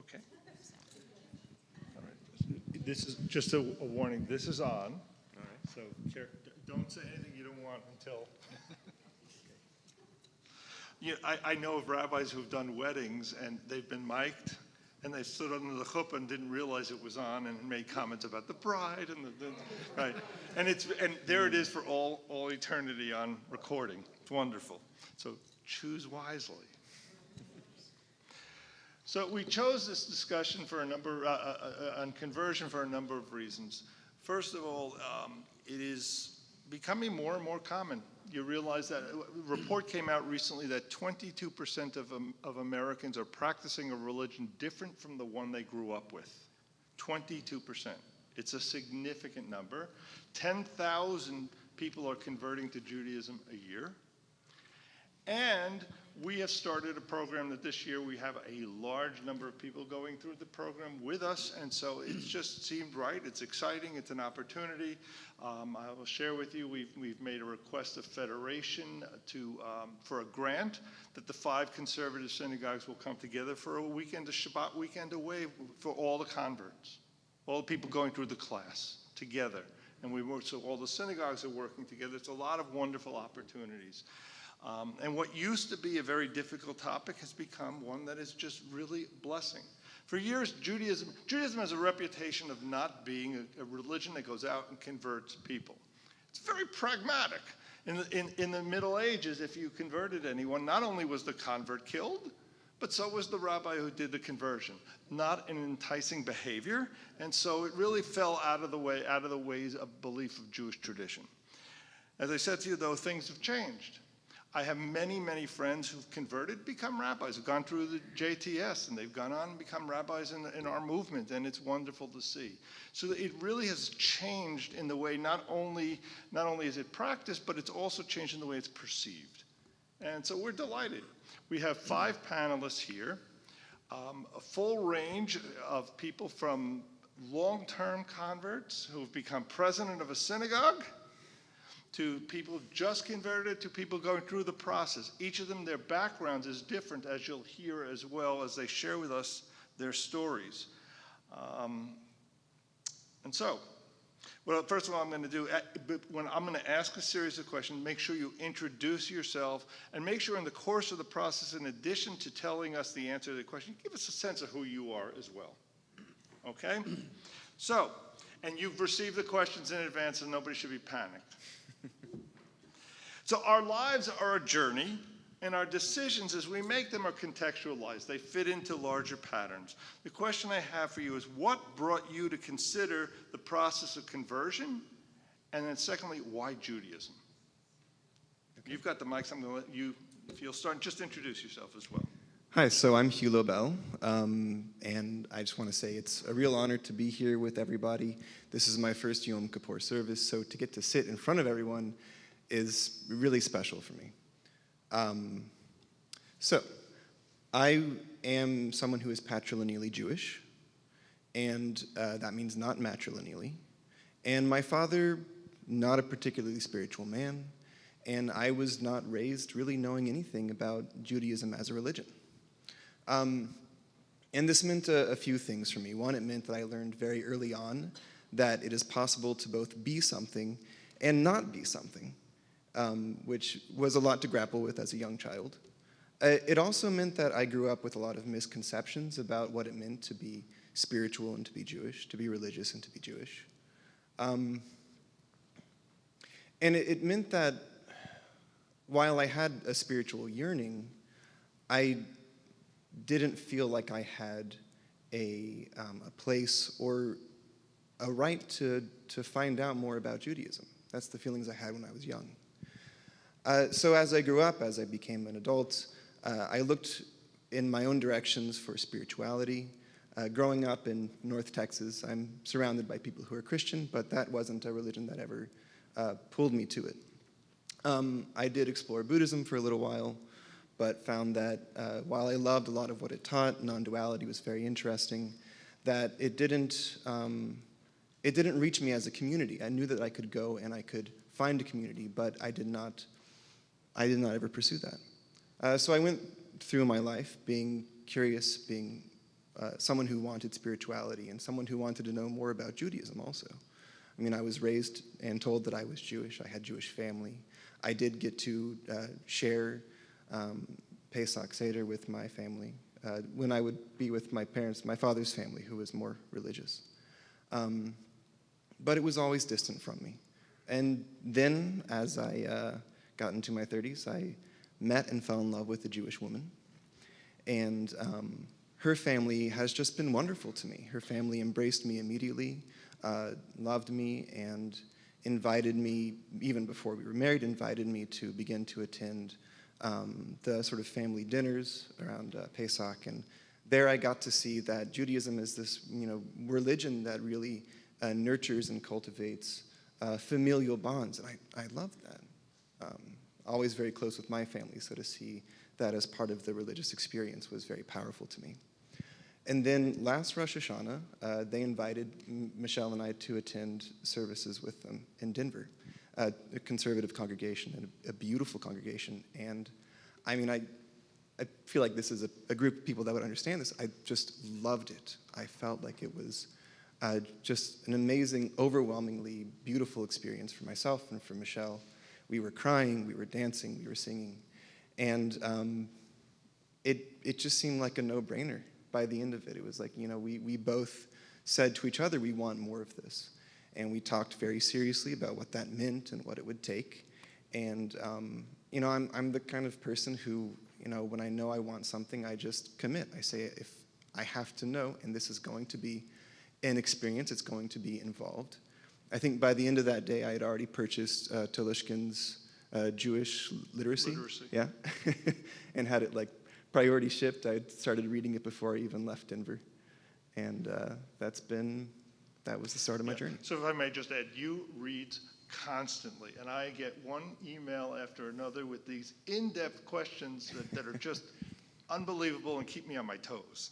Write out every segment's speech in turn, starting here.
Okay. All right. This is just a warning. This is on. All right. So don't say anything you don't want until. I know of rabbis who've done weddings and they've been mic'd and they stood under the chuppah and didn't realize it was on and made comments about the bride and right. And there it is for all eternity on recording. It's wonderful. So choose wisely. So we chose this discussion for on conversion for a number of reasons. First of all, it is becoming more and more common. You realize that a report came out recently that 22% of Americans are practicing a religion different from the one they grew up with. 22%. It's a significant number. 10,000 people are converting to Judaism a year. And we have started a program that this year we have a large number of people going through the program with us, and so it just seemed right. It's exciting. It's an opportunity. I will share with you, we've made a request of Federation for a grant that the 5 conservative synagogues will come together for a weekend, a Shabbat weekend away for all the converts, all the people going through the class together. And so all the synagogues are working together. It's a lot of wonderful opportunities. And what used to be a very difficult topic has become one that is just really a blessing. For years, Judaism has a reputation of not being a religion that goes out and converts people. It's very pragmatic. In the Middle Ages, if you converted anyone, not only was the convert killed, but so was the rabbi who did the conversion. Not an enticing behavior, and so it really fell out of the ways of belief of Jewish tradition. As I said to you, though, things have changed. I have many, many friends who've converted, become rabbis, who've gone through the JTS, and they've gone on and become rabbis in our movement, and it's wonderful to see. So it really has changed in the way not only is it practiced, but it's also changed in the way it's perceived. And so we're delighted. We have 5 panelists here, a full range of people from long-term converts who've become president of a synagogue, to people who've just converted, to people going through the process. Each of them, their backgrounds is different, as you'll hear as well as they share with us their stories. And so, well, first of all, I'm going to do, when I'm going to ask a series of questions, make sure you introduce yourself, and make sure in the course of the process, in addition to telling us the answer to the question, give us a sense of who you are as well. Okay? So, and you've received the questions in advance, and nobody should be panicked. So our lives are a journey, and our decisions as we make them are contextualized. They fit into larger patterns. The question I have for you is, what brought you to consider the process of conversion? And then secondly, why Judaism? Okay. You've got the mic, so I'm going to let you, if you'll start, just introduce yourself as well. Hi, so I'm Hugh Lobel, and I just want to say it's a real honor to be here with everybody. This is my first Yom Kippur service, so to get to sit in front of everyone is really special for me. So, I am someone who is patrilineally Jewish, and that means not matrilineally. And my father, not a particularly spiritual man, and I was not raised really knowing anything about Judaism as a religion. And this meant a few things for me. One, it meant that I learned very early on that it is possible to both be something and not be something, which was a lot to grapple with as a young child. It also meant that I grew up with a lot of misconceptions about what it meant to be spiritual and to be Jewish, to be religious and to be Jewish. And it meant that while I had a spiritual yearning, I didn't feel like I had a place or a right to find out more about Judaism. That's the feelings I had when I was young. So as I grew up, as I became an adult, I looked in my own directions for spirituality. Growing up in North Texas, I'm surrounded by people who are Christian, but that wasn't a religion that ever pulled me to it. I did explore Buddhism for a little while, but found that while I loved a lot of what it taught, non-duality was very interesting, that it didn't reach me as a community. I knew that I could go and I could find a community, but I did not ever pursue that. So I went through my life being curious, being someone who wanted spirituality and someone who wanted to know more about Judaism also. I mean, I was raised and told that I was Jewish. I had Jewish family. I did get to share Pesach Seder with my family when I would be with my parents, my father's family, who was more religious. But it was always distant from me. And then, as I got into my 30s, I met and fell in love with a Jewish woman. And her family has just been wonderful to me. Her family embraced me immediately, loved me, and invited me, even before we were married, invited me to begin to attend the sort of family dinners around Pesach. And there I got to see that Judaism is this, religion that really nurtures and cultivates familial bonds. And I love that. Always very close with my family, so to see that as part of the religious experience was very powerful to me. And then last Rosh Hashanah, they invited Michelle and I to attend services with them in Denver, a conservative congregation, and a beautiful congregation. And I mean, I feel like this is a group of people that would understand this. I just loved it. I felt like it was just an amazing, overwhelmingly beautiful experience for myself and for Michelle. We were crying, we were dancing, we were singing. And it just seemed like a no-brainer. By the end of it, it was like, we both said to each other, we want more of this. And we talked very seriously about what that meant and what it would take. And, I'm the kind of person who, when I know I want something, I just commit. I say, if I have to know, and this is going to be an experience, it's going to be involved. I think by the end of that day, I had already purchased Talishkin's Jewish literacy. Yeah, and had it priority shipped. I started reading it before I even left Denver, and that was the start of my journey. So if I may just add, you read constantly, and I get one email after another with these in-depth questions that are just unbelievable and keep me on my toes.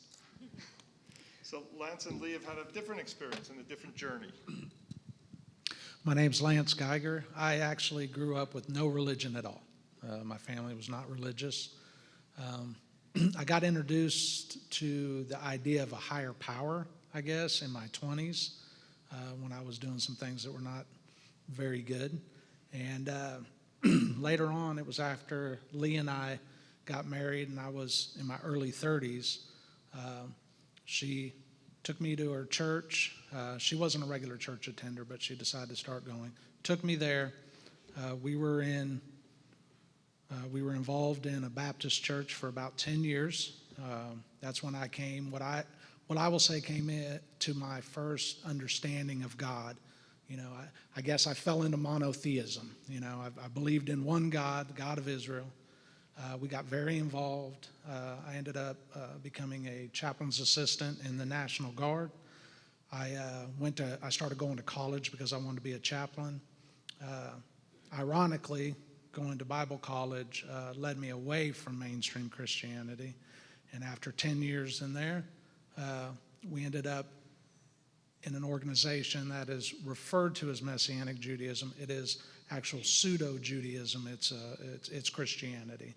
So Lance and Lee have had a different experience and a different journey. My name's Lance Geiger. I actually grew up with no religion at all. My family was not religious. I got introduced to the idea of a higher power, I guess, in my 20s when I was doing some things that were not very good. And later on, it was after Lee and I got married and I was in my early 30s. She took me to her church. She wasn't a regular church attender, but she decided to start going. Took me there. We were involved in a Baptist church for about 10 years. That's when I came, what I will say came in to my first understanding of God. I guess I fell into monotheism. I believed in one God, the God of Israel. We got very involved. I ended up becoming a chaplain's assistant in the National Guard. I started going to college because I wanted to be a chaplain. Ironically, going to Bible college led me away from mainstream Christianity. And after 10 years in there, we ended up in an organization that is referred to as Messianic Judaism. It is actual pseudo-Judaism. It's Christianity.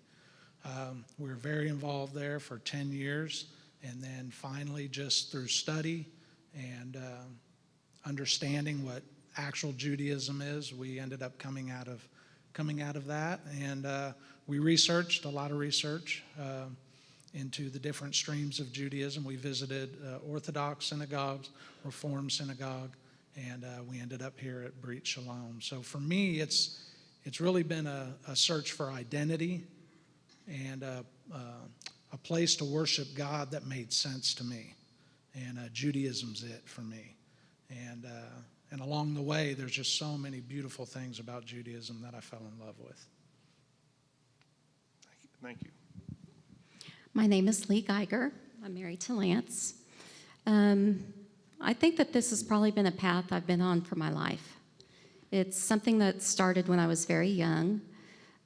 We were very involved there for 10 years. And then finally, just through study and understanding what actual Judaism is, we ended up coming out of that. And we researched, a lot of research, into the different streams of Judaism. We visited Orthodox synagogues, Reform synagogue, and we ended up here at Brit Shalom. So for me, it's really been a search for identity and a place to worship God that made sense to me. And Judaism's it for me. And along the way, there's just so many beautiful things about Judaism that I fell in love with. Thank you. My name is Lee Geiger. I'm married to Lance. I think that this has probably been a path I've been on for my life. It's something that started when I was very young.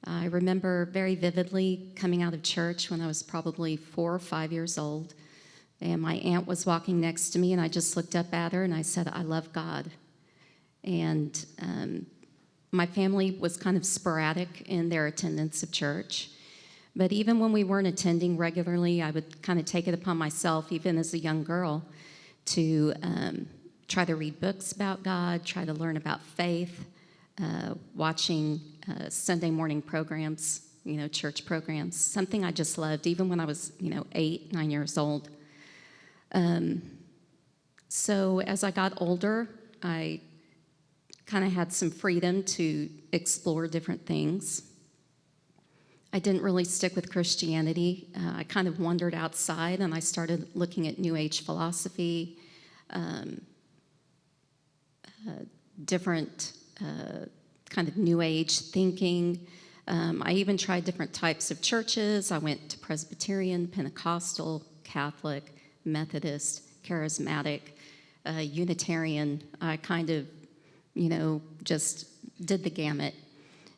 I remember very vividly coming out of church when I was probably 4 or 5 years old, and my aunt was walking next to me, and I just looked up at her and I said, "I love God." And my family was kind of sporadic in their attendance of church. But even when we weren't attending regularly, I would kind of take it upon myself, even as a young girl, to try to read books about God, try to learn about faith, watching Sunday morning programs, church programs, something I just loved, even when I was, 8, 9 years old. So as I got older, I kind of had some freedom to explore different things. I didn't really stick with Christianity. I kind of wandered outside, and I started looking at New Age philosophy, different kind of New Age thinking. I even tried different types of churches. I went to Presbyterian, Pentecostal, Catholic, Methodist, Charismatic, Unitarian. I kind of, just did the gamut.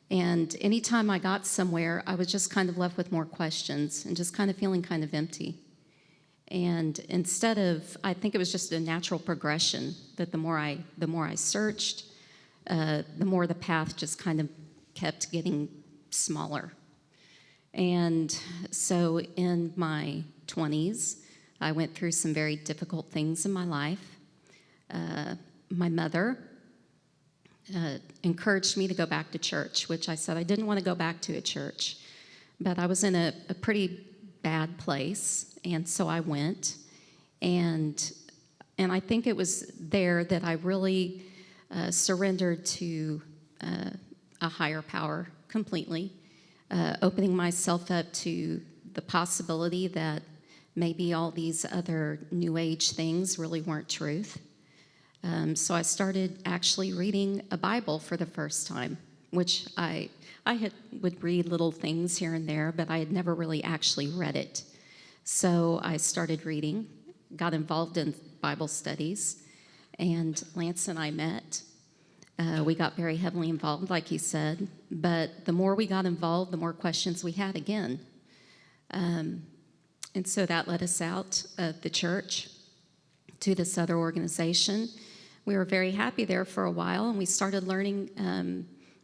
And anytime I got somewhere, I was just kind of left with more questions and just kind of feeling kind of empty. And instead of, I think it was just a natural progression that the more I searched, the more the path just kind of kept getting smaller. And so in my 20s, I went through some very difficult things in my life. My mother encouraged me to go back to church, which I said I didn't want to go back to a church. But I was in a pretty bad place, and so I went. And I think it was there that I really surrendered to a higher power completely, opening myself up to the possibility that maybe all these other New Age things really weren't truth. So I started actually reading a Bible for the first time, which I would read little things here and there, but I had never really actually read it. So I started reading, got involved in Bible studies, and Lance and I met. We got very heavily involved, like he said, but the more we got involved, the more questions we had again. And so that led us out of the church to this other organization. We were very happy there for a while, and we started learning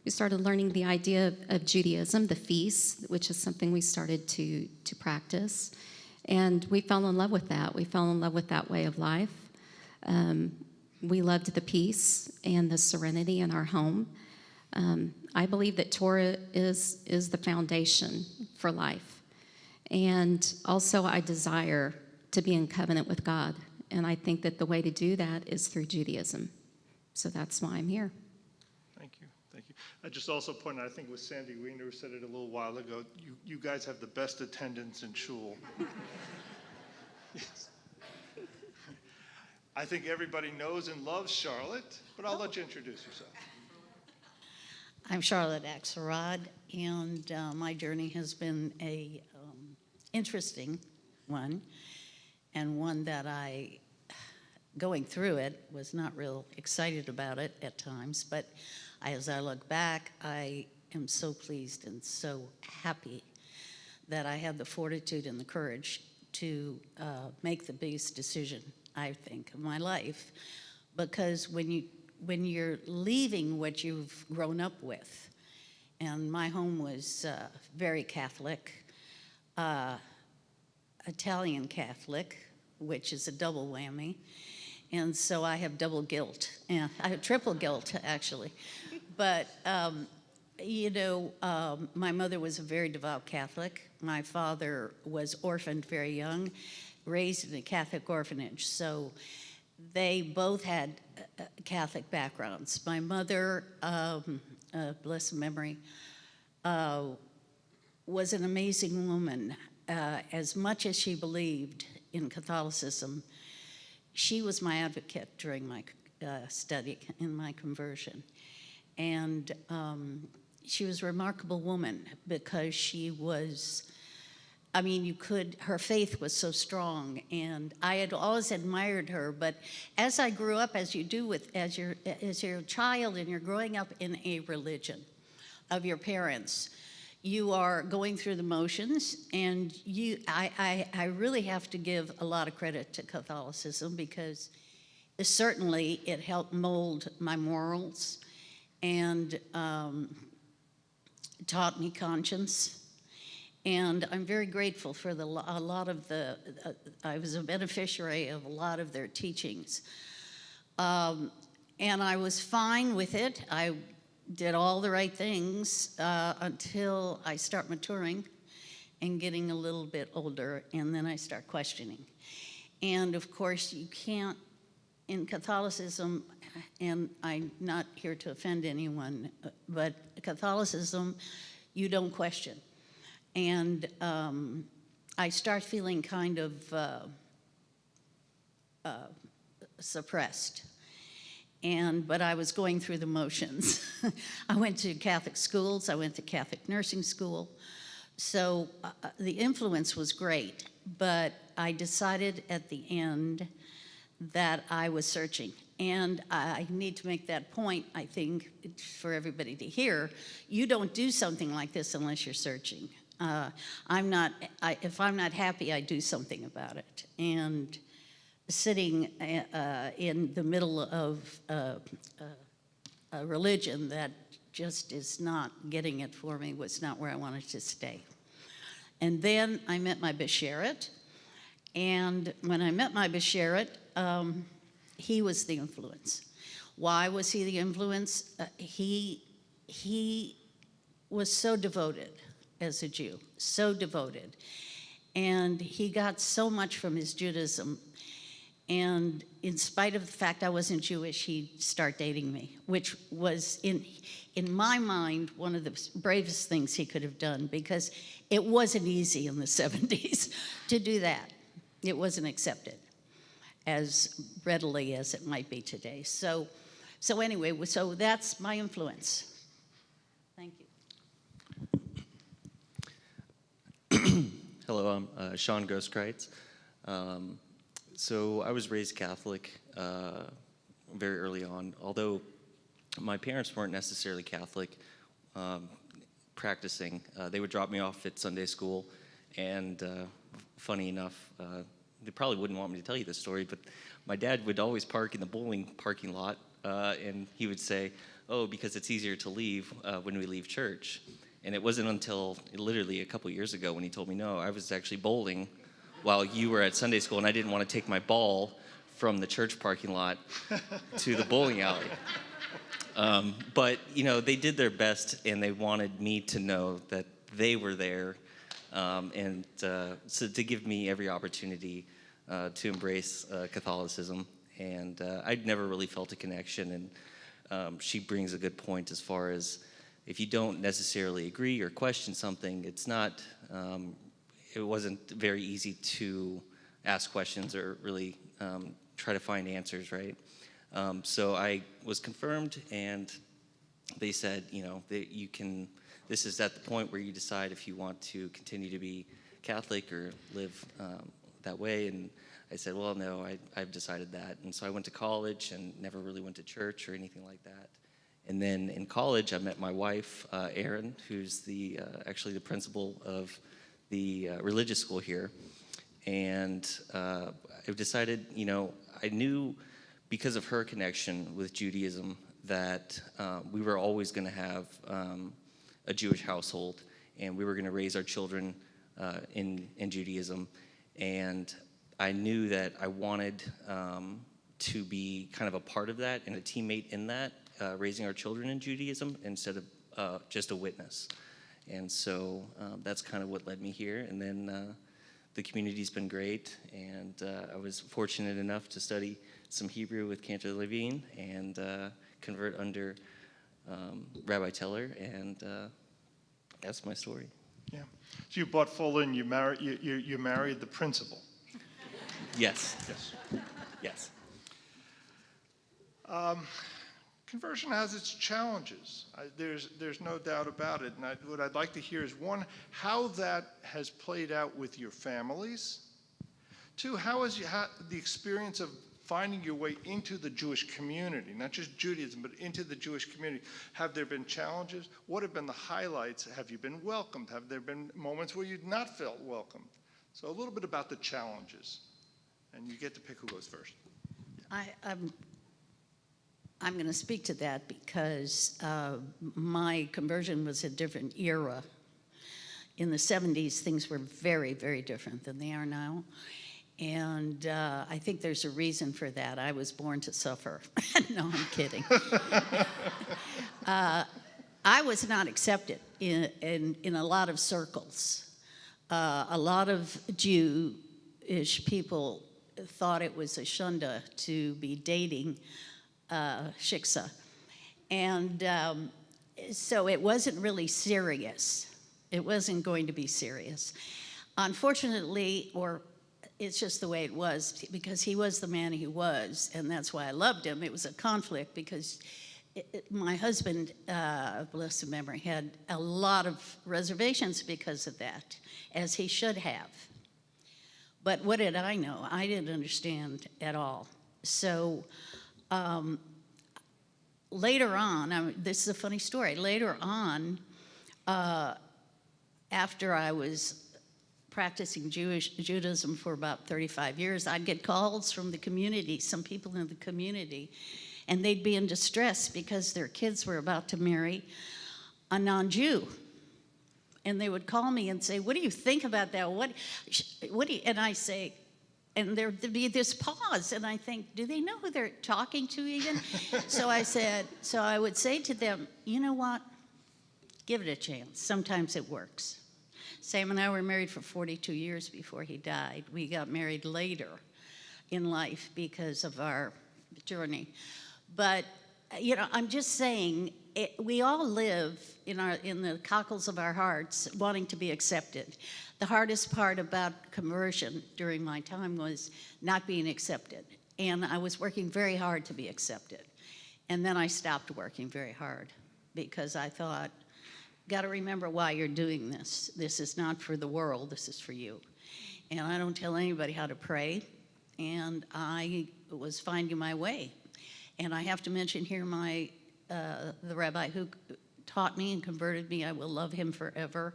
the idea of Judaism, the feasts, which is something we started to practice. And we fell in love with that. We fell in love with that way of life. We loved the peace and the serenity in our home. I believe that Torah is the foundation for life. And also I desire to be in covenant with God. And I think that the way to do that is through Judaism. So that's why I'm here. Thank you. I just also point out, I think it was Sandy Weiner who said it a little while ago, you guys have the best attendance in shul. Yes. I think everybody knows and loves Charlotte, but I'll let you introduce yourself. I'm Charlotte Axelrod, and my journey has been a interesting one, and one that going through it, was not real excited about it at times, but as I look back, I am so pleased and so happy that I had the fortitude and the courage to make the biggest decision, I think, of my life, because when you're leaving what you've grown up with, and my home was very Catholic, Italian Catholic, which is a double whammy, and so I have double guilt, and I have triple guilt, actually. But, my mother was a very devout Catholic. My father was orphaned very young, raised in a Catholic orphanage, so they both had Catholic backgrounds. My mother, bless her memory, was an amazing woman. As much as she believed in Catholicism, she was my advocate during my study in my conversion. And she was a remarkable woman because she was, her faith was so strong, and I had always admired her. But as I grew up, as you do as you're a child and you're growing up in a religion of your parents, you are going through the motions, and I really have to give a lot of credit to Catholicism, because certainly it helped mold my morals and taught me conscience And I'm very grateful for a lot of the, I was a beneficiary of a lot of their teachings. And I was fine with it. I did all the right things until I start maturing and getting a little bit older, and then I start questioning. And of course, you can't, in Catholicism, and I'm not here to offend anyone, but Catholicism, you don't question. And I start feeling kind of suppressed. But I was going through the motions. I went to Catholic schools, I went to Catholic nursing school. So the influence was great, but I decided at the end that I was searching. And I need to make that point, I think, for everybody to hear. You don't do something like this unless you're searching. If I'm not happy, I do something about it. And sitting in the middle of a religion that just is not getting it for me was not where I wanted to stay. And then I met my Besheret, and when I met my Besheret, he was the influence. Why was he the influence? He was so devoted as a Jew, so devoted. And he got so much from his Judaism. And in spite of the fact I wasn't Jewish, he'd start dating me, which was, in my mind, one of the bravest things he could have done, because it wasn't easy in the 70s to do that. It wasn't accepted as readily as it might be today. So anyway, so that's my influence. Thank you. Hello, I'm Sean Grosskreitz. So I was raised Catholic very early on, although my parents weren't necessarily Catholic practicing. They would drop me off at Sunday school, and funny enough, they probably wouldn't want me to tell you this story, but my dad would always park in the bowling parking lot, and he would say, "Oh, because it's easier to leave when we leave church." And it wasn't until literally a couple years ago when he told me, "No, I was actually bowling while you were at Sunday school, and I didn't want to take my ball from the church parking lot to the bowling alley." But, you know, they did their best, and they wanted me to know that they were there, and so to give me every opportunity to embrace Catholicism. And I'd never really felt a connection, and she brings a good point as far as if you don't necessarily agree or question something, it's not... it wasn't very easy to ask questions or really try to find answers, right? So I was confirmed, and they said, you know, that you can, this is at the point where you decide if you want to continue to be Catholic or live that way. And I said, well, no, I've decided that. And so I went to college and never really went to church or anything like that. And then in college, I met my wife, Erin, who's actually the principal of the religious school here. And I decided, you know, I knew because of her connection with Judaism that we were always going to have a Jewish household, and we were going to raise our children in Judaism. And I knew that I wanted to be kind of a part of that and a teammate in that, raising our children in Judaism instead of just a witness. And so that's kind of what led me here. And then the community's been great, and I was fortunate enough to study some Hebrew with Cantor Levine and convert under Rabbi Teller, and that's my story. Yeah. So you bought full in, you married the principal. Yes. Yes. Yes. Conversion has its challenges. There's no doubt about it. And what I'd like to hear is, one, how that has played out with your families. Two, how the experience of finding your way into the Jewish community, not just Judaism, but into the Jewish community. Have there been challenges? What have been the highlights? Have you been welcomed? Have there been moments where you've not felt welcomed? So a little bit about the challenges. And you get to pick who goes first. I'm going to speak to that because my conversion was a different era. In the 70s, things were very, very different than they are now. And I think there's a reason for that. I was born to suffer. No, I'm kidding. I was not accepted in a lot of circles. A lot of Jewish people thought it was a shunda to be dating shiksa. And so it wasn't really serious. It wasn't going to be serious. Unfortunately, or it's just the way it was, because he was the man he was, and that's why I loved him. It was a conflict because my husband, bless his memory, had a lot of reservations because of that, as he should have. But what did I know? I didn't understand at all. So later on, this is a funny story. Later on, after I was practicing Judaism for about 35 years, I'd get calls from the community, some people in the community, and they'd be in distress because their kids were about to marry a non-Jew. And they would call me and say, what do you think about that? What do you, and I say, and there'd be this pause, and I think, do they know who they're talking to even? So I would say to them, you know what? Give it a chance. Sometimes it works. Sam and I were married for 42 years before he died. We got married later in life because of our journey. But, you know, I'm just saying, we all live in the cockles of our hearts wanting to be accepted. The hardest part about conversion during my time was not being accepted. And I was working very hard to be accepted. And then I stopped working very hard because I thought, got to remember why you're doing this. This is not for the world, this is for you. And I don't tell anybody how to pray, and I was finding my way. And I have to mention here the rabbi who taught me and converted me. I will love him forever.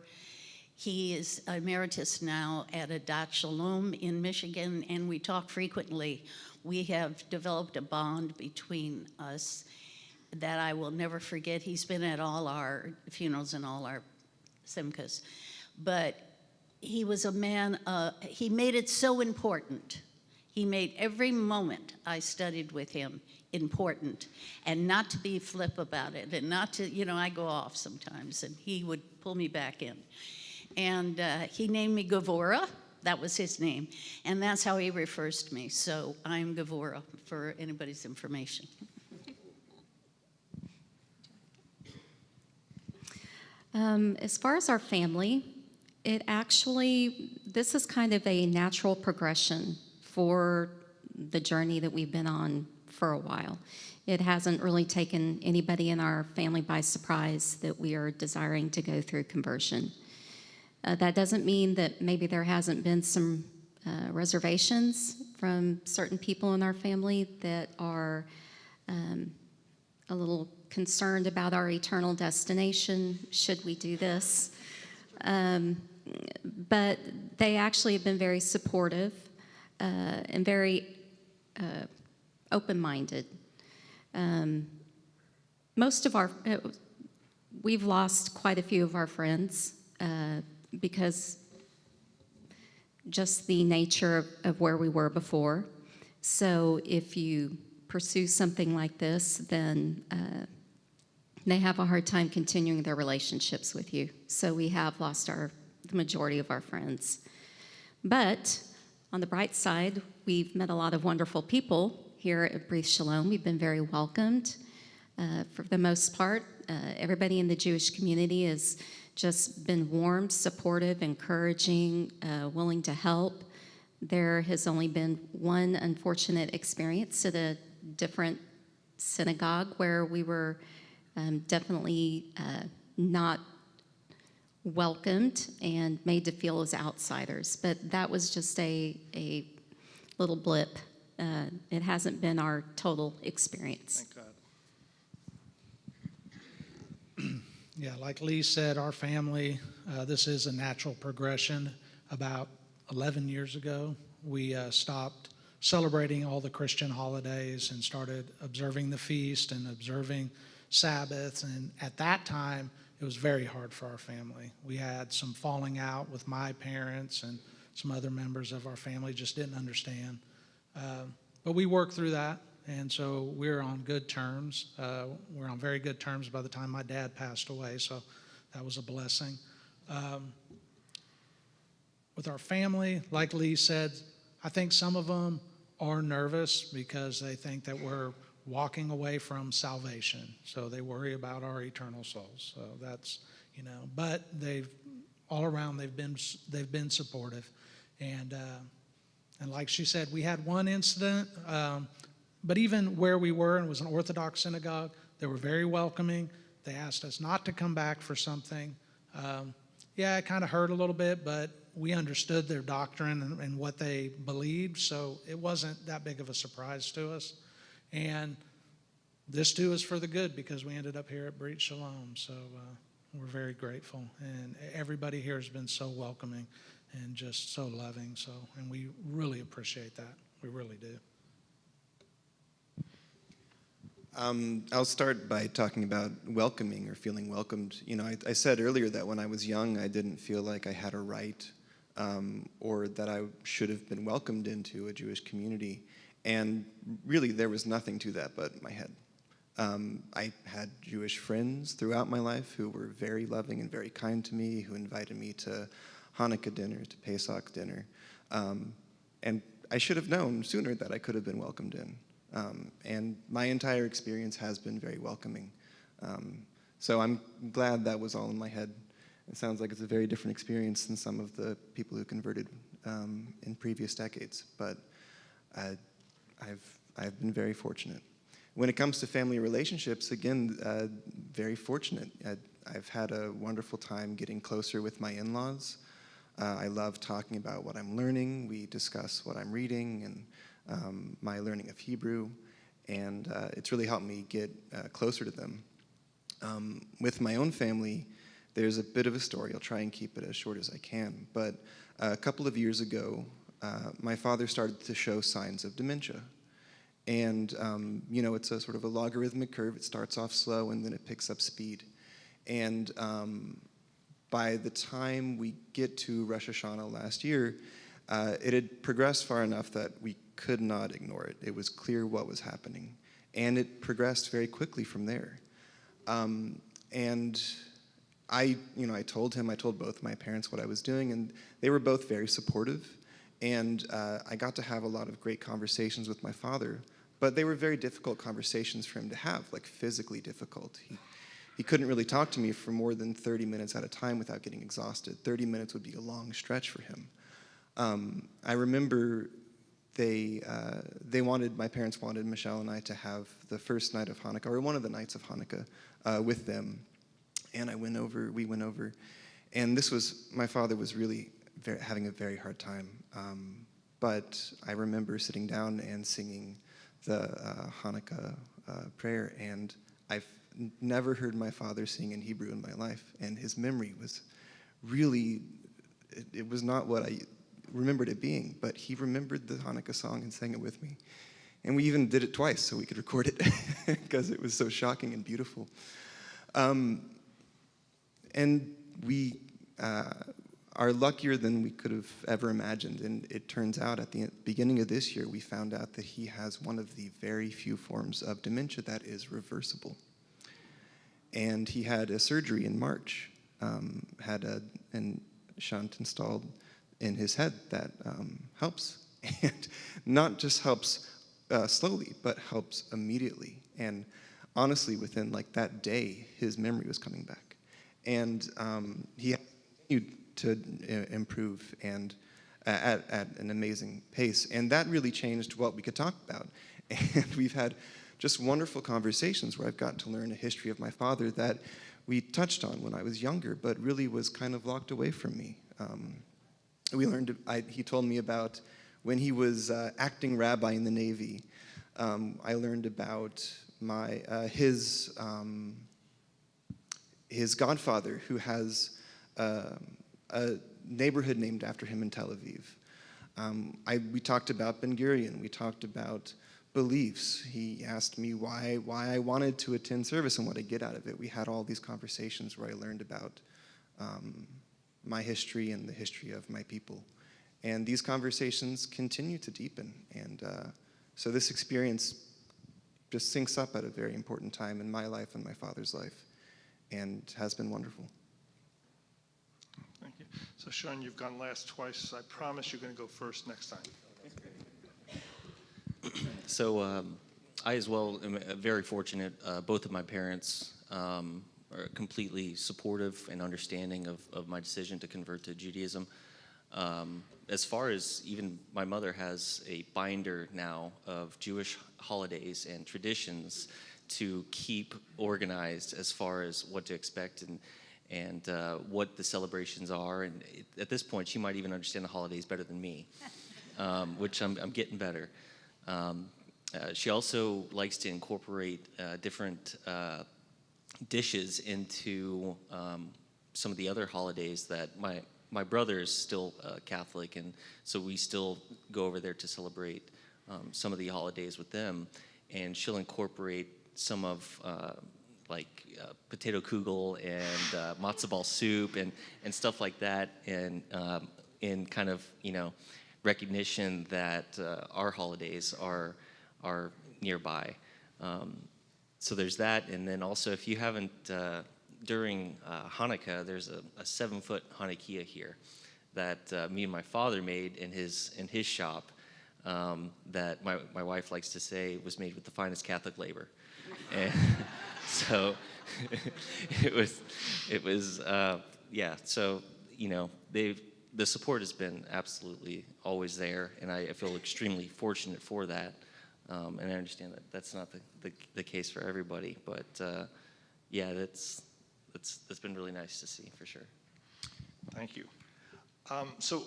He is emeritus now at Adat Shalom in Michigan, and we talk frequently. We have developed a bond between us that I will never forget. He's been at all our funerals and all our simchas. But he was a man, he made it so important. He made every moment I studied with him important, and not to be flip about it, and not to, you know, I go off sometimes, and he would pull me back in. And he named me Gevora. That was his name. And that's how he refers to me. So I'm Gevora, for anybody's information. As far as our family, this is kind of a natural progression for the journey that we've been on for a while. It hasn't really taken anybody in our family by surprise that we are desiring to go through conversion. That doesn't mean that maybe there hasn't been some reservations from certain people in our family that are a little concerned about our eternal destination, should we do this. But they actually have been very supportive and very open-minded. We've lost quite a few of our friends because just the nature of where we were before. So if you pursue something like this, then they have a hard time continuing their relationships with you. So we have lost the majority of our friends. But on the bright side, we've met a lot of wonderful people here at Breathe Shalom. We've been very welcomed. For the most part, everybody in the Jewish community has just been warm, supportive, encouraging, willing to help. There has only been one unfortunate experience at a different synagogue where we were definitely not welcomed and made to feel as outsiders. But that was just a little blip. It hasn't been our total experience. Thank God. Yeah, like Lee said, our family, this is a natural progression. About 11 years ago, we stopped celebrating all the Christian holidays and started observing the feast and observing Sabbaths. And at that time, it was very hard for our family. We had some falling out with my parents, and some other members of our family just didn't understand. But we worked through that, and so we're on good terms. We're on very good terms by the time my dad passed away, so that was a blessing. With our family, like Lee said, I think some of them are nervous because they think that we're walking away from salvation. So they worry about our eternal souls. So that's, but all around they've been supportive. And like she said, we had one incident, but even where we were, and it was an Orthodox synagogue, they were very welcoming. They asked us not to come back for something. It kind of hurt a little bit, but we understood their doctrine and what they believed, so it wasn't that big of a surprise to us. And this too is for the good, because we ended up here at Breach Shalom, so we're very grateful. And everybody here has been so welcoming and just so loving, and we really appreciate that. We really do. I'll start by talking about welcoming or feeling welcomed. I said earlier that when I was young, I didn't feel like I had a right or that I should have been welcomed into a Jewish community. And really, there was nothing to that but my head. I had Jewish friends throughout my life who were very loving and very kind to me, who invited me to Hanukkah dinner, to Pesach dinner. And I should have known sooner that I could have been welcomed in. And my entire experience has been very welcoming. So I'm glad that was all in my head. It sounds like it's a very different experience than some of the people who converted in previous decades. But I've been very fortunate. When it comes to family relationships, again, very fortunate. I've had a wonderful time getting closer with my in-laws. I love talking about what I'm learning. We discuss what I'm reading and my learning of Hebrew, and it's really helped me get closer to them. With my own family, there's a bit of a story. I'll try and keep it as short as I can. But a couple of years ago, my father started to show signs of dementia. And, it's a sort of a logarithmic curve. It starts off slow, and then it picks up speed. And by the time we get to Rosh Hashanah last year, it had progressed far enough that we could not ignore it. It was clear what was happening. And it progressed very quickly from there. And I told both my parents what I was doing, and they were both very supportive. And I got to have a lot of great conversations with my father, but they were very difficult conversations for him to have, like physically difficult. He couldn't really talk to me for more than 30 minutes at a time without getting exhausted. 30 minutes would be a long stretch for him. I remember my parents wanted Michelle and I to have the first night of Hanukkah, or one of the nights of Hanukkah, with them. And we went over, and my father was really having a very hard time. But I remember sitting down and singing the Hanukkah prayer, and I've never heard my father sing in Hebrew in my life, and his memory was really, it was not what I remembered it being, but he remembered the Hanukkah song and sang it with me. And we even did it twice so we could record it because it was so shocking and beautiful. And we are luckier than we could have ever imagined. And it turns out at the beginning of this year, we found out that he has one of the very few forms of dementia that is reversible. And he had a surgery in March, had a shunt installed in his head that helps. And not just helps slowly, but helps immediately. And honestly, within like that day, his memory was coming back. And he continued to improve and at an amazing pace. And that really changed what we could talk about. And we've had just wonderful conversations where I've gotten to learn a history of my father that we touched on when I was younger, but really was kind of locked away from me. He told me about when he was acting rabbi in the Navy. I learned about his godfather, who has a neighborhood named after him in Tel Aviv. We talked about Ben Gurion. We talked about beliefs. He asked me why I wanted to attend service and what I get out of it. We had all these conversations where I learned about my history and the history of my people. And these conversations continue to deepen. And so this experience just syncs up at a very important time in my life and my father's life, and has been wonderful. Thank you. So Sean, you've gone last twice. I promise you're going to go first next time. So I as well am very fortunate. Both of my parents are completely supportive and understanding of my decision to convert to Judaism. As far as even my mother has a binder now of Jewish holidays and traditions to keep organized as far as what to expect and what the celebrations are. And at this point, she might even understand the holidays better than me, which I'm getting better. She also likes to incorporate different dishes into some of the other holidays that my brother is still Catholic, and so we still go over there to celebrate some of the holidays with them, and she'll incorporate some of potato kugel and matzo ball soup and stuff like that, and in kind of recognition that our holidays are nearby. So there's that, and then also if you haven't, during Hanukkah, there's a 7-foot Hanukkah here that me and my father made in his shop that my wife likes to say was made with the finest Catholic labor. And so it was yeah, so the support has been absolutely always there, and I feel extremely fortunate for that. And I understand that that's not the case for everybody, but yeah, that's been really nice to see for sure. Thank you. So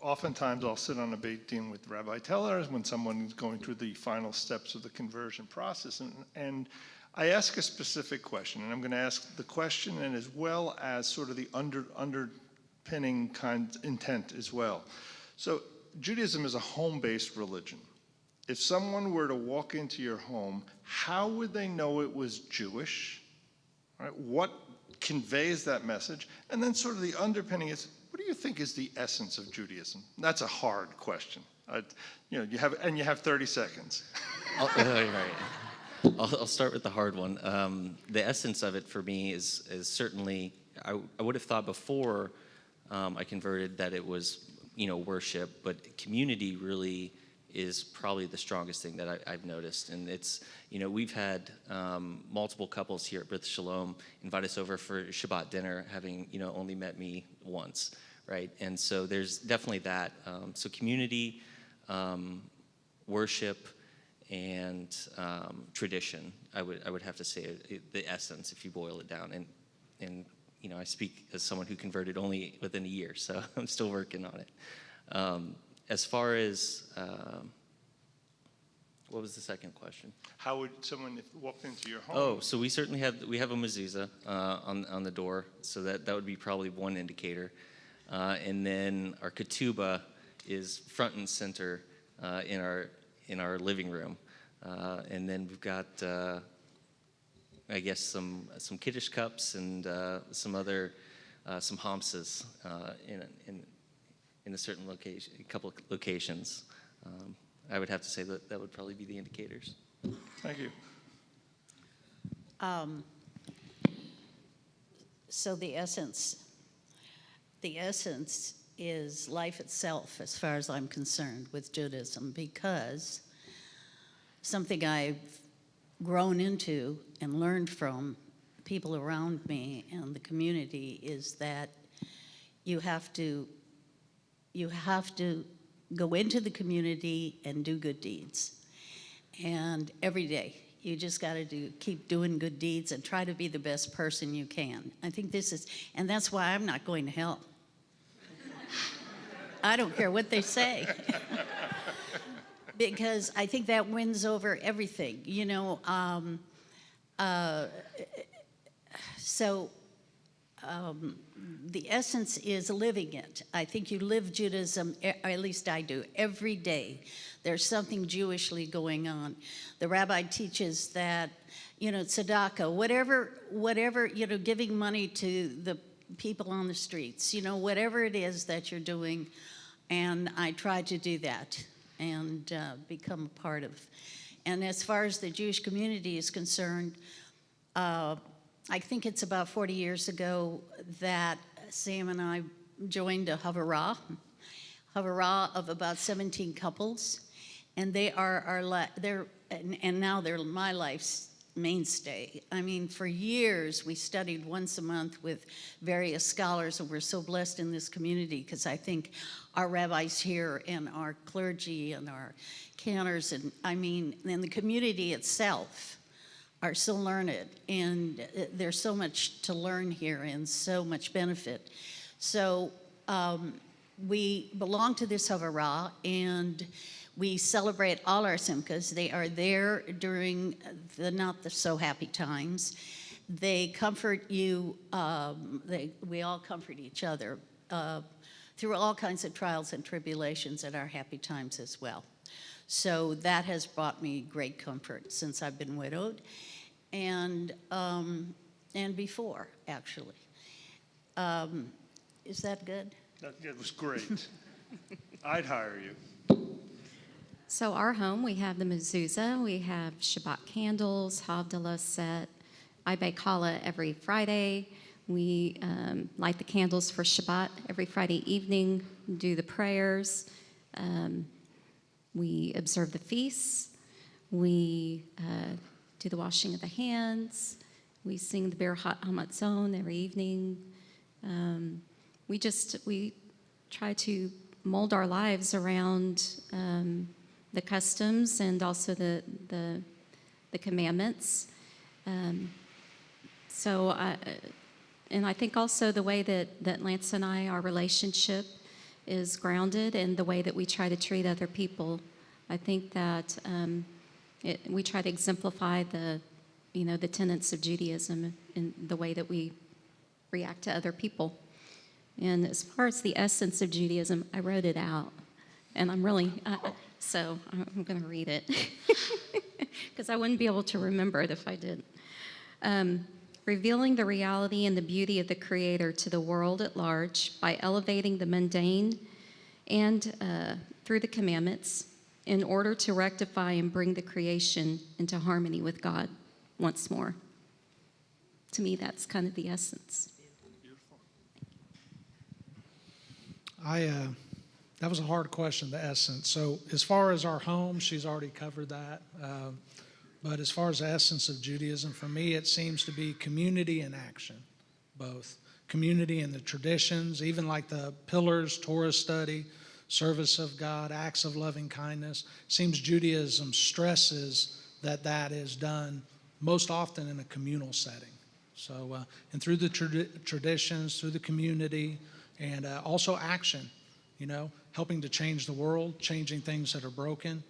oftentimes I'll sit on a Beit Din with Rabbi Teller when someone's going through the final steps of the conversion process, and I ask a specific question, and I'm going to ask the question and as well as sort of the underpinning intent as well. So Judaism is a home-based religion. If someone were to walk into your home, how would they know it was Jewish? Right? What conveys that message? And then sort of the underpinning is, what do you think is the essence of Judaism? That's a hard question. You have 30 seconds. I'll start with the hard one. The essence of it for me is certainly, I would have thought before I converted that it was worship, but community really is probably the strongest thing that I've noticed. And it's, we've had multiple couples here at B'rith Shalom invite us over for Shabbat dinner, having, only met me once, right? And so there's definitely that. So community, worship, and tradition, I would have to say the essence, if you boil it down. And I speak as someone who converted only within a year, so I'm still working on it. As far as, what was the second question? How would someone walk into your home? Oh, so we certainly have a mezuzah on the door, so that would be probably one indicator. And then our ketubah is front and center in our living room. And then we've got, I guess, some kiddush cups and some other, some hamsas in a certain location, a couple of locations. I would have to say that would probably be the indicators. Thank you. So the essence is life itself, as far as I'm concerned, with Judaism, because something I've grown into and learned from people around me and the community is that you have to go into the community and do good deeds. And every day, you just got to keep doing good deeds and try to be the best person you can. I think and that's why I'm not going to hell. I don't care what they say. Because I think that wins over everything, the essence is living it. I think you live Judaism, or at least I do, every day. There's something Jewishly going on. The rabbi teaches that, tzedakah, whatever, giving money to the people on the streets, whatever it is that you're doing. And I try to do that and become a part of. And as far as the Jewish community is concerned, I think it's about 40 years ago that Sam and I joined a Havarah of about 17 couples, and they are and now they're my life's mainstay. I mean, for years we studied once a month with various scholars, and we're so blessed in this community because I think our rabbis here and our clergy and our cantors and the community itself are so learned, and there's so much to learn here and so much benefit. So we belong to this Havarah, and we celebrate all our simchas. They are there during the not so happy times. They comfort you. We all comfort each other through all kinds of trials and tribulations at our happy times as well. So that has brought me great comfort since I've been widowed, and before, actually. Is that good? It was great. I'd hire you. So our home, we have the mezuzah, we have Shabbat candles, Havdalah set. I bake challah every Friday. We light the candles for Shabbat every Friday evening, do the prayers. We observe the feasts. We do the washing of the hands. We sing the Berachat Hamatzon every evening. We try to mold our lives around the customs and also the commandments. And I think also the way that Lance and our relationship is grounded in the way that we try to treat other people. I think that we try to exemplify the tenets of Judaism in the way that we react to other people. And as far as the essence of Judaism, I wrote it out, and I'm really, so I'm going to read it, because I wouldn't be able to remember it if I did. Revealing the reality and the beauty of the Creator to the world at large by elevating the mundane and through the commandments in order to rectify and bring the creation into harmony with God once more. To me, that's kind of the essence. That was a hard question, the essence. So as far as our home, she's already covered that. But as far as the essence of Judaism, for me, it seems to be community and action, both. Community and the traditions, even like the pillars, Torah study, service of God, acts of loving kindness. Seems Judaism stresses that is done most often in a communal setting. So, and through the traditions, through the community, and also action, helping to change the world, changing things that are broken,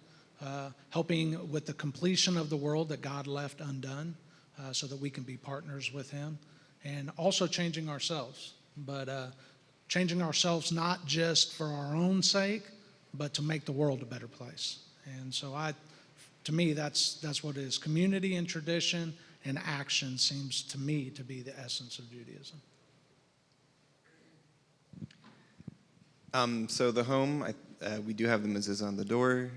helping with the completion of the world that God left undone so that we can be partners with Him, and also changing ourselves, but changing ourselves not just for our own sake, but to make the world a better place. And so to me, that's what it is. Community and tradition and action seems to me to be the essence of Judaism. So the home, we do have the mezuzah on the door.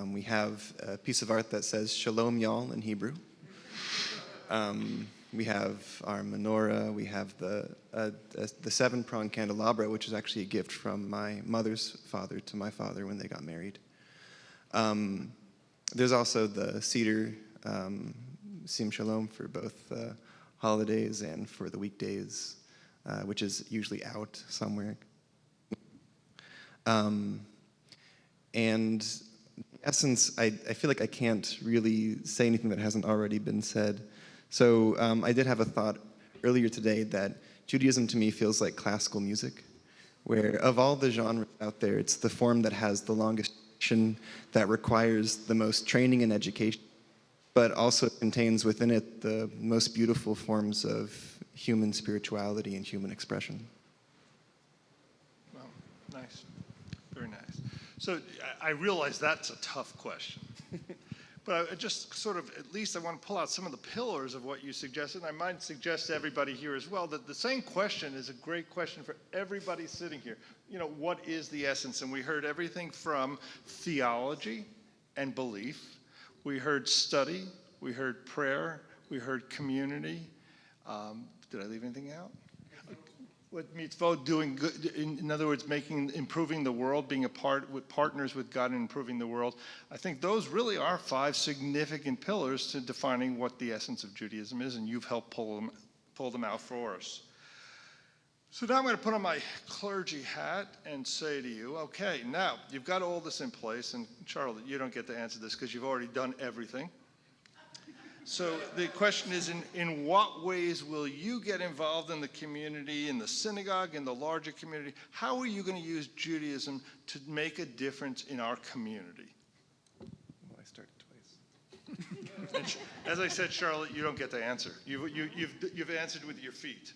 We have a piece of art that says Shalom Y'all in Hebrew. We have our menorah. We have the 7-pronged candelabra, which is actually a gift from my mother's father to my father when they got married. There's also the cedar, Sim Shalom, for both holidays and for the weekdays, which is usually out somewhere. And in essence, I feel like I can't really say anything that hasn't already been said. So I did have a thought earlier today that Judaism to me feels like classical music, where of all the genres out there, it's the form that has the longest tradition, that requires the most training and education, but also contains within it the most beautiful forms of human spirituality and human expression. Nice, very nice. So I realize that's a tough question. But I just sort of, at least I want to pull out some of the pillars of what you suggested. And I might suggest to everybody here as well that the same question is a great question for everybody sitting here. You know, what is the essence? And we heard everything from theology and belief. We heard study. We heard prayer. We heard community. Did I leave anything out? What mitzvot doing good, in other words, improving the world, being with partners with God and improving the world. I think those really are 5 significant pillars to defining what the essence of Judaism is, and you've helped pull them out for us. So now I'm going to put on my clergy hat and say to you, okay, now you've got all this in place, and Charlotte, you don't get to answer this because you've already done everything. So the question is, in what ways will you get involved in the community, in the synagogue, in the larger community? How are you going to use Judaism to make a difference in our community? Well, I started twice. As I said, Charlotte, you don't get to answer. You've answered with your feet.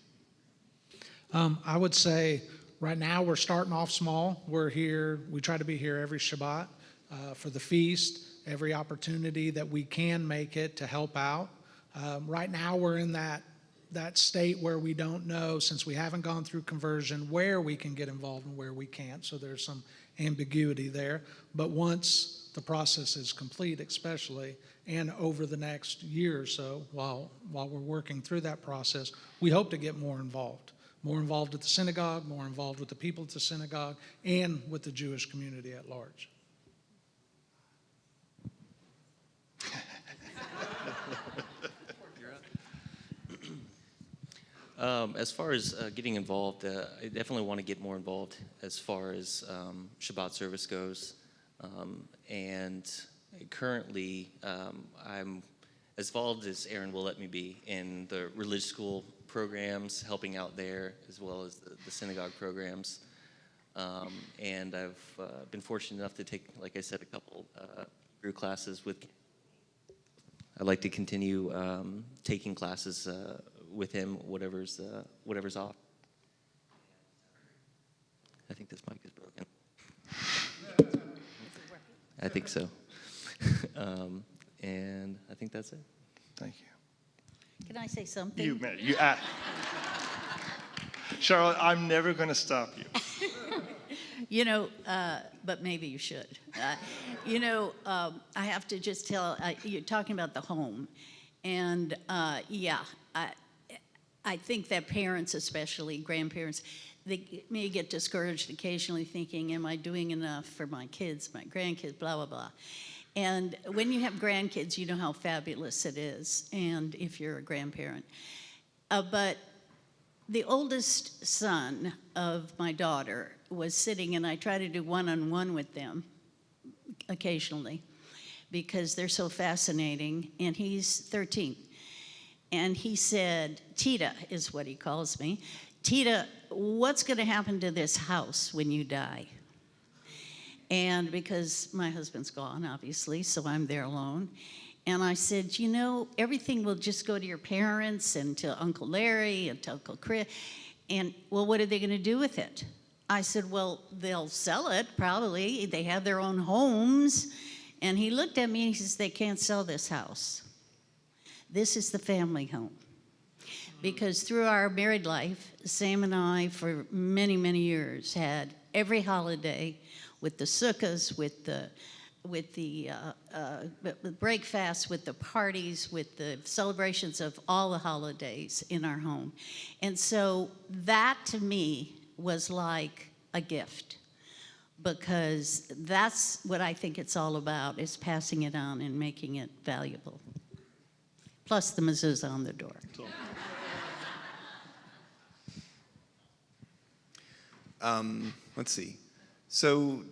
I would say right now we're starting off small. We're here. We try to be here every Shabbat for the feast. Every opportunity that we can make it to help out. Right now we're in that state where we don't know, since we haven't gone through conversion, where we can get involved and where we can't. So there's some ambiguity there. But once the process is complete, especially, and over the next year or so, while we're working through that process, we hope to get more involved at the synagogue, more involved with the people at the synagogue, and with the Jewish community at large. As far as getting involved, I definitely want to get more involved as far as Shabbat service goes. And currently, I'm as involved as Aaron will let me be in the religious school programs, helping out there, as well as the synagogue programs. And I've been fortunate enough to take, like I said, a couple Hebrew classes with. I'd like to continue taking classes with him, whatever's off. I think this mic is broken. I think so. And I think that's it. Thank you. Can I say something? Charlotte, I'm never going to stop you. You know, but maybe you should. I have to just tell, you're talking about the home. And I think that parents, especially grandparents, they may get discouraged occasionally thinking, am I doing enough for my kids, my grandkids, blah, blah, blah. And when you have grandkids, you know how fabulous it is, and if you're a grandparent. But the oldest son of my daughter was sitting, and I try to do one-on-one with them occasionally because they're so fascinating, and he's 13. And he said, Tita is what he calls me. Tita, what's going to happen to this house when you die? And because my husband's gone, obviously, so I'm there alone. And I said, you know, everything will just go to your parents and to Uncle Larry and to Uncle Chris. And, well, what are they going to do with it? I said, well, they'll sell it, probably. They have their own homes. And he looked at me and he says, they can't sell this house. This is the family home. Because through our married life, Sam and I, for many, many years, had every holiday with the sukkahs, with the break fasts, with the parties, with the celebrations of all the holidays in our home. And so that, to me, was like a gift. Because that's what I think it's all about, is passing it on and making it valuable. Plus the mezuzah on the door. Let's see. So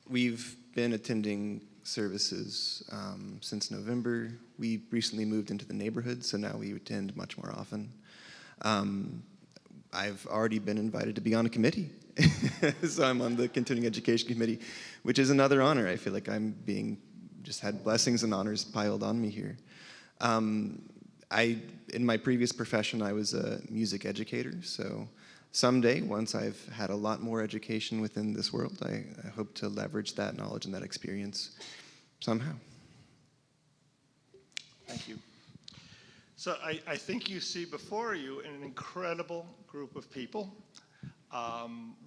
we've been attending services since November. We recently moved into the neighborhood, so now we attend much more often. I've already been invited to be on a committee. So I'm on the continuing education committee, which is another honor. I feel like I'm just had blessings and honors piled on me here. In my previous profession, I was a music educator, so someday, once I've had a lot more education within this world, I hope to leverage that knowledge and that experience somehow. Thank you. So I think you see before you an incredible group of people.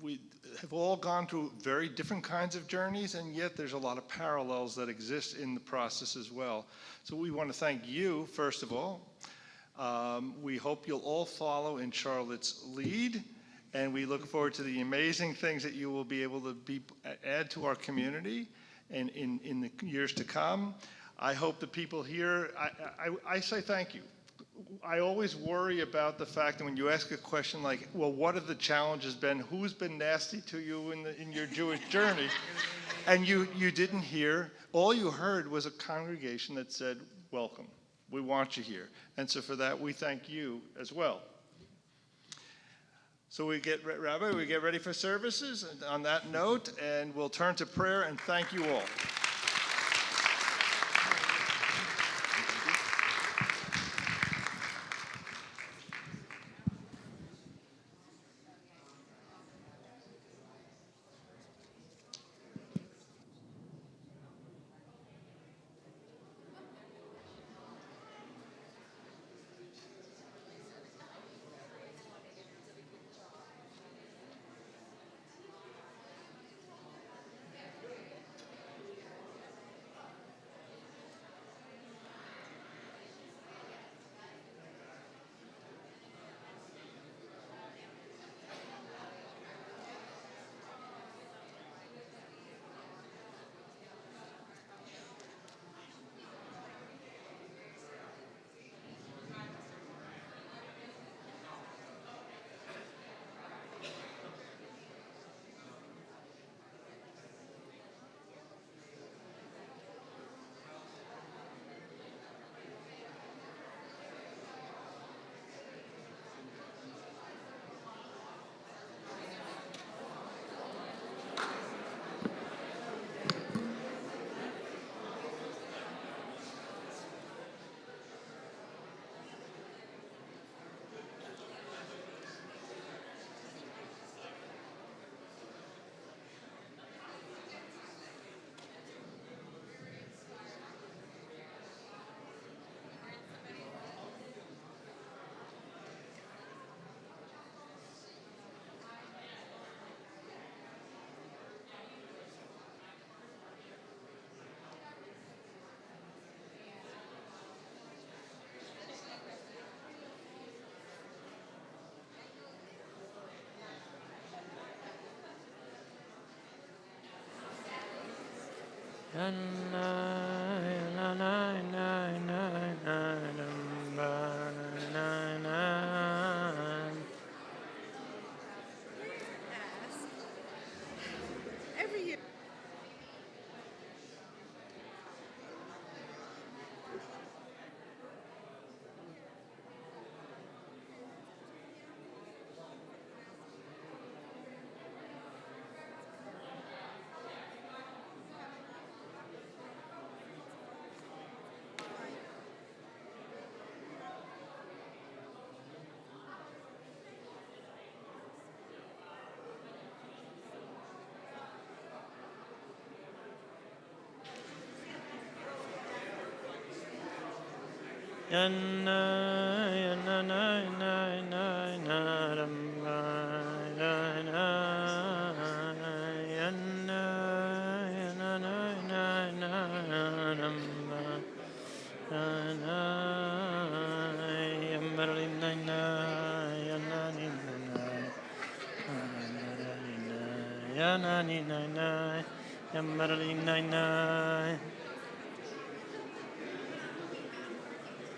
We have all gone through very different kinds of journeys, and yet there's a lot of parallels that exist in the process as well. So we want to thank you, first of all. We hope you'll all follow in Charlotte's lead, and we look forward to the amazing things that you will be able to add to our community and in the years to come. I hope the people here, I say thank you. I always worry about the fact that when you ask a question like, well, what have the challenges been? Who's been nasty to you in your Jewish journey? And you didn't hear, all you heard was a congregation that said, welcome, we want you here. And so for that, we thank you as well. So Rabbi, we get ready for services on that note, and we'll turn to prayer, and thank you all.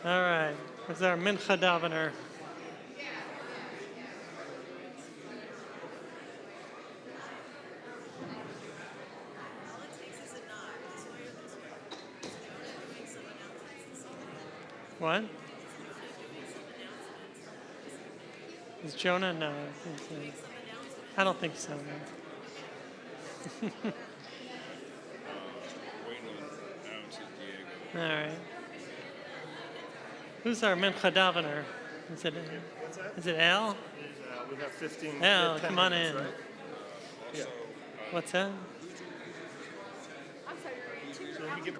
All right, who's our Mincha davener? What? Is Jonah? No. I don't think so. No. All right. Who's our Mincha davener? Is it Al? We have 15. Yeah, 10 come on minutes, in. right? Yeah. What's that? So we give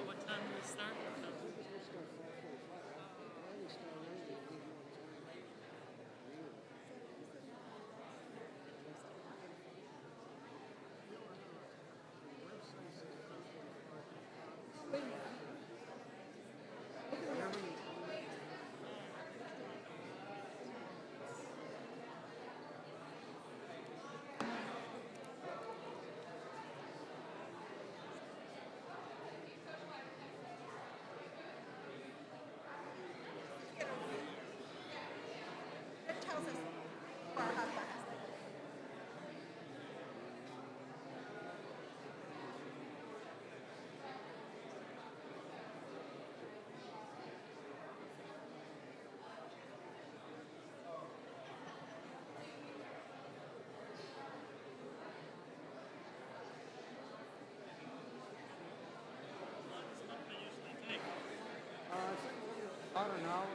What time do we start? About an hour.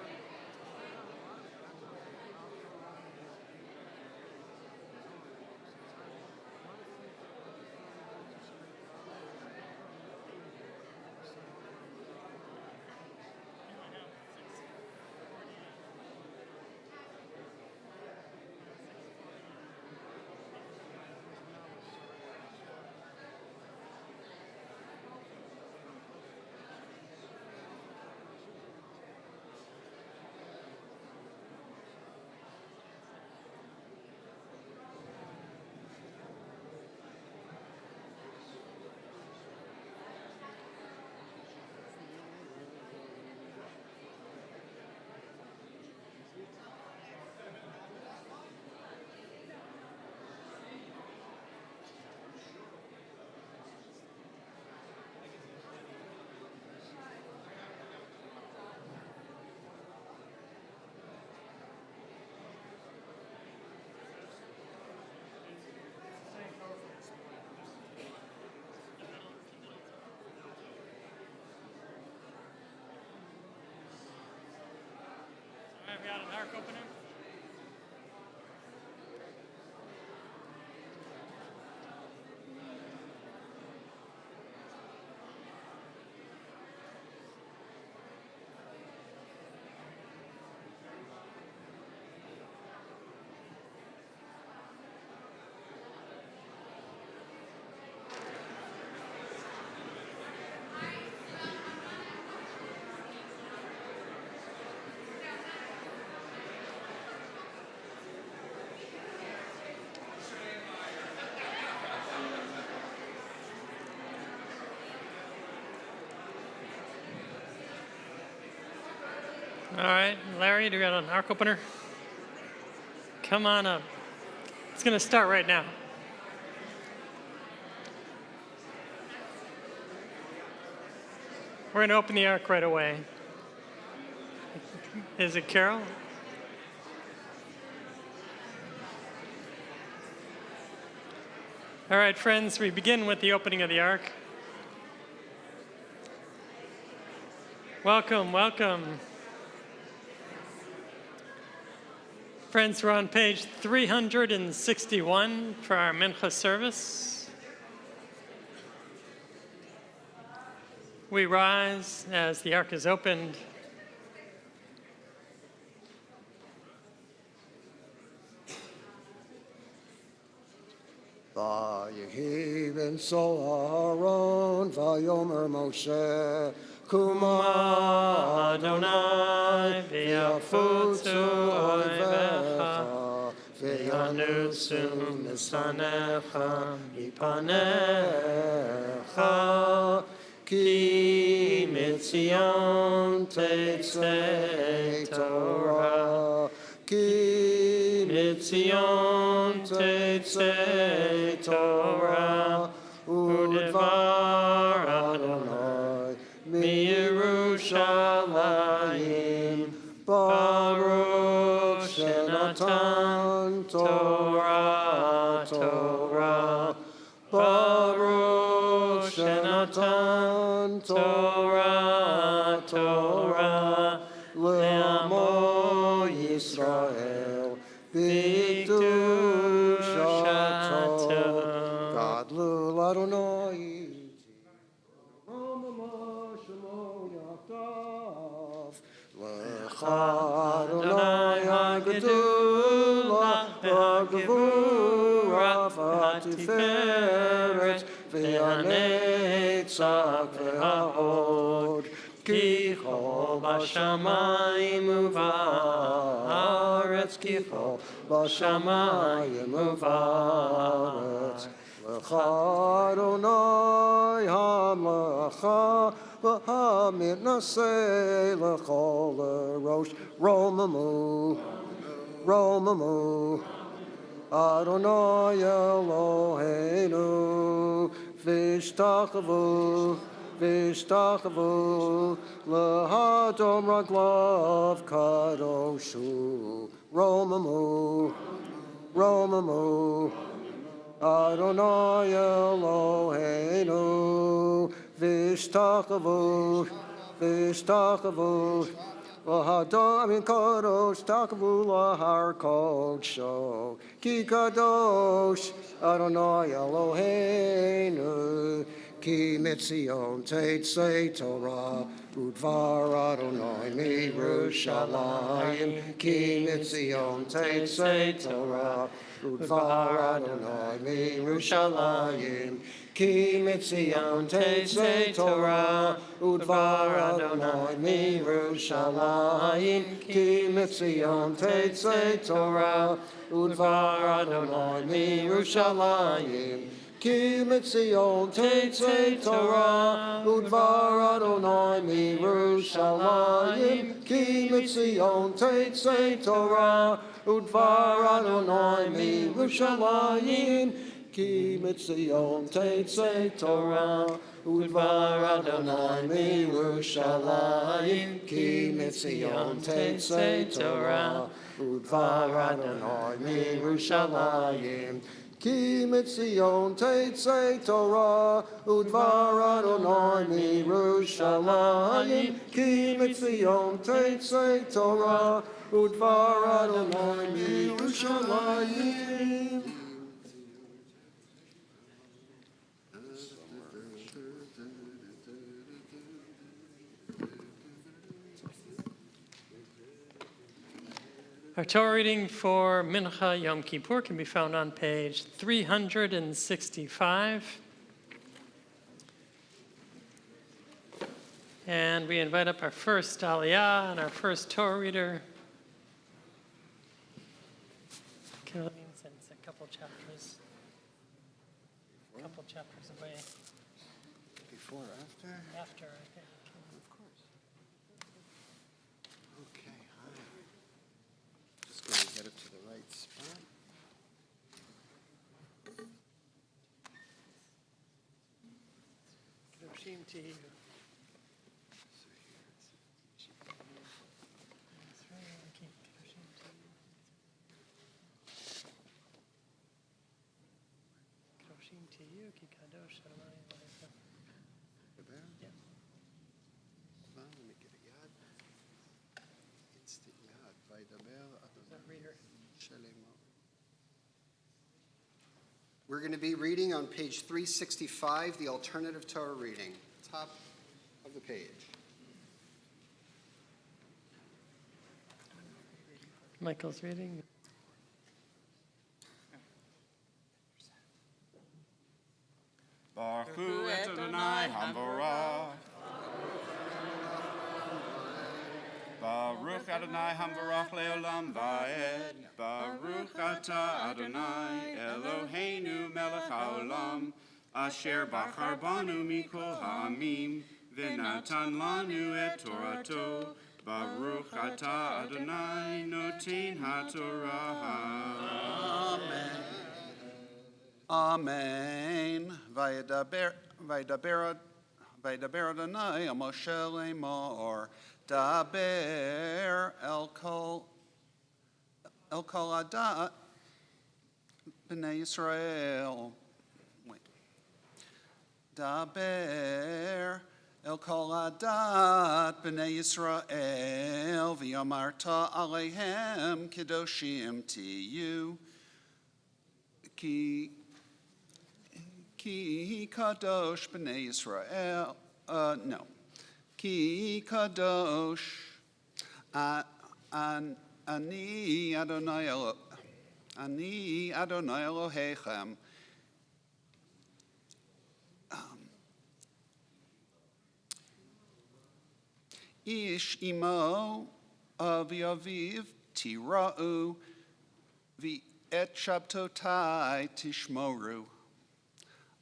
All right, we got an ark opener. All right, Larry, do we got an ark opener? Come on up. It's going to start right now. We're going to open the ark right away. Is it Carol? All right, friends, we begin with the opening of the ark. Welcome, welcome. Friends, we're on page 361 for our Mincha service. We rise as the ark is opened. Vayehi ben Aharon, vayomer Moshe, Kuma Adonai, v'yafutzu oivecha, v'yanusu misanecha, mipanecha, ki mitzion tetzei Torah, ki mitzion tetzei Torah, udvar Adonai, miYerushalayim, Baruch shenatan Torah, Torah, Baruch shenatan לעמו ישראל, בקדושתו. גדלו לאדוני, רוממה שמו יחדיו. לך אדוני הגדולה והגבורה והתפארת והנצח וההוד. כי כל בשמיים ובארץ, כי כל בשמיים ובארץ. לך אדוני המלאכה והמתנשא לכל הראש. רוממו, רוממו, אדוני אלוהינו, והשתחוו, והשתחוו להדום רגליו קדוש הוא. רוממו, רוממו, אדוני אלוהינו, והשתחוו, והשתחוו להדום קדוש, השתחוו להר קודשו. כי קדוש אדוני אלוהינו, כי מציון תצא תורה ודבר אדוני מירושלים. כי מציון תצא תורה ודבר אדוני מירושלים. כי מציון תצא תורה ודבר אדוני מירושלים. כי מציון תצא תורה ודבר אדוני מירושלים. כי מציון תצא תורה ודבר אדוני מירושלים. כי מציון תצא תורה ודבר אדוני מירושלים. כי מציון תצא תורה ודבר אדוני מירושלים. כי מציון תצא תורה ודבר אדוני מירושלים. כי מציון תצא תורה ודבר אדוני מירושלים. כי מציון תצא תורה ודבר אדוני מירושלים. Our Torah reading for Mincha Yom Kippur can be found on page 365. And we invite up our first Aliyah and our first Torah reader. Carolyn, it's a couple chapters away. Before or after? After, I think. Of course. Okay, hi. Just going to get it to the right spot. Kedoshim to you. So here it's That's right, keep Kedoshim to you. Kedoshim to you, ki kadosh Adonai Elohecha. there. Yeah. Let me get a yad. Instant yad. Vaydaber That reader. Shalemo. We're going to be reading on page 365, the alternative Torah reading, top of the page. Michael's reading. Baruch hu et Adonai Hamvarach. Baruch Adonai Hamvarach leolam va'ed. Baruch atah Adonai Eloheinu melech haolam. Asher bachar banu mikol ha'amim. V'natan lanu et Torato. Baruch atah Adonai noten ha'torah. Amen. Vaydaber Adonai el Moshe lemor. Daber el kol adat b'nei Yisrael. Wait. Daber El kol adat b'nei Yisrael, v'yamarta aleihem kedoshim tiyu, ki kadosh b'nei Yisrael, no, ki kadosh, ani Adonai Elohechem, Ish imo v'aviv tira'u v'et shabtotai tishmoru.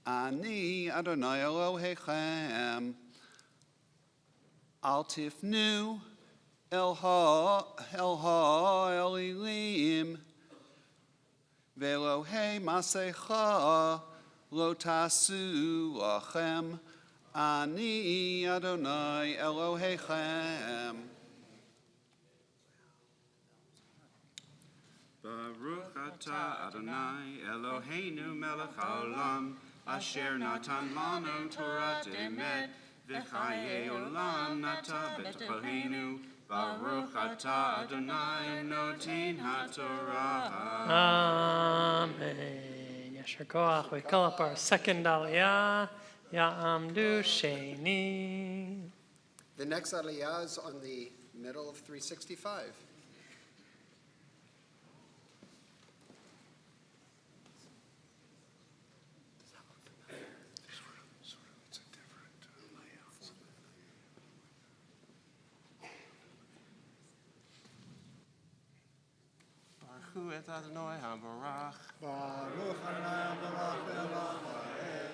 Ani Adonai Elohechem. Al tifnu el ha'elilim ve'elohei masecha lo tasu lachem. Ani Adonai Elohechem. Baruch atah Adonai Eloheinu melech haolam, asher natan lanu Torah emet, v'chayei olam nata b'tocheinu. Baruch atah Adonai notin haTorah. Amen. Yasher koach. We call up our second aliyah. Ya'amdu sheni. The next aliyah is on the middle of 365. Baruch et Adonai habarach. Baruch Adonai habarach le'olam va'ed.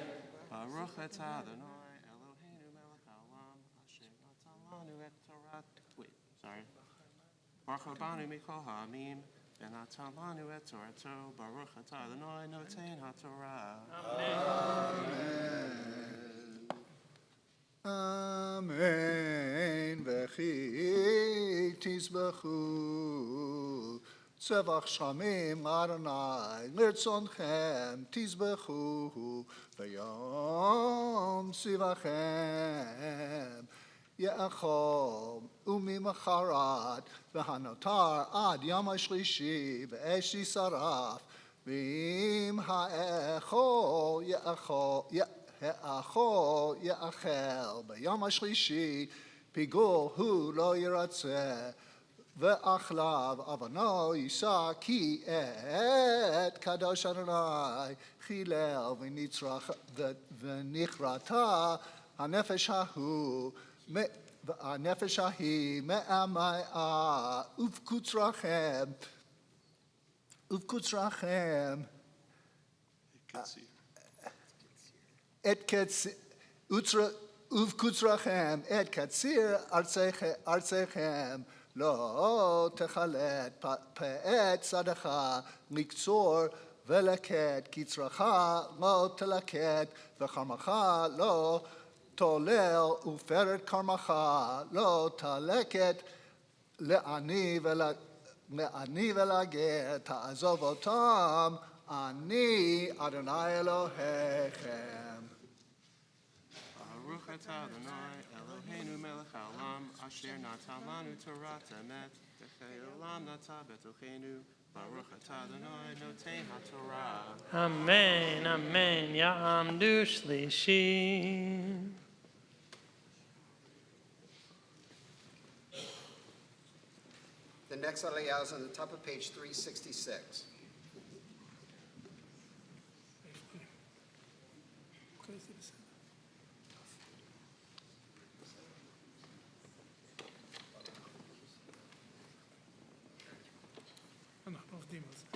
Baruch et Adonai Eloheinu melech haolam, asher natan lanu et Torah. Wait, sorry. Baruch rabanu mikol ha'amim, v'natan lanu et Torato. Baruch et Adonai noten haTorah. Amen. V'chi tizbechu tzevach shamim Adonai l'rtzonchem tizbechu v'yom sivachem ye'achom u'mimacharat v'hanotar ad yom hashlishi v'esh yisaraf v'im ha'echol Ha'achol ya'achel b'yom hashlishi pigul hu lo yiratzeh ve'achlav avano yisa ki et kadosh Adonai chilel v'nichrata hanefesh hahu הנפש ההיא מעמאה ובקוצרכם ובקוצרכם את קציר ארצכם לא תחלט פאת צדך לקצור ולקט קצרך לא תלקט וחמך לא תולל ופרד כרמך לא תלקט לעני ולגר תעזוב אותם אני אדוני אלוהיכם. Baruch atah Adonai Eloheinu melech haolam, asher natan lanu Torah emet, v'chei olam nata b'tocheinu. Baruch atah Adonai noten haTorah. Amen, amen. Ya'amdu shlishi. The next aliyah is on the top of page 366. אנחנו עובדים על זה.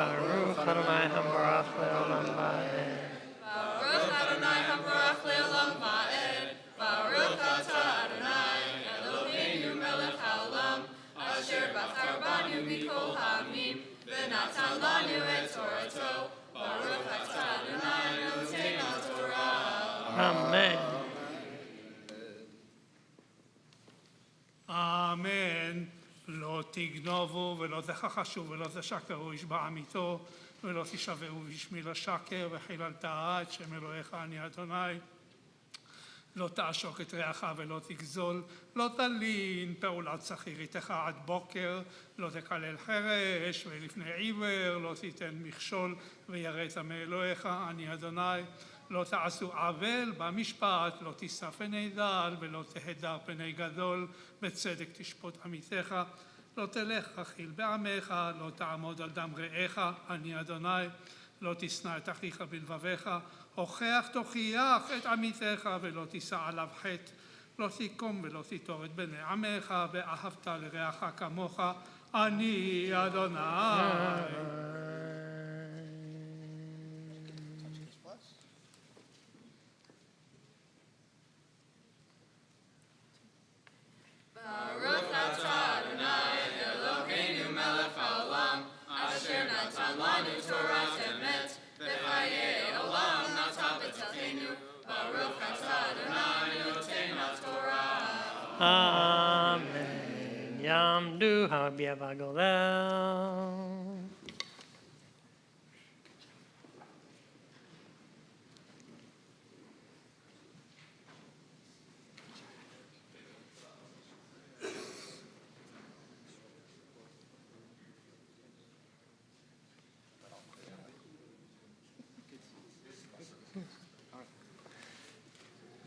Baruch Adonai habarach le'olam va'ed. Baruch Adonai habarach le'olam va'ed. Baruch atah Adonai Eloheinu melech haolam, asher bachar banu mikol ha'amim, v'natan lanu et Torato. Baruch atah Adonai noten haTorah. Amen. תגנובו ולא תכחשו ולא תשקרו איש בעמיתו ולא תשבעו בשמי לשקר וחיללת את שם אלוהיך אני אדוני. לא תעשוק את רעך ולא תגזול, לא תלין פעולת שכיר איתך עד בוקר, לא תקלל חרש ולפני עיוור, לא תיתן מכשול ויראת מאלוהיך אני אדוני. לא תעשו עוול במשפט, לא תישא פני דל ולא תהדר פני גדול, בצדק תשפוט עמיתך. לא תלך רכיל בעמך, לא תעמוד על דם רעך, אני אדוני. לא תשנא את אחיך בלבביך, הוכח תוכיח את עמיתך ולא תישא עליו חטא. לא תיקום ולא תיטור את בני עמך, ואהבת לרעך כמוך, אני אדוני. Baruch atah Adonai Eloheinu melech haolam, asher natan lanu Torat emet, v'chayei olam nata b'telchenu. Baruch atah Adonai noten haTorah. Amen. Yamdu ha'abia v'agolel.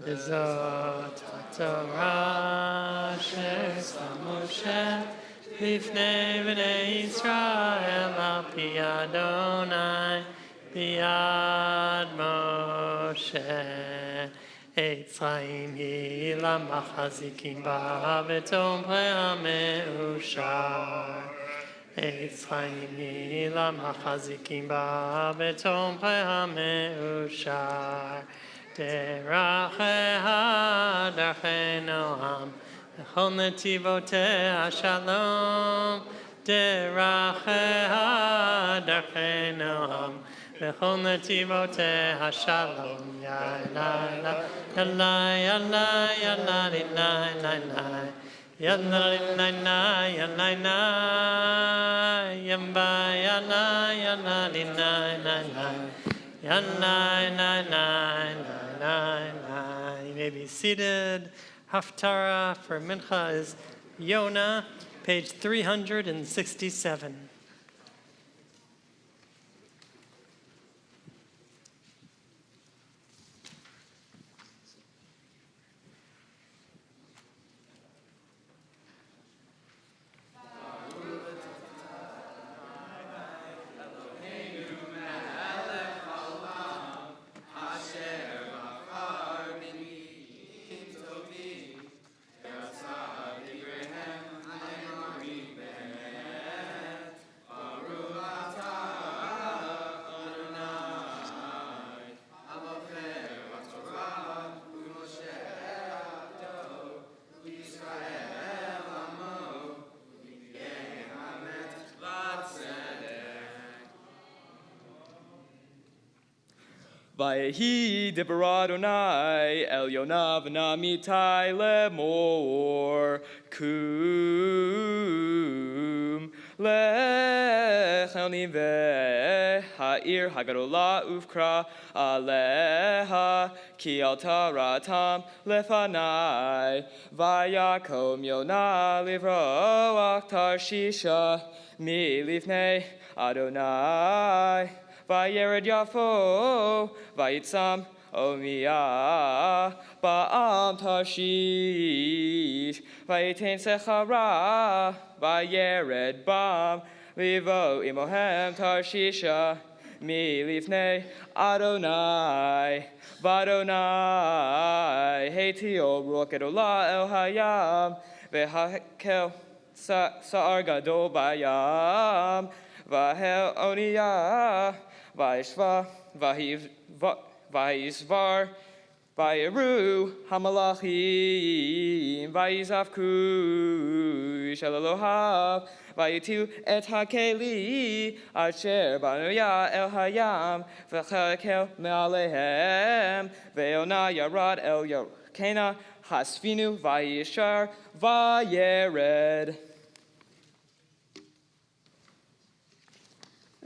Bezot HaTorah she'esa Moshe Bifnei Bnei Yisrael al pi Adonai biyad Moshe. Eitz chaim hi lamachazikim ba v'tomrei ha'meushar. Eitz chaim hi lamachazikim ba v'tomrei ha'meushar. Deracheha derechei noam, v'chol netivotei shalom. Deracheha derechei noam, v'chol netivotei shalom. Ya la ya la ya la ya la li la la la. Ya la li la la ya la la. Ya ba ya la li la la la. Ya la la la la. You may be seated. Haftarah for Mincha is Yonah, page 367. Vayehi Deborah Adonai El Yonah v'namitai lemor kum lechel niveh ha'ir hagadola ufkra aleha ki al taratam lefanai vayakom Yonah livroach tarshisha milifnei Adonai Vayered Yafo, Vayitzam Omiyah, Ba'am Tashish, Vayitain Sechara, Vayered Bam, Livo Imohem Tarshisha, Milifnei Adonai, Vadonai, Hetio Ruach Edolah El Hayam, Vehakel Sa'ar Gadol Bayam, Vahel Oniyah, Vayishva, Vayisvar, Vayeru, Hamalachim, Vayizavku, Shalalohab, Vayitu et hakeli, Asher Banuya el Hayam, V'chakel me'alehem, Ve'ona Yarad el Yorkena, Hasfinu, Vayishar, Vayered.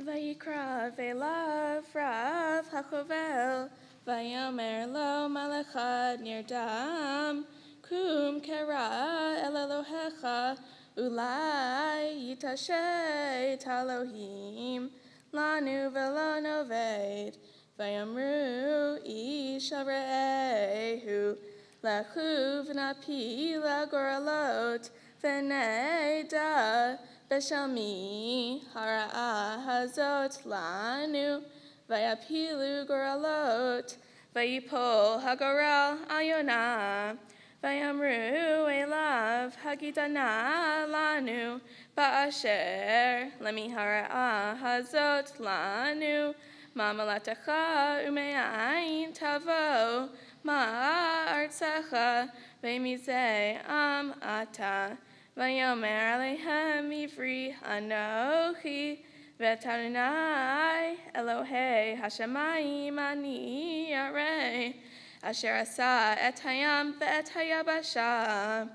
Vayikra ve'lav Rav HaChovel, Vayomer lo malachad nirdam, kum kera el Elohecha, ulai yitashe talohim, lanu velo noved, vayomru ish re'ehu, lachu v'napi lagoralot, v'nei da, Beshalmi hara'a hazot lanu, vayapilu goralot, vayipol hagoral ayona, vayamru elav hagidana lanu, ba'asher lemi hara'a hazot lanu, mamalatacha ume'ain tavo, ma'artsecha, vemize am ata. Vayomer alehem ivri anochi v'Adonai Elohei hashamayim ani yarei asher asa et hayam ve'et hayabasha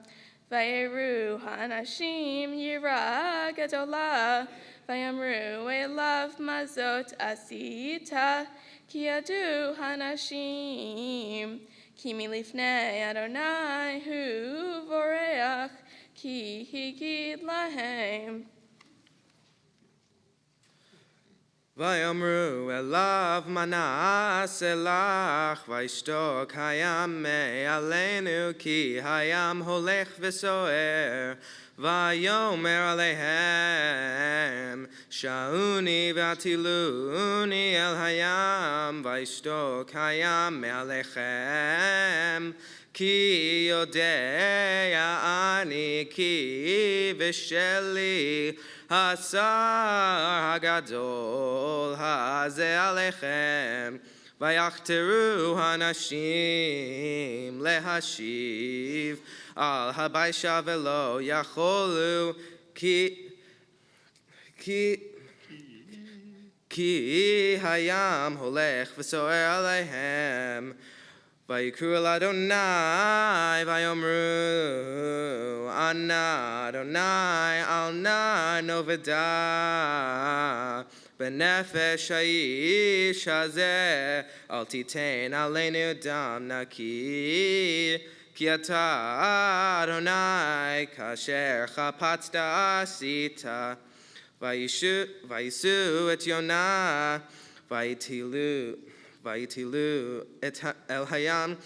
vayeru ha'anashim yira gedola vayamru elav mazot asita ki yadu hanashim ki milifnei Adonai hu voreach Ki higid lahem. Vayamru elav manas elach vayishtok hayam me'aleinu ki hayam holech v'soer vayomer alehem shauni v'atiluni el hayam vayishtok hayam me'alechem Ki yodea ani ki v'sheli hasar hagadol hazeh alechem vayachteru hanashim lehashiv al habaisha velo yacholu ki hayam holech v'soer aleihem Vayikru el Adonai, vayomru, Ana Adonai, al na noveda, benefesh ha'ish hazeh, al titein aleinu dam naki, ki ata Adonai, kasher chapatzta asita, vayisu et Yonah, Vayitilu et el hayam,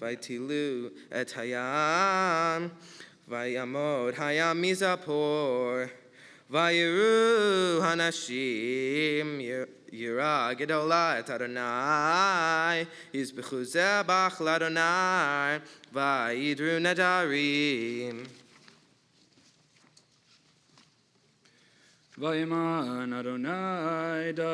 vayitilu et hayam, vayamod hayam mizapor, vayiru hanashim, yira gedola et Adonai, yizbechu zebach l'Adonai, vayidru nedarim. Vayiman Adonai da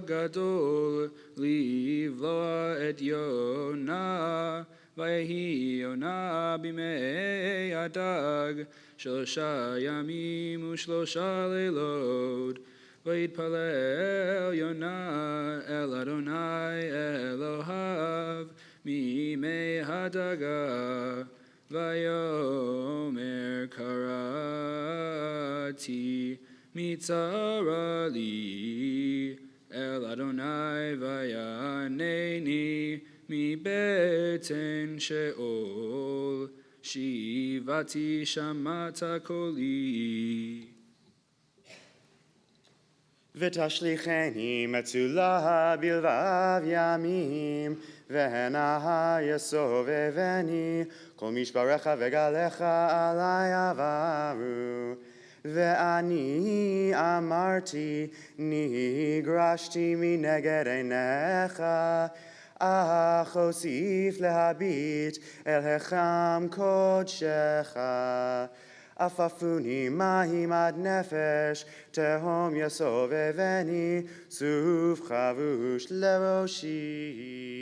gadol livloa et Yonah vayehi Yonah bimei adag shlosha yamim u'shlosha leilot vayitpalel Yonah el Adonai Elohav mimei hadaga vayomer karati Mitzara li el Adonai vayaneni mi beten sheol shivati shamata koli ותשליכני מצולה בלבב ימים והנה יסובבני כל משבריך וגליך עלי עברו ואני אמרתי נגרשתי מנגד עיניך אך אוסיף להביט אל היכם קודשך עפפוני מים עד נפש תהום יסובבני סוף חבוש לראשי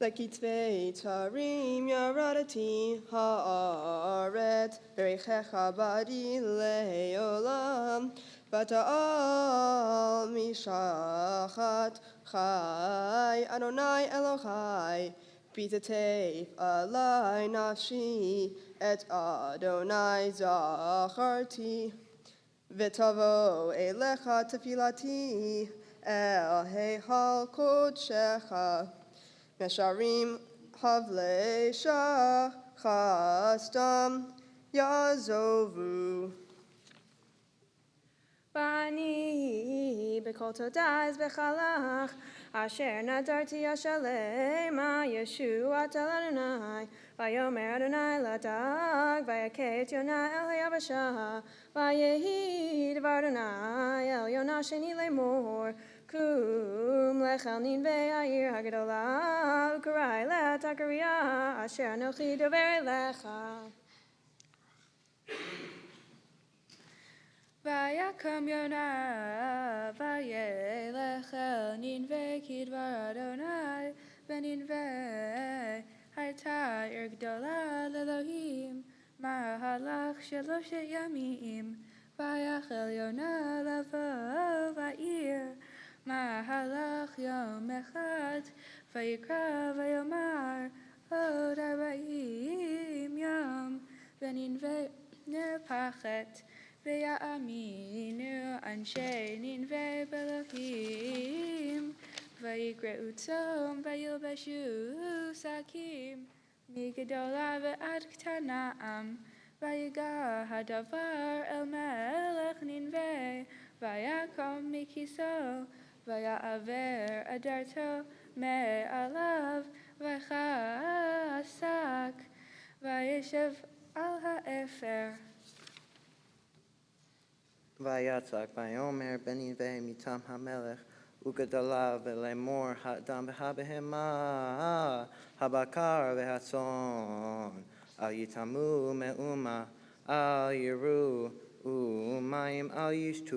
לכתבי תרים ירדתי הארץ, בריחך בדי לעולם, ותעל משחת חי, אדוני אלוהי, פיתתיו עלי נפשי, את אדוני זכרתי. ותבוא אליך תפילתי אל היכל קודשך, משרים הבלי שחסתם יעזובו. ואני בכל תודה אזבח לך, אשר נדרתי השלמה ישועת אל אדוני. ויאמר אדוני לדג, ויכה את יונה אל היבשה. ויהי דבר אדוני אל יונה שני לאמור, קום לך אל נינווה העיר הגדולה, וקרא אליה את הקריאה אשר אנוכי דובר אליך. ויקם יונה וילך אל נינווה כדבר אדוני, ונינווה הייתה עיר גדולה לאלוהים, מהלך 3 ימים. ויחל יונה לבוא בעיר מהלך יום אחד, ויקרא ויאמר עוד 40 יום, ונינווה נהפכת. ויאמינו אנשי נינווה באלוהים, ויקראו צום וילבשו שקים מגדולה ועד קטנם. ויגע הדבר אל מלך נינווה, ויקום מכיסאו, ויעבר אדרתו מעליו, וחשק, וישב על האפר. ויצק ויאמר בנינווה מטעם המלך וגדלה ולאמור האדם והבהמה הבקר והצאן אל יטמאו מאומה אל יראו ומים אל ישתו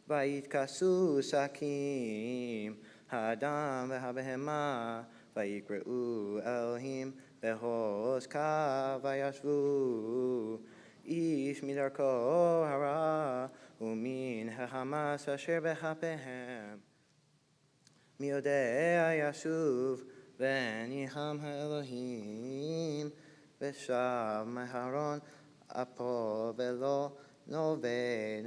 ויתכסו שקים האדם והבהמה ויקראו אלוהים בחוזקה וישבו איש מדרכו הרע ומן החמאס אשר בכפיהם. מי יודע ישוב וניחם האלוהים ושב מהרון אפו ולא נאבד.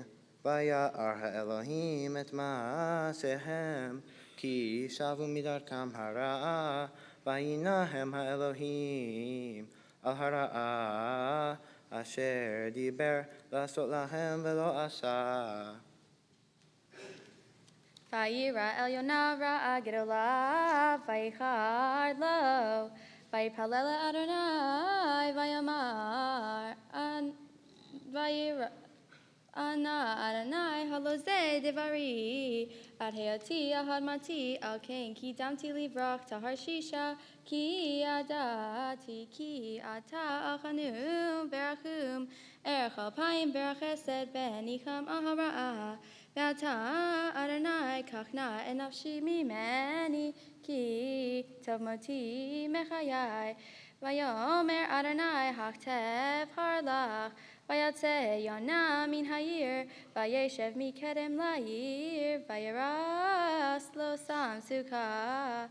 וירא האלוהים את מעשיהם כי שבו מדרכם הרעה, וינהם האלוהים על הרעה אשר דיבר לעשות להם ולא עשה. וירא אל יונה רעה גדולה, ויחר לו, ויפלל לאדוני, ויאמר, וירא אנא אדוני הלא זה דברי, עד היותי על אדמתי, על כן קידמתי לברוח תרשישה, כי ידעתי כי אתה חנון ברחום, ערך 2000 ברך חסד בניחם על הרעה. ועתה אדוני קח נא את נפשי ממני, כי טוב מותי מחיי. ויאמר אדוני הכתב הרלך, ויצא יונה מן העיר, וישב מקדם לעיר, וירס לו שם סוכה.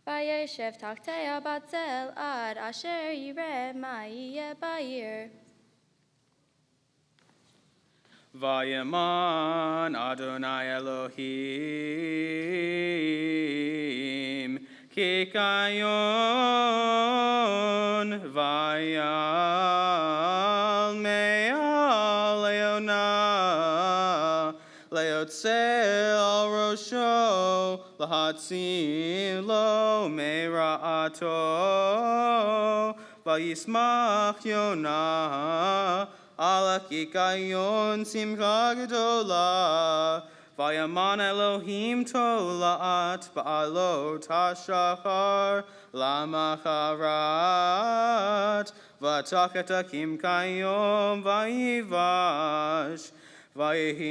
וישב תחתיה בצל עד אשר יראה מה יהיה בעיר. וימן אדוני אלוהים כי כיון ויעל מעל יונה ליוצא על ראשו להציל לו מרעתו. וישמח יונה על הקיקיון שמחה גדולה. וימן אלוהים תולעת בעלות השחר למחרת, ותח את הקיקיון ויבש. ויהי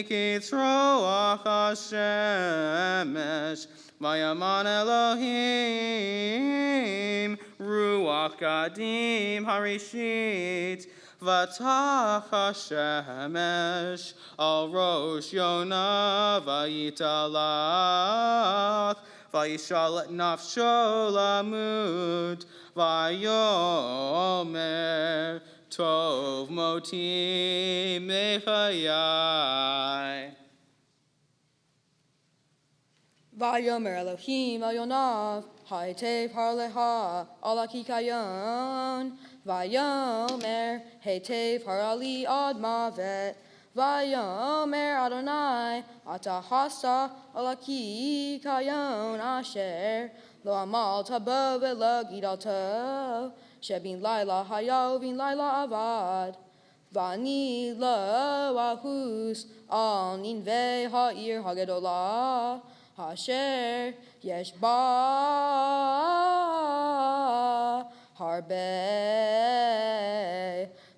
כצרוח השמש, וימן אלוהים רוח קדים הראשית, ותח השמש על ראש יונה ויתהלך, וישאל את נפשו למות, ויאמר Tov moti mechayai. Vayomer Elohim el Yonav, Haitev harleha, ala kikayon. Vayomer, Haitev harali ad mavet. Vayomer Adonai, ata hasa ala kikayon asher. Lo amal tabo velo gidalto, shebin laila hayo vin laila avad. Vani lo ahus al ninve ha'ir hagedolah. Asher yesh ba harbe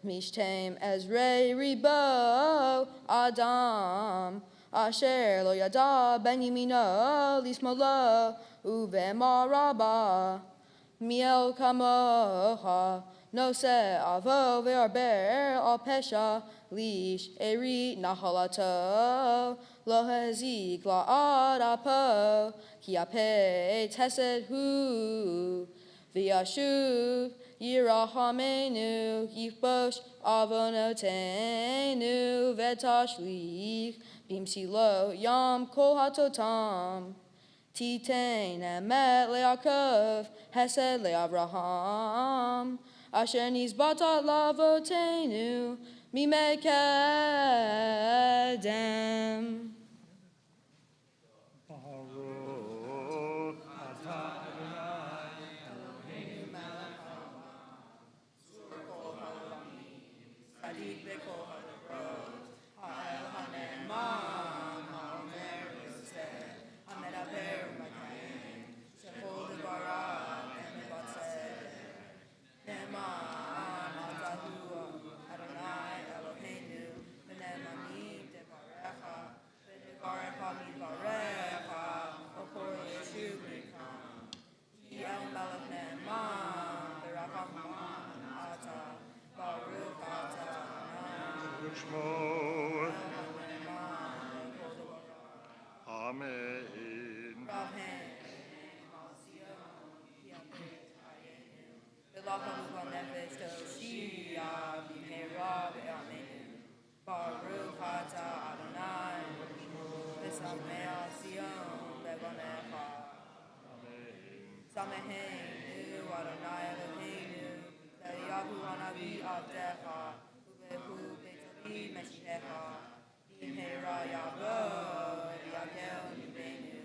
mishtem ezrei ribo adam asher lo yada ben yamino lismolo uve maraba miel kamoha no se avo ve'arber al pesha lish eri nahalato lo hazik la'ad apo ki apet hesed hu v'yashuv yirahamenu yifbosh avonotenu v'tashlich bimsilo yam kol hatotam Titain emet le'akov, hesed le'avraham, asher nizbatat lavotenu, mimekedem. Amen. Baruch atah Adonai, v'sameh Zion levanecha. Sameheinu Adonai Eloheinu, le'yahu hanavi avdecha, u'behu beitoli meshihecha, b'mheira yavo v'yagel nivenu,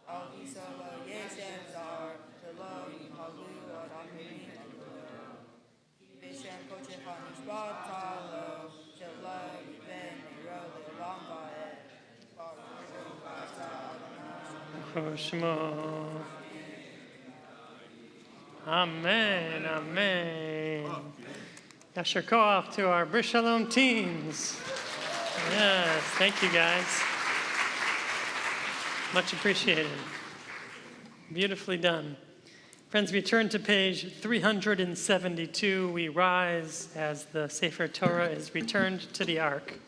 al isolo yeshem zar, v'lo yihalu od achirim elul. B'shem kochecha nishbat talo, shelo yiben nero le'olam va'ed. Baruch atah Adonai. Shema. Amen, amen. Yasher koach to our Bris Shalom teams. Yes, thank you guys. Much appreciated. Beautifully done. Friends, we turn to page 372. We rise as the Sefer Torah is returned to the ark.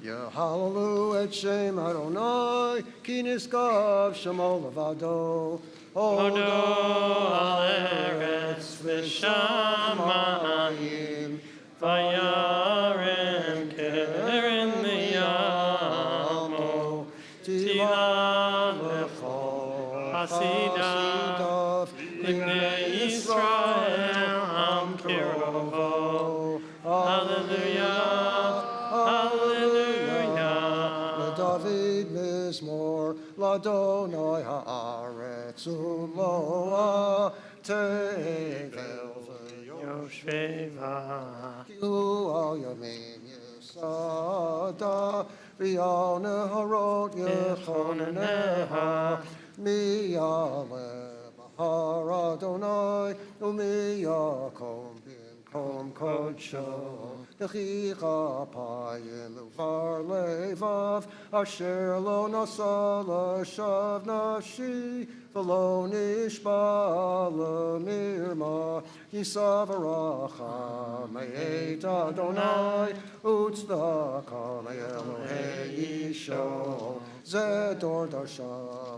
Yahalalu et Shem Adonai, ki niskav shemo levado. Odo al eretz v'shamayim, vayarem keren liyamo, tila lecho hasidav, libnei Yisrael am kirovo. Hallelujah, hallelujah. David Mizmor, Ladonai haaretz uloa tevel Yoshveva. Kilu al yamin yisada, v'yal neharot yechoneneha, miyale bahar Adonai, umiyakom bimkom kodsho, Yechicha payim uvar levav, asher lo nasa l'shav nafshi, V'lo nishba l'mirma, Yisav v'racha, Ma'et Adonai, Utzdaka, Ma'elohei Yisho, Zedor Darsha,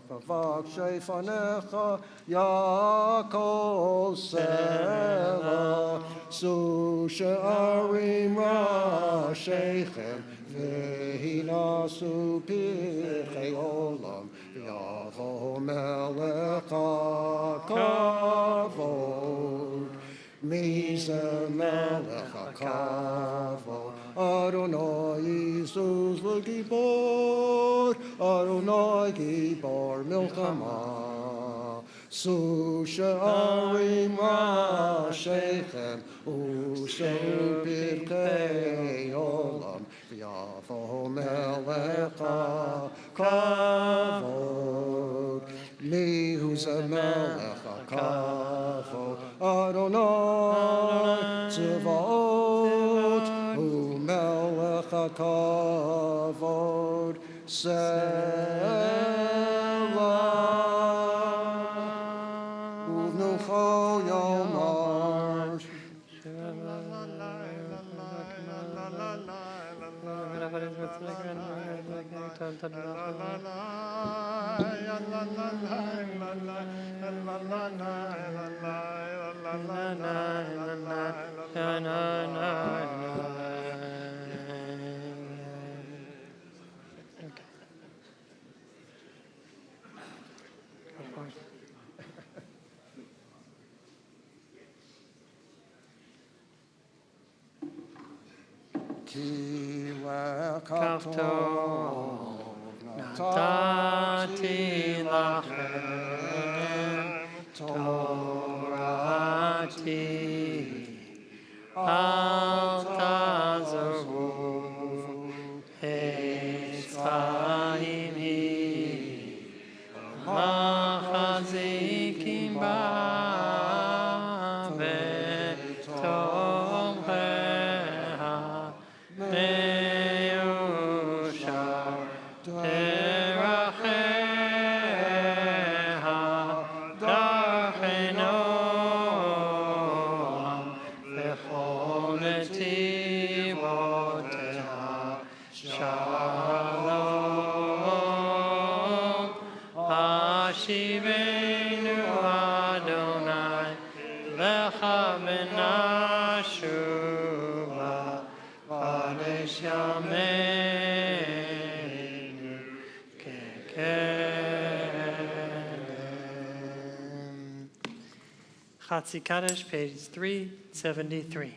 Pavak Shefanecha, Yaakov Sela, Su She'arim Rashechem, V'hinasu Pirchei Olam, Yavo Melech HaKavod, Mize Melech HaKavod, Adonai Yisuz L'Gibor, Adonai Gibor Milchama, Su She'arim Rashechem, U'seu Pirkei Olam, V'yavo Melech HaKavod, Mihu's Melech HaKavod, Adonai Tzvaot, U'melech HaKavod, Selah, Uvnucho Yomar, Ki lekatov Natati lachem Torati Al tazavu Eschaimi Machazikim ba Betomcheha Meushar Deracheha Darchenoam V'chol netivoteha Shalom Hashivenu Adonai Lecha Benashuva Kadesh Yameinu Kekerem. Chatzi Kaddish, page 373.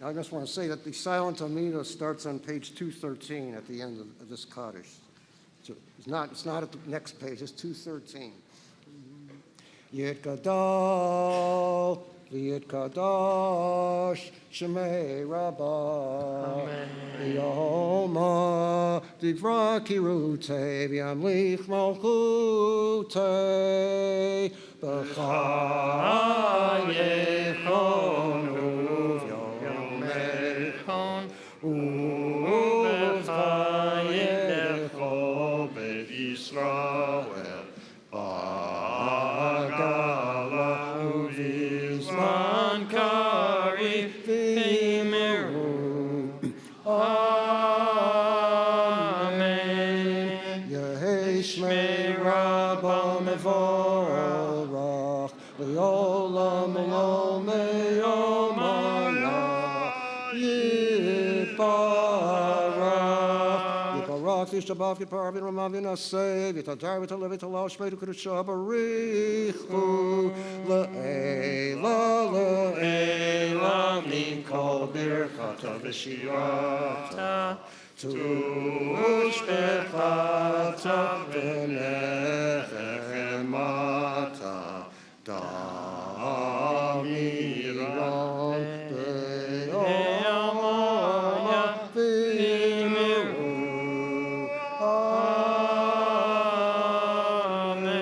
I just want to say that the silent Amida starts on page 213 at the end of this Kaddish. So it's not at the next page, it's 213. Yit Gadol, Yit Kadosh, Shemei Rabbah, Yoma, Divra Kirute, V'yamlich Malchute, B'chayechonu, V'yomechon, U'v'chayecho B'Yisrael, Ba'agala U'v'zman Karif V'yimeru. Amen. Yehei Shmei Rabba Mevorach, V'yolam Olam Me'yomana, Yiparach. Yiparach V'yishtabav Yipar V'ramav V'naseh, V'yitadar V'yitalev V'yitalav Shmei D'Kedusha Barichu, Le'ela, Le'ela, Mikol Birchata V'shirata, Tushbechata V'nechemata, Damiram Be'amaya V'yimeru. Amen.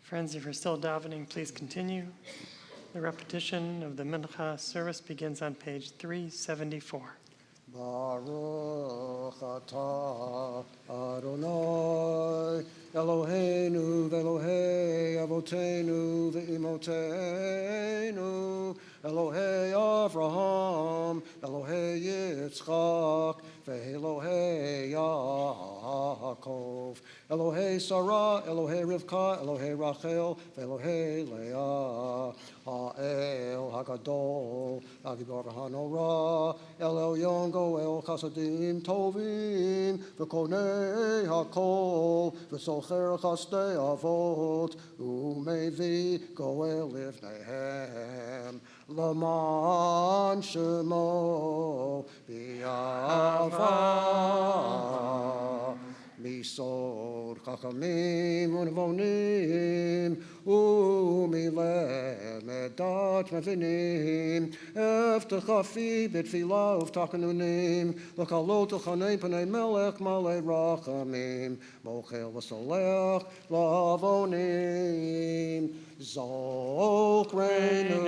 Friends, if you're still davening, please continue. The repetition of the Mincha service begins on page 374. Baruch atah Adonai Eloheinu ve'Elohei Avotenu ve'imotenu Elohei Avraham Elohei Yitzchak ve'Elohei Yaakov Elohei Sarah Elohei Rivka Elohei Rachel ve'Elohei Leah Ha'el Hagadol Hagidor Hanorah El Elyon Goel Chasadim Tovim V'konei Hakol V'socher Chasdei Avot Umevi Goel Livnehem Laman Shemo Bi'ava Misod Chachamim Unvonim Umileh Medat Mevinim Eftechafi Bitfilah Uvtakanunim L'kalot L'chanei Panei Melech Malei Rachamim Mochel V'solech L'avonim Zokreinu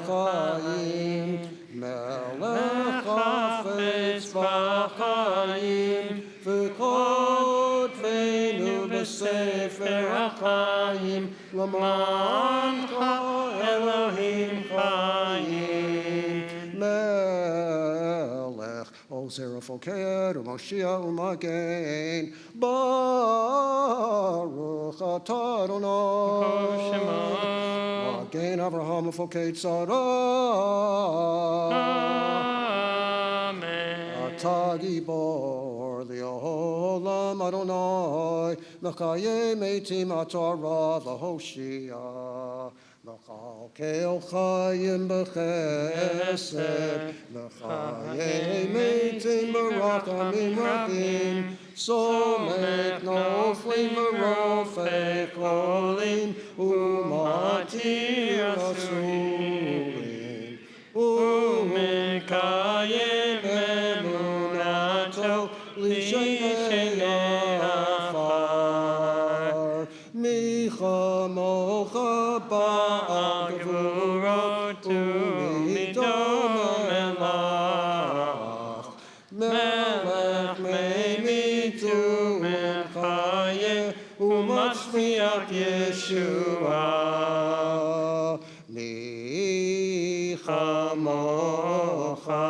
L'chaim Melech Hafetz B'chaim V'kotvenu b'sefer HaChaim L'mancha Elohim Chaim Melech Ozer Ufoked U'Moshiach U'Magen Baruch atah Adonai Magen Avraham Ufoked Sarah Atah Gibor Li'olam Adonai Mechayeh Meitim Atara V'Hoshia Mechalkel Chayim B'Chesed Mechayeh Meitim B'Rachamim Rabim Somek Noflim V'Rofei Cholim U'Matir Asurim U'Mekayem Emunato L'Shenei Afar Micha Mocha Ba'al Gevurot U'Midom Melach Melech Meimitu Mechayeh U'Mashmiach Yeshua Micha Mocha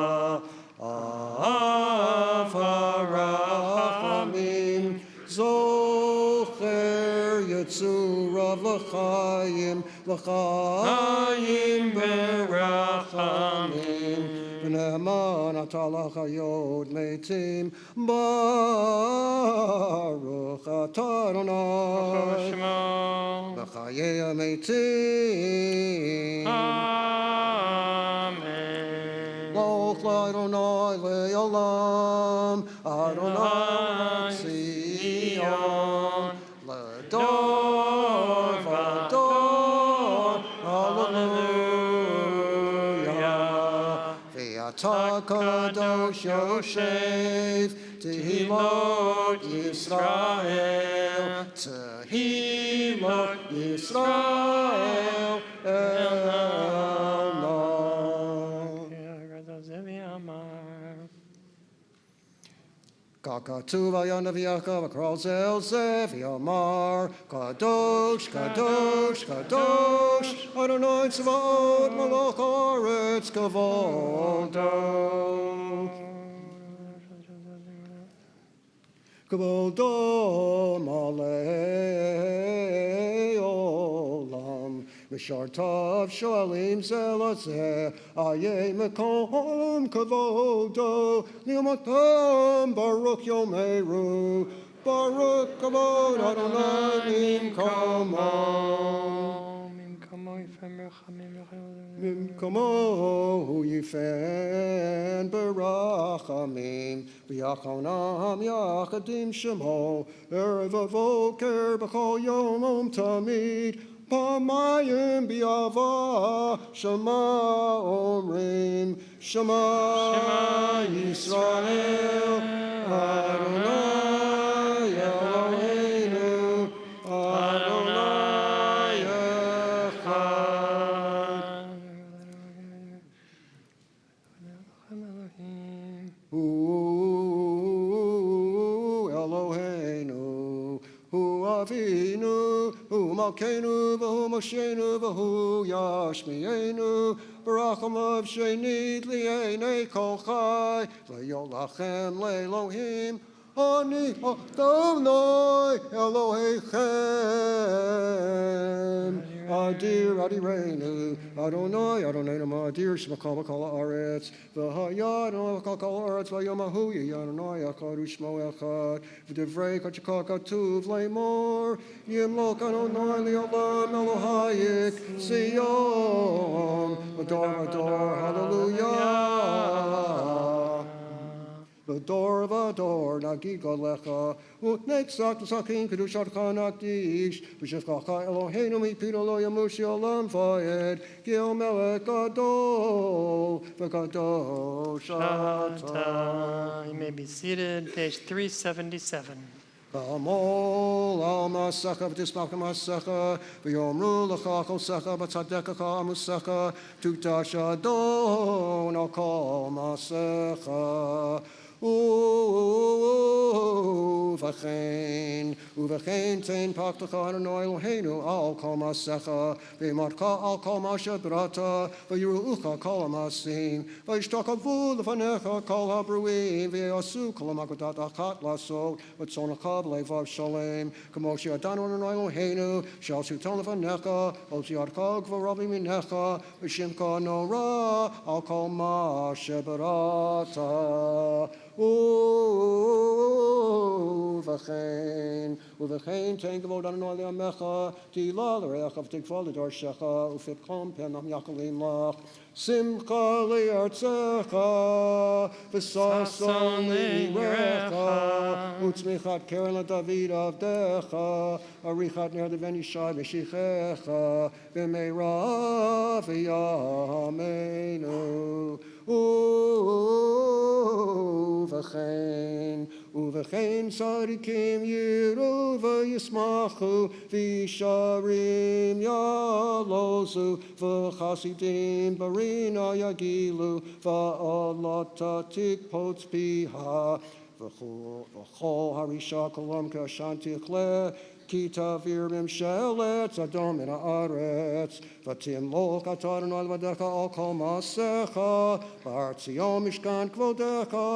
Afarachamim Zocher Yetzurav L'chaim L'chaim Berachamim V'ne'eman Atalach Hayod Meitim Baruch atah Adonai B'chayei Meitim Amen. Loch Adonai Le'olam Adonai Tzion L'dor v'dor Hallelujah V'atah Kadosh Yoshev Tehilot Yisrael Tehilot Yisrael Kakatu v'yanav Yaakov akral zel zev yamar Kadosh, Kadosh, Kadosh Adonai tzvaot malach haaretz kavodo Kavodo malei olam Mishartav shoalim zelazeh Ayei mekom kavodo Niyomatam baruch yomeru Baruch kavod Adonai Mimkomo yifen berachamim V'yachonam yachadim shemo Erev avoker b'chol yom tamid Pamayim bi'ava Shema omrim Shema Yisrael Adonai Eloheinu Adonai Malkeinu, Vahu Moshenu, Vahu Yashmienu, Barachamav Shenit Liene Kolchai, Le'yolachem Le'elohim, Ani Adonai Elohechem, Adir Adirenu, Adonai Adonai Adir Shmakal Makal Aretz, V'hayad Makal Aretz V'yomahu Adonai Echad U'Shmo Echad, V'divrei Kachakal Katuv Le'mor, Yimlok Adonai Li'olam Elohayik Sion, Ador Ador Hallelujah. Vador, Vador, Nagid Golecha, Utnexak, Sakin, Kedushatcha, Nakdish, Bishefkacha, Eloheinu, Mipino, Lo Yamushi, Olam, Vaed, Gil Melech, Gadol, V'Gadol, Shata. You may be seated, page 377. Amol al masacha v'tismach masacha v'yomru l'cha kol sacha b'tzadekacha amusacha tukdash adon al kol masacha Uvachein tein paktacha Adonai Eloheinu al kol masacha v'marka al kol masha brata v'yiruucha kol amasim v'yishtakavu lefanecha kol habruim v'yasu kol amagodat achat lasot v'tzonacha v'levav shalem k'moshi adanu Adonai Eloheinu shal shuton lefanecha v'ziadcha gvaravi minecha v'shimcha nora al kol masha brata Uvachein tein gavod Adonai le'amecha tila l'reachav tikva l'dorshecha ufitkom penam yakalim lach simcha li'artzecha v'sason li'recha utzmichat keren l'david avdecha arichat ner l'venishai v'shichecha v'meira v'yameinu Uvachein sadikim yiru v'yismachu v'sharim yalozu v'chasidim barina yagilu v'alata tikpots piha v'chol harisha kolam kashanti chle Kita virim sheletz adom min haaretz v'tim lo katar no alvadecha al kol masecha v'artzion mishkan kvodecha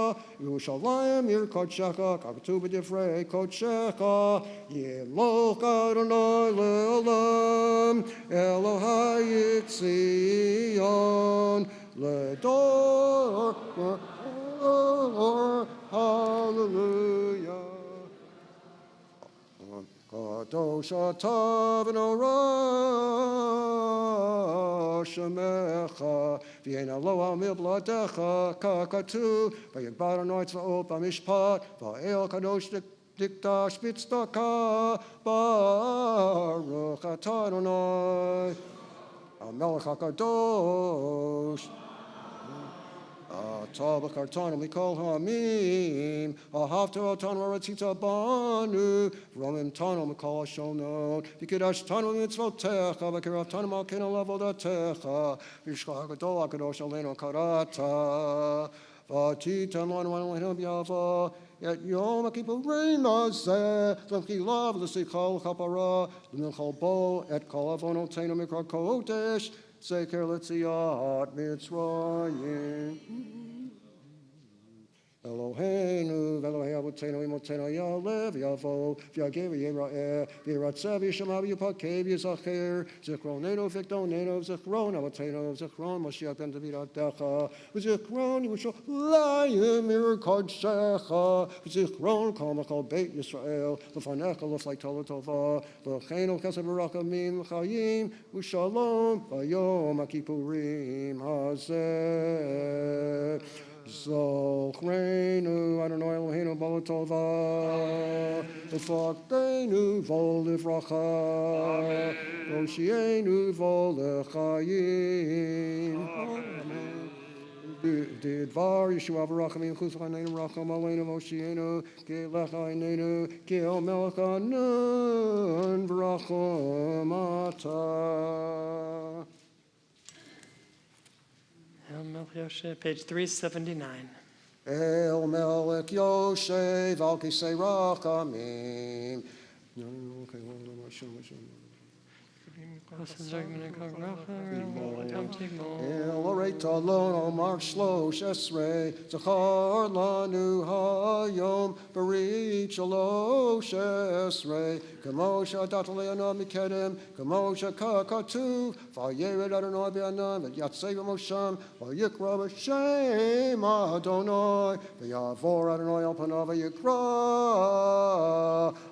Yerushalayim ir kodshecha kavtu b'divrei kodshecha Yimloch Adonai le'olam Elohayik Sion ledor hallelujah. Kadosh atav v'nora shemecha v'yein lo amil bladecha kakatu v'yigbar anoitz v'op amishpat v'el kadosh dikdash b'tzdaka baruch atah Adonai Melech HaKadosh Atah b'kartanu mikol ha'amim ahavta otanu v'ratzita banu v'romim tanu mikol ha'shonot v'kidash-tanu mitzvotecha v'kirav-tanu malkeinu l'avodatecha v'yishchach ha'gadol ha'kadosh aleinu karata v'atitan lanu Eloheinu b'yava et Yom Kippurim hazeh l'mchilav l'sichal chapara l'minchal bo et kol avonoteinu mikra kodesh Zeker l'tziat mitzrayim. Eloheinu, v'Elohei avotenu, imotenu, yalev, yavo, v'yagev, v'yira'eh, v'yiratzeh, v'yishama, v'yipakeh, v'yizacher, zichronenu, v'ikdonenu, v'zichron, avotenu, v'zichron, Moshiach ben David adecha, v'zichron, Yerushalayim, ir kodshecha, v'zichron, kol machal beit Yisrael, l'fanecha, l'flei tolo tova, l'cheinu, chesed v'rachamim, l'chayim, v'shalom, v'yom HaKippurim hazeh. Zochreinu Adonai Eloheinu b'latova v'fakteinu v'olivracha v'oshienu v'olechayim Didvar Yeshua v'rachamim chus v'chaneinu racham aleinu v'oshienu ki'lecha einenu ki'el melech anun v'racham atah. El Melech Yoshe, page 379. El Melech Yoshe, Valkisei Rachamim. Elorate alone on March Shlosh Esrei, Zachar Lanu Hayom, Barich Shlosh Esrei, Kamosha Dataleana Mikedem, Kamosha Kakatu, Vayered Adonai Be'anam, Yatseva Mosham, Vayikra B'Shem Adonai, Vayavor Adonai Alpanav Vayikra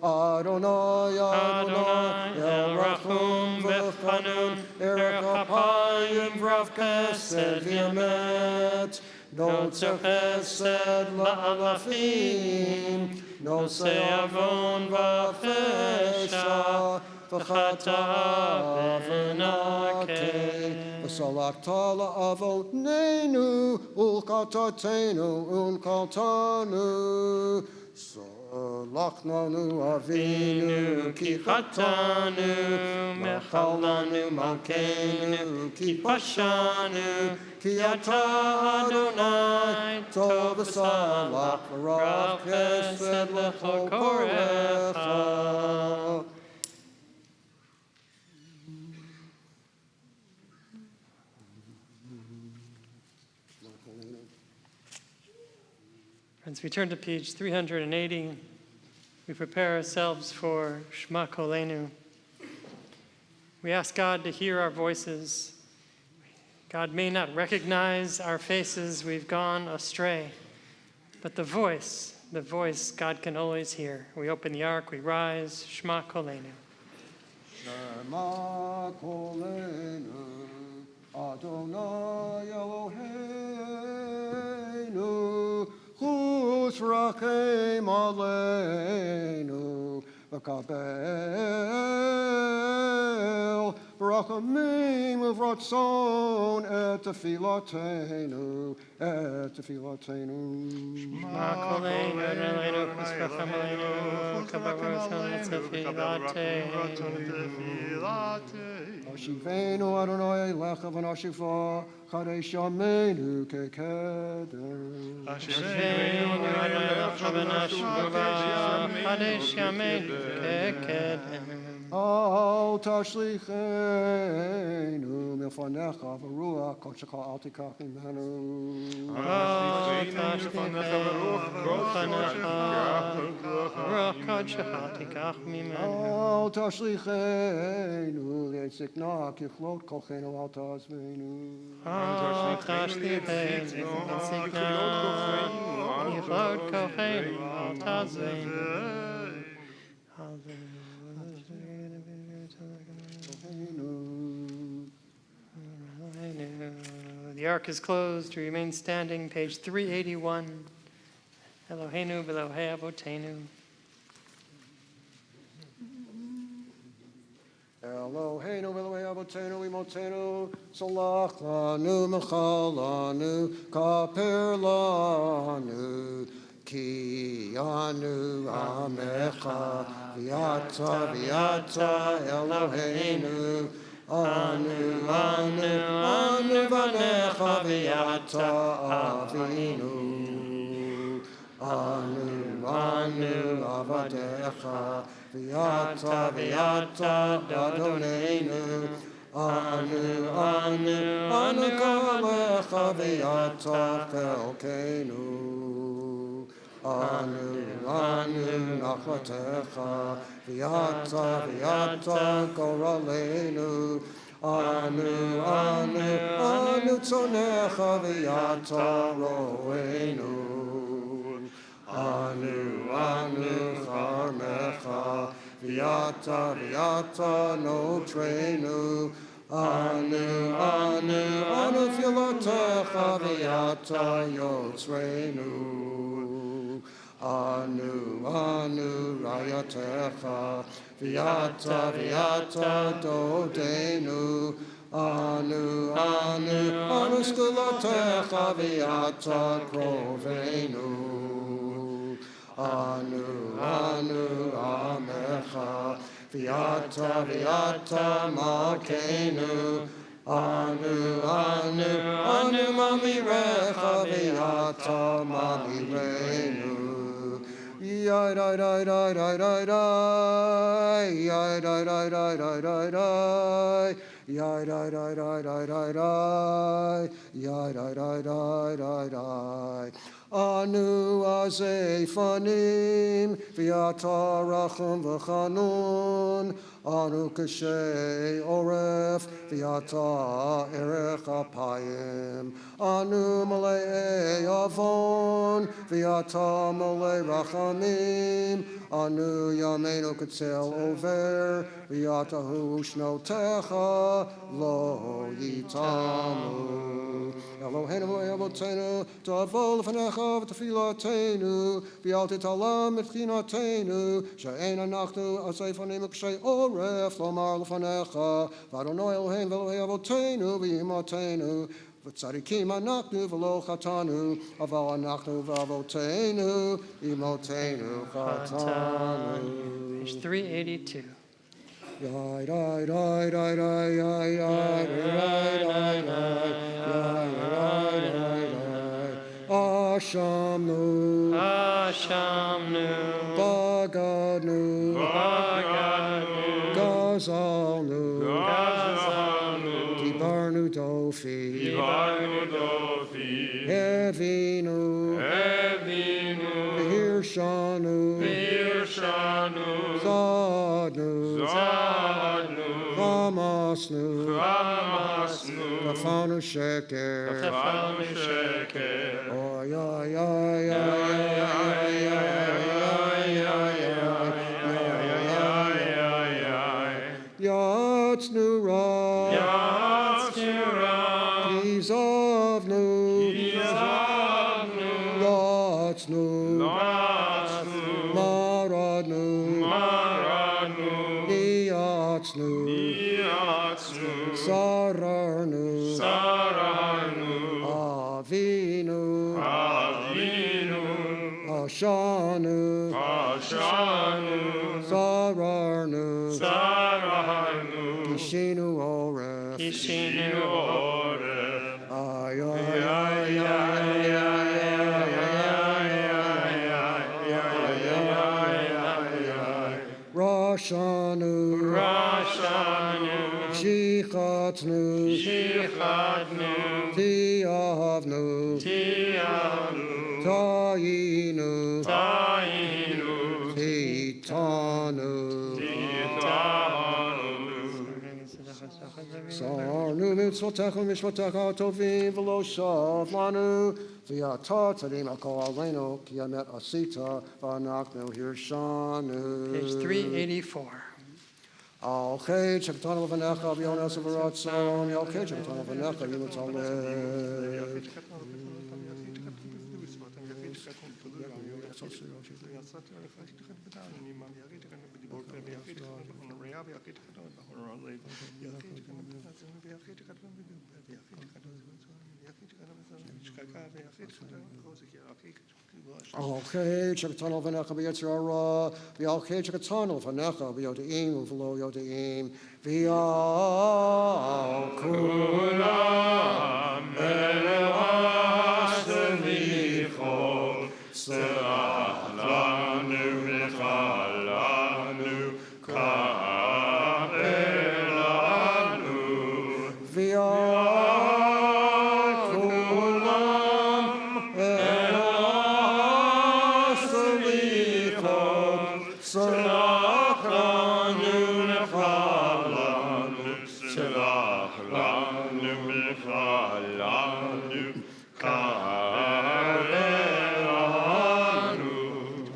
Adonai, Adonai, El Rachum V'Chanun, Erech Apayim V'Rav Chesed V'Emet, No Chesed La'alafim, No Se'avon V'Fesha, V'Chata V'Nakeh, V'Salakta La'avonenu, Ulkatatenu, Unkaltanu, Lachnanu Avinu Ki Chatanu Mechalanu Malkenu Ki Pashanu Ki Ata Adonai Tov V'Salach V'Rav Chesed L'Chol Korecha. Friends, we turn to page 380. We prepare ourselves for Shema Kolenu. We ask God to hear our voices. God may not recognize our faces, we've gone astray. But the voice God can always hear. We open the ark, we rise, Shema Kolenu. Shema Kolenu, Adonai Eloheinu, Chus Rachem Aleinu, V'kabel V'rachamim V'ratzon Et Tefilatenu, Et Tefilatenu. Shema Kolenu, Adonai Kusrachem Aleinu, Kabarotzon Et Tefilatenu. Ashivenu Adonai Lecha V'nashiva, Chadesh Yameinu Kekedem. Ashivenu Adonai Lecha V'nashiva, Chadesh Yameinu Kekedem. Al tashlichenu milfanecha v'ruach kol sheka al tikach mimenu. Al tashlichenu milfanecha v'ruach kol sheka al tikach mimenu. Al tashlichenu li'etzikna kichlot kolchenu al tazvenu. Al tashlichenu li'etzikna kichlot kolchenu al tazvenu. The ark is closed. We remain standing. Page 381. Eloheinu v'Elohei Avotenu. Eloheinu v'Elohei Avotenu imotenu, salach lanu mechal lanu, kaper lanu, ki anu amecha, v'yata v'yata Eloheinu, anu vanecha v'yata avinu, anu avadecha, v'yata dadoneinu, anu kalecha v'yata chelkeinu, anu nachlatecha, v'yata goraleinu, anu tzonecha v'yata roeinu, anu charmecha, v'yata notrenu, anu filatecha v'yata yotzrenu, anu rayatecha, v'yata dodenu, anu skulatecha v'yata krovenu, anu amecha, v'yata makenu, anu mamirecha v'yata mamirenu, Yai dai dai dai dai dai dai. Yai dai dai dai dai dai dai. Yai dai dai dai dai dai dai. Yai dai dai dai dai dai. Anu azefanim v'yata rachum v'chanun. Anu kashay oref v'yata erech apayim. Anu malei avon v'yata malei rachamim. Anu yameinu ketzel over v'yata hu shnotecha lo yitamu. Eloheinu v'avotenu tavol v'necha v'tefilatenu v'yal titalam v'tchinatenu she'en anachnu azefanim kashay oref lomar l'fanecha v'adonai Eloheinu v'Elokei avotenu v'imatenu v'tzadikim anachnu v'lo chatanu aval anachnu v'avotenu imotenu chatanu. Page 382. Yai dai dai dai dai yai yai dai dai dai yai dai dai dai. Ashamnu Ashamnu Bagadnu Gazalnu Dibarnu Dofi Evinu Hirshanu Zadnu Hamasnu Kafanu Sheker Oh ya ya ya Yatsnura Yizavnu Latsnu Maradnu Niyatsnu Sararnu Avinu Ashanu Sararnu Kishinu Oref Ay ay ay Rashanu Shichatnu Tiavnu Tayinu Titanu Sarnu mitzvotecha mishvotecha tovim v'lo shavlanu v'yata tadim akol aleinu ki amet asita v'anachnu hirshanu. Page 384. Al chay shekatan levanecha v'yonas v'ratzon Al chay shekatan levanecha v'yimutaleh. Okay, Chakatano Vanecha Vyatsara, Vyalke Chakatano Vanecha Vyotaim, Vlo Yotaim, Vyalkulam, Benevasilicho, Selachlanu, Michalanu, Kaelanu, Vyalkulam, Selachlanu, Michalanu, Selachlanu, Michalanu, Kaelanu.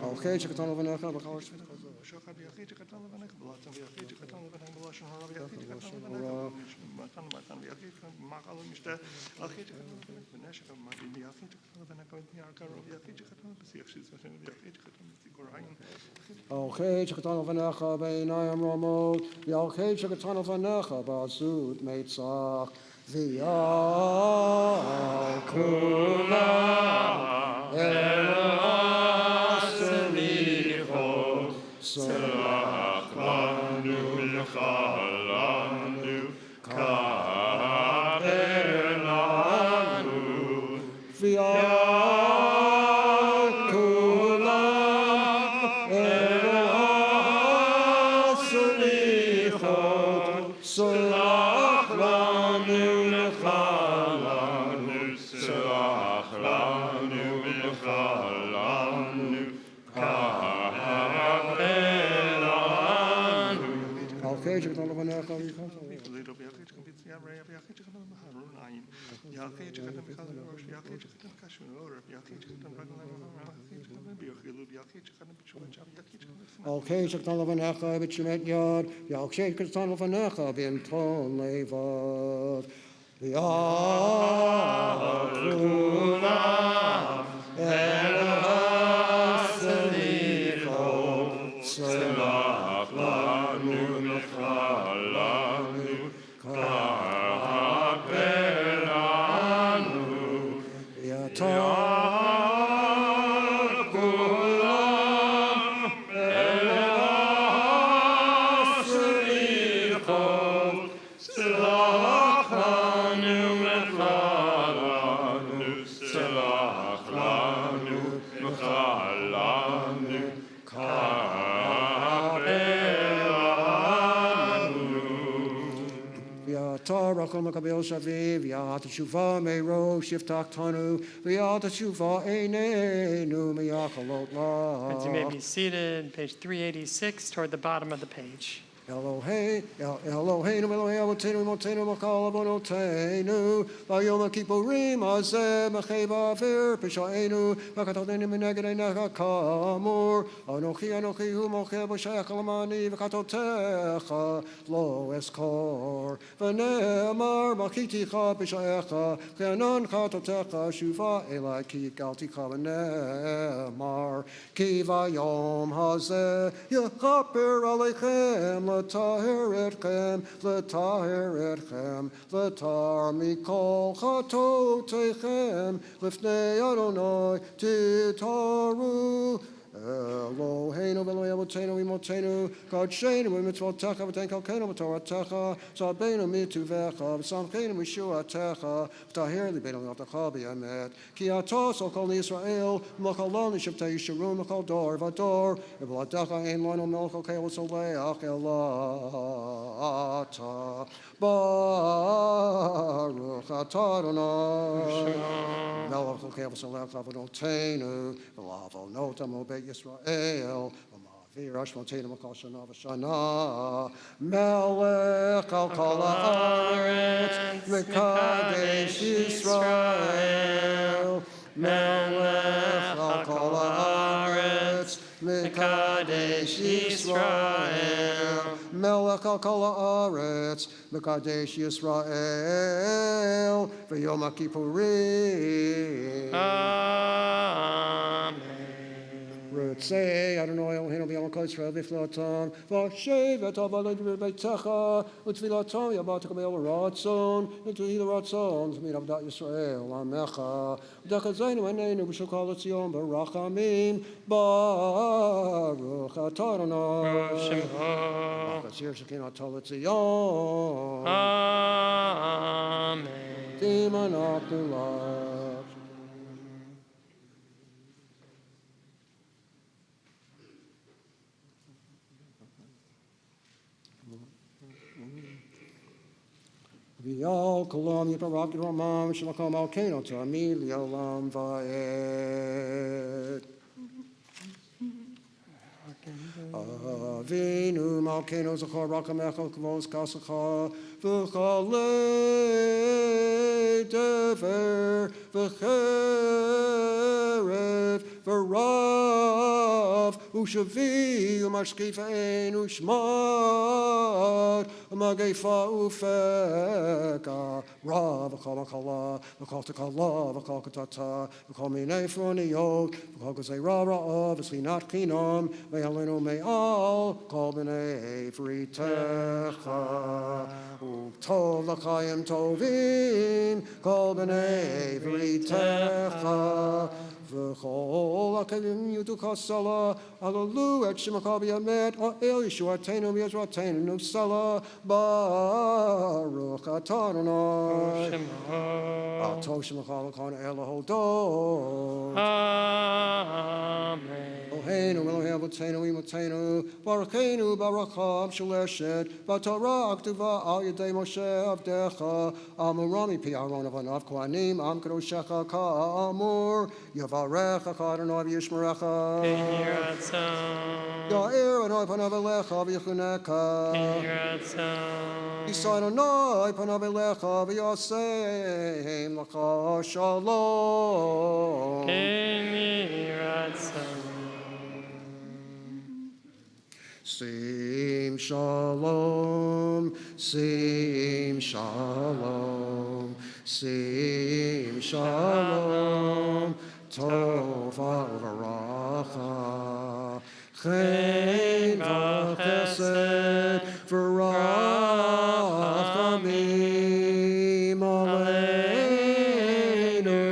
Okay, Chakatano Vanecha, Bachar Shachad Yachid, Chakatano Vanecha, Blatan Yachid, Chakatano Vanecha, Blashon Harav Yachid, Chakatano Vanecha, Matan Yachid, Machal Mishta, Achid, Chakatano Vanecha, Beneshach, Madin Yachid, Chakatano Vanecha, Yarkarov Yachid, Chakatano Basiach, Shizvashin Yachid, Chakatano Basigorayin. Okay, Chakatano Vanecha, Beinayam Ramot, Yalke Chakatano Vanecha, Basut, Meitzach, Vyal Kula, Elasilicho, Selachlanu, Michalanu, Kaelanu, Vyal Kula, Okay, Shektan Lavanecha, B'Shemet Yod, Yalkshet Shektan Lavanecha, B'Inton Levad. Ya'kulam, Elohaselichot, Selach lanu, Mechalanu, Ka'apelanu, Ya'kulam, Elohaselichot, Selach lanu, Mechalanu, Selach lanu, Mechalanu, Rachel Makabel Shaviv, Yat Shuva Meiro, Shiftach Tanu, Yat Shuva Einenu, Miyakalot Friends, you may La. be seated, page 386, toward the bottom of the page. Eloheinu, Eloheinu, Avotenu, Motenu, Makal, Avonotenu, Vayom Kippurim, Azeh, Mechei Ba'avir, Peshaenu, Vakatotenu, Menegede, Nechakamor, Anochi, Anochi, Hu, Moche, B'Shech, Lamani, Vakatotecha, Lo Eskor, V'ne'emar, Machiticha, Peshaecha, Chenon Chatotecha, Shuva, Elai, Ki Galticha, V'ne'emar, Ki Vayom Hazeh, Yechaper Aleichem, L'tahir etchem, l'tar mikol chatotechem, l'fnei Adonai titaru. Eloheinu v'Eloi avotenu v'imotenu, Kodshenu v'mitzvotecha v'tenkalkenu v'toratecha, Sabenu mituvecha, v'samchenu v'shuatecha, v'tahir libeinu v'avtecha b'yamet, Ki atos al kol Yisrael, v'machalon l'shavtei yisharum v'chol dor v'dor, v'v'ladecha ein loinu melech al keil soleach elata. Baruch atah Adonai, melech al keil soleach avonotenu, v'lavonotam obeit Yisrael, v'ma'avir hashmotenu v'kol shana v'shana, melech al kol haaretz, mekadesh Yisrael, melech al kol haaretz, mekadesh Yisrael, melech al kol haaretz, mekadesh Yisrael, v'yom HaKippurim. Amen. Say, Adonai Eloheinu b'yom ha'Yisrael v'flatam, v'ashevet avaled b'beitecha, v'tfilatam yabat kabel ratzon, v'tuhi ratzon, v'mid avdat Yisrael, amecha, v'dechazenu enenu b'shukal etzion b'rachamim, baruch atah Adonai, v'chasir shekinah tal etzion, Amen. timanaknu lav. V'yal kolam yiparav d'ramam sh'lakom alkeinu ta'amid li'olam va'ed. Avinu malkeinu zachor rakamecha k'vos kasacha v'chalei dever v'cherev v'rav u'shavi u'mashkif ein u'shmad u'magefa u'feka rav v'chol makala v'chol tekala v'chol katata v'chol minei froniyot v'chol gazei ra'ra'av v'slinat chinam v'yalenu me'al kol b'nei vritecha u'tov l'chaim tovim kol b'nei vritecha v'chol ha'kelim yudu kasala alalu et shemaka b'yamet el yeshuatenu v'yezratenu nusala baruch atah Adonai ato shemaka l'kon elahodot. Amen. Eloheinu, Elohei avotenu, imotenu, barakenu, barakam, shaleshet, v'torah aktuva al yedei Moshe avdecha, amurami pi Aaron avanav kohanim, am kadoshecha ka'amur, Yifarecha Adonai v'yishmerecha. Kehi ratzon. Ya'er Adonai panav elecha v'yichuneka. Kehi ratzon. Yisai Adonai panav elecha v'yaseim lecha shalom. Kehi ratzon. Sim shalom, sim shalom, sim shalom, tova uvaracha, chen v'chesed v'rachamim aleinu,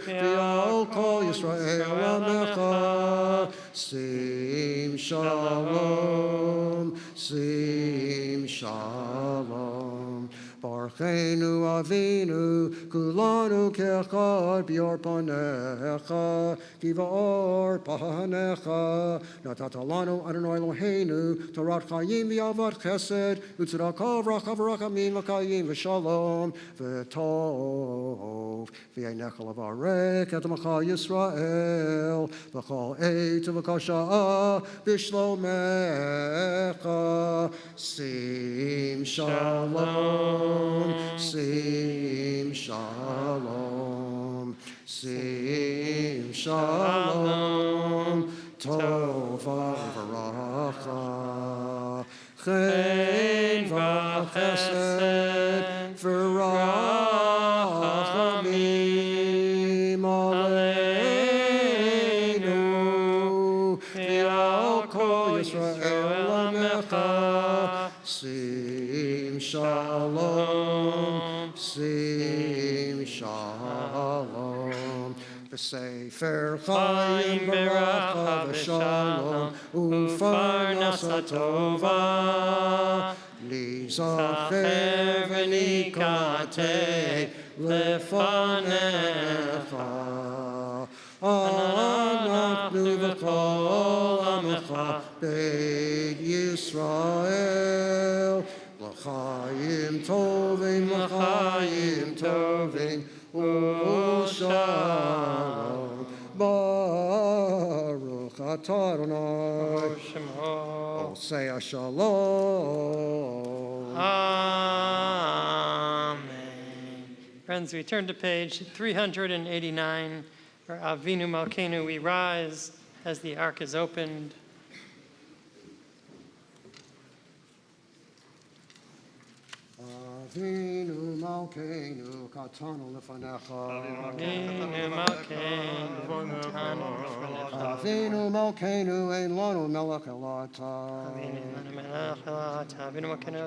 v'al kol Yisrael amecha, sim shalom, sim shalom. Barchenu Avinu, kulanu kechad bior panecha, kivar panecha, natatalanu Adonai Eloheinu, Torat chayim v'avat chesed, utzedakah v'rachamim v'kayim v'shalom, v'tov, v'yeinecha levarek et amacha Yisrael, v'chol eit v'kasha'ah b'shlomecha, sim shalom, sim shalom, sim shalom, tova v'racha, chen v'chesed v'rachamim aleinu, v'al kol Yisrael amecha, sim shalom, sim shalom. V'sefer chayim beracha v'shalom, u'farnasa tova, lizacher v'nikatei lefanecha. Anachnu v'kol amecha beit Yisrael, l'chaim tovim, u'shalom. Baruch atah Adonai, Osei shalom. Amen. Friends, we turn to page 389, where Avinu Malkeinu, we rise as the ark is opened. Avinu Malkeinu, katanu lefanecha. Avinu Malkeinu, katanu lefanecha. Avinu Malkeinu, ein lanu melech elata. Avinu melech elata. Avinu Malkeinu,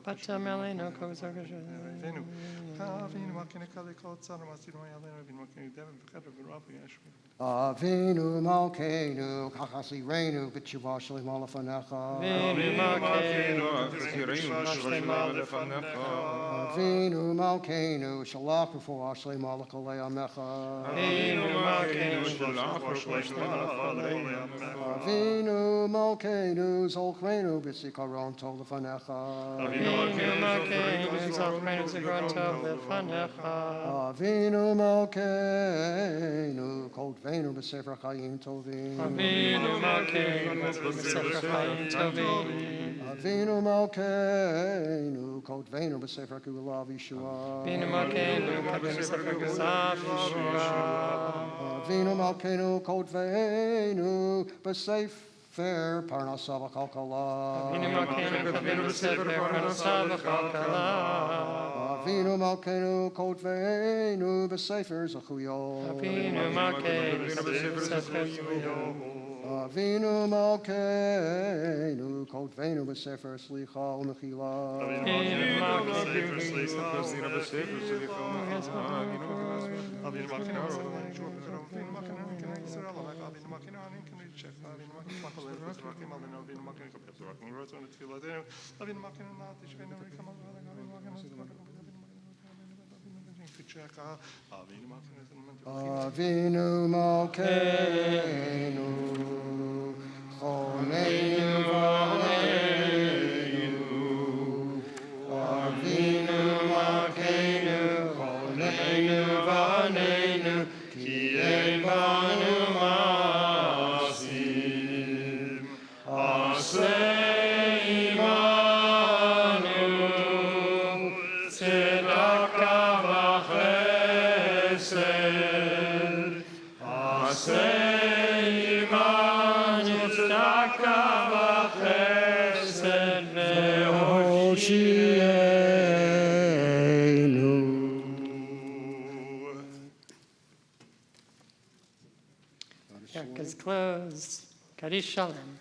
Bata Melenu, Kozar Avinu Malkeinu, kachasirenu, b'tshuva shlema lefanecha. Avinu Malkeinu, b'tshuva shlema lefanecha. Avinu Malkeinu, shalach b'fuah shlema l'kolei amecha. Avinu Malkeinu, shalach b'fuah shlema lefanecha. Avinu Malkeinu, zolchreinu b'zikaron tov lefanecha. Avinu Malkeinu, zolchreinu b'zikaron tov lefanecha. Avinu Malkeinu, kodveinu b'sefer chayim tovim. Avinu Malkeinu, b'sefer chayim tovim. Avinu Malkeinu, kodveinu b'sefer gula v'yeshua. Avinu Malkeinu, kodveinu b'sefer gula v'yeshua. Avinu Malkeinu, kodveinu b'sefer parnasa v'chalkala. Avinu Malkeinu, kodveinu b'sefer parnasa v'chalkala. Avinu Malkeinu, kodveinu b'sefer zachuyo. Avinu Malkeinu, b'sefer zachuyo. Avinu Malkeinu, kodveinu b'sefer slicha u'mechila. Avinu Malkeinu, Avinu Malkeinu, choneinu v'aleinu. Avinu Malkeinu, choneinu is closed. Kaddish Shalom.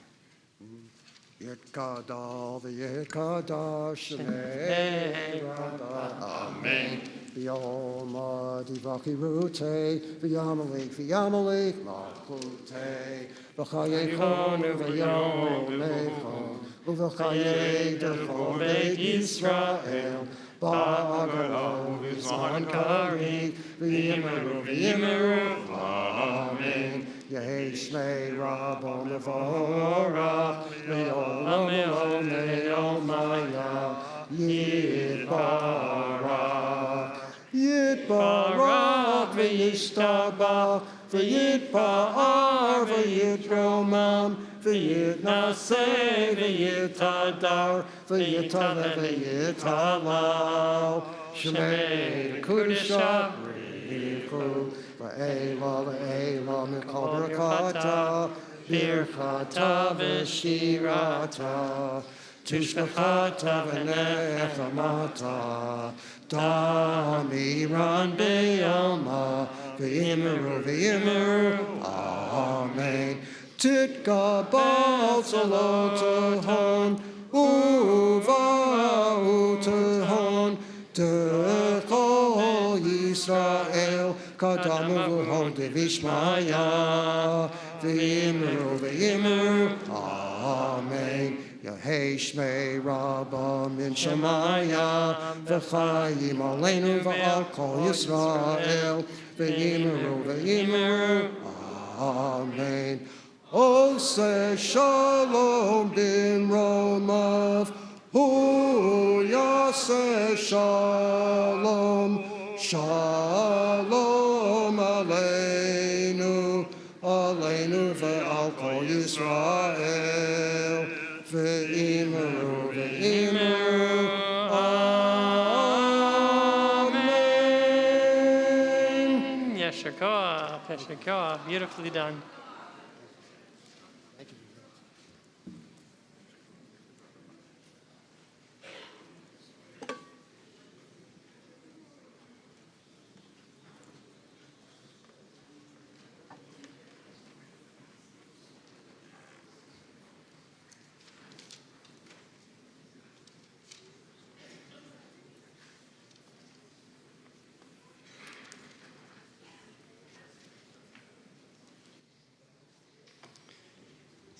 Yet Gadol, Yet Kadash, Shnei Rabbah. Amen. V'yom Divachirute, V'yamalek, V'yamalek, Malchute, V'chayechon, V'yom Mechon, V'chayei Dechon Beit Yisrael, Ba'agalo, V'zman Kari, V'yimeru, V'yimeru, Amen. Yehi Shmei Rabbo Mevorach, Le'olam Le'olam Le'omaya, Yitbarach. Yitbarach v'yishtabach, v'yitba'ar v'yitromam, v'yitnaseh v'yitadar, v'yitaleh v'yitalal. Shemei Kudusha B'richu, V'ela V'ela Mikol Birchata, Birchata v'shirata, Tishbachata v'nechamata, Damiran be'alma, V'yimeru v'yimeru, Amen. Titgabal salotahon, Uva utahon, D'chol Yisrael, Kadamu v'hon devishmaya, V'yimeru v'yimeru, Amen. Yehei Shmei Rabba min Shemaya, V'chayim aleinu v'al kol Yisrael, V'yimeru v'yimeru, Amen. Oseh Shalom b'mromav, Hu Yaseh Shalom, Shalom aleinu, aleinu v'al kol Yisrael, V'yimeru v'yimeru, Amen. Yesher Koach, Yesher Koach. Beautifully done.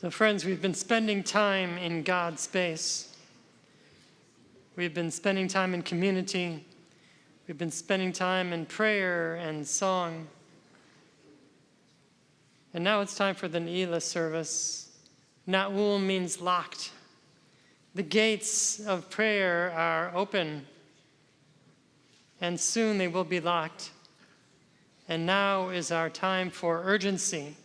So friends, we've been spending time in God's space. We've been spending time in community. We've been spending time in prayer and song. And now it's time for the Neilah service. Na'ul means locked. The gates of prayer are open, and soon they will be locked. And now is our time for urgency.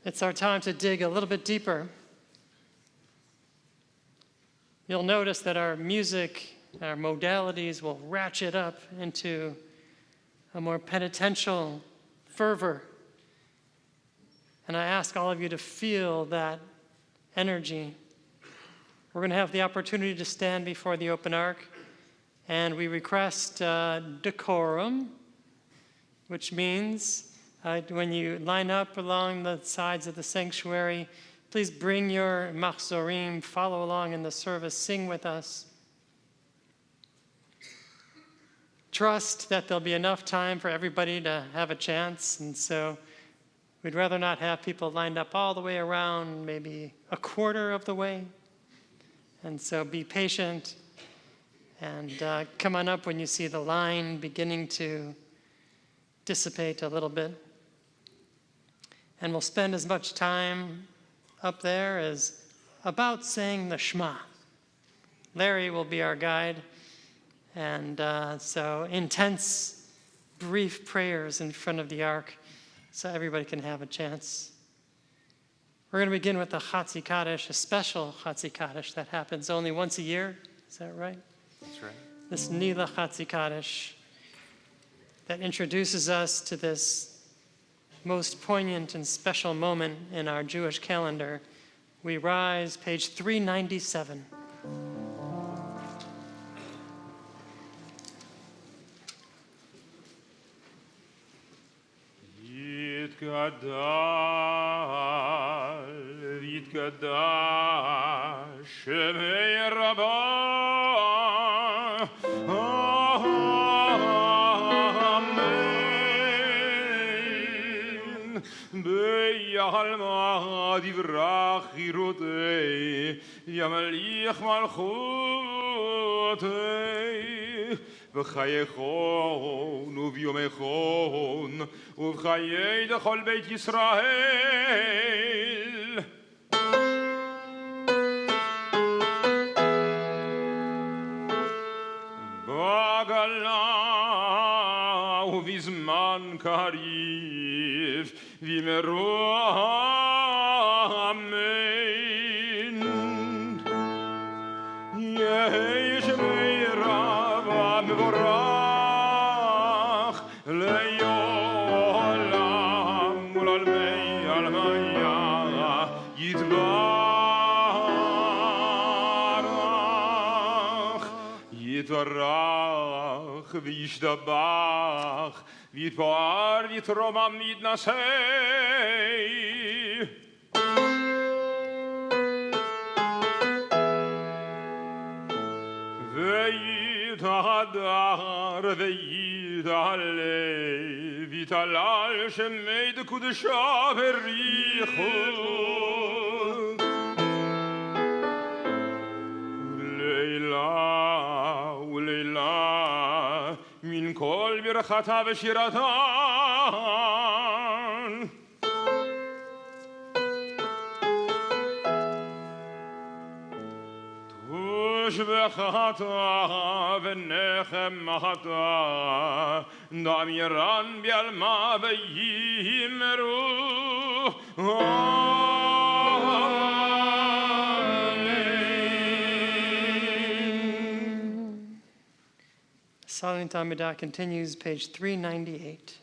It's our time to dig a little bit deeper. You'll notice that our music, our modalities will ratchet up into a more penitential fervor. And I ask all of you to feel that energy. We're going to have the opportunity to stand before the open ark, and we request decorum, which means when you line up along the sides of the sanctuary, please bring your machzorim, follow along in the service, sing with us. Trust that there'll be enough time for everybody to have a chance, and so we'd rather not have people lined up all the way around, maybe a quarter of the way. And so be patient and come on up when you see the line beginning to dissipate a little bit. And we'll spend as much time up there as about saying the Shema. Larry will be our guide. And so intense, brief prayers in front of the ark so everybody can have a chance. We're going to begin with the Chatzi Kaddish, a special Chatzi Kaddish that happens only once a year. Is that right? That's right. This Neilah Chatzi Kaddish that introduces us to this most poignant and special moment in our Jewish calendar. We rise, page 397. יתגדל ויתקדש שמי רבה אמן ביעלמה דברך חירותי ימליך מלכותי בחייכון וביומכון ובחיי דכל בית ישראל בגלה ובזמן קריב וימרו אמן יהי שמי רב המבורך לעולם ולעולמי עלמיה יתברך וישתבח ויתפאר ויתרומם ויתנשא ויתהדר ויתעלה ויתהלל שמי דקודשה בריחו לילה ולילה מן כל ברכתה ושירתן תושבחתה ונחמתה דמירן בעלמה ויאמרו Silent Amidah continues, page 398.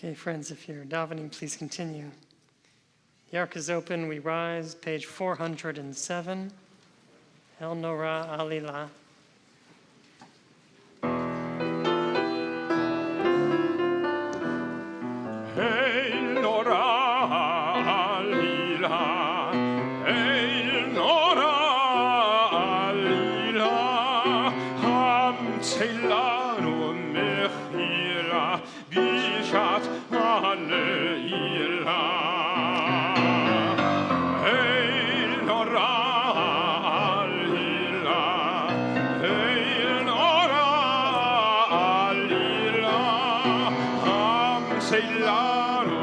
Okay, friends, if you're davening, please continue. The ark is open. We rise, page 407. El Nora Alila. El Nora Alila, El Nora Alila, Ham Tzeilanu Mechila, Bishat Aleila. El Nora Alila, El Nora Alila, Ham Tzeilanu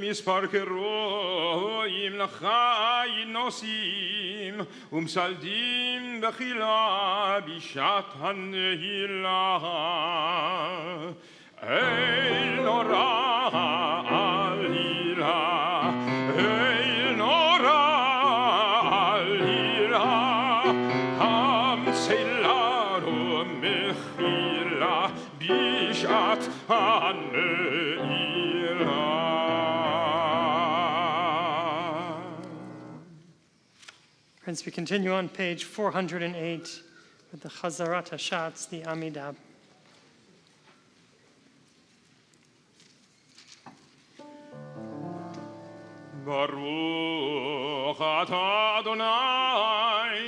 מספר קרואים לחיים נוסעים ומסלדים בחילה בשעת הנהילה אל נורא עלילה אל נורא עלילה המצילנו מחילה בשעת הנהילה. Friends, we continue on page 408 with the Chazarat HaShatz, the Amidah. Baruch atah Adonai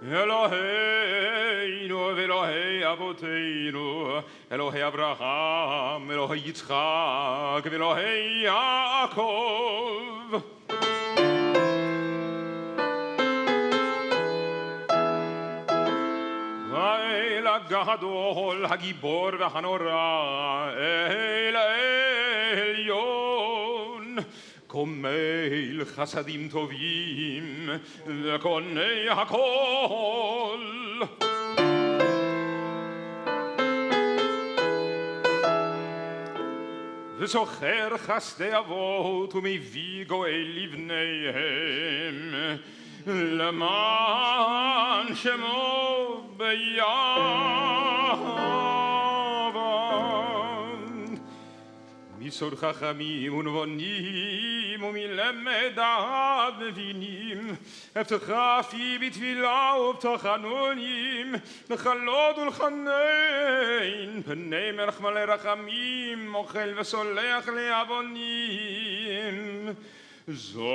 Eloheinu v'Elohei avoteinu Elohei Avraham, Elohei Yitzchak, v'Elohei Yaakov האל הגדול, הגיבור והנורא, אל העליון, קומל חסדים טובים וקונה הכל. וזוכר חסדי אבות ומביא גואל לבניהם למען שמו ביעבן מסוד חכמים ונבונים ומלמדיו מבינים הבטחה פי בתפילה ובתחנונים לחלות ולחנן פני מלך מלא רחמים אוכל וסולח לעוונים זוכרנו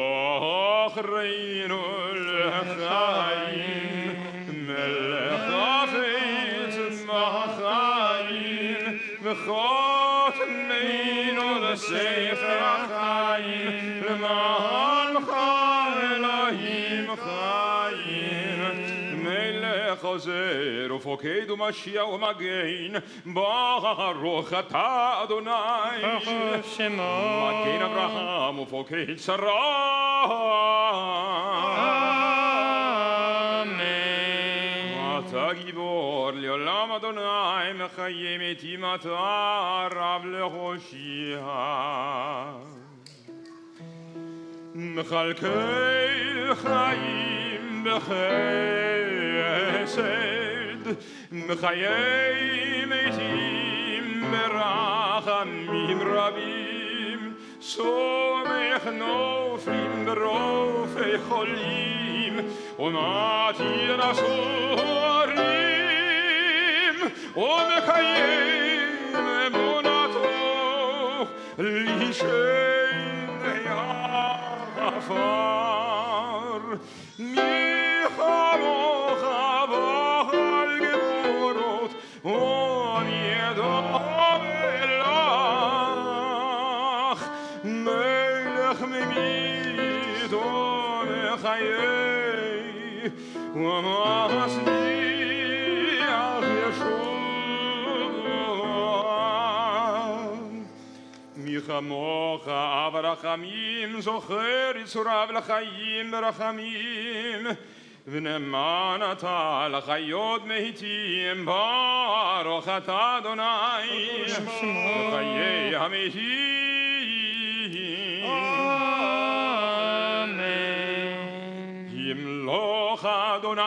לחיים מלך חפץ בחיים וחותמנו לספר החיים למענך אלוהים חיים מלך עוזר ופוקד ומשיח ומגן ברוך אתה אדוני ברוך שמו מגן אברהם ופוקד שרה אתה גיבור לעולם אדוני מחיים את אימתה רב להושיע מחלקי חיים בחסד מחיי מתים ברחמים רבים סומך נופלים ברופא חולים ומתיר אסורים ומקיים אמונתו לשם עפר מי כמוך בעל גבורות ונידע מלך מלך ממית ומחיי ומצליח ישועה מי כמוך אב רחמים זוכר יצוריו לחיים ברחמים ונאמן אתה לחיות מתים ברוך אתה אדוני וחיי המתים Amen. ימלוך אדוני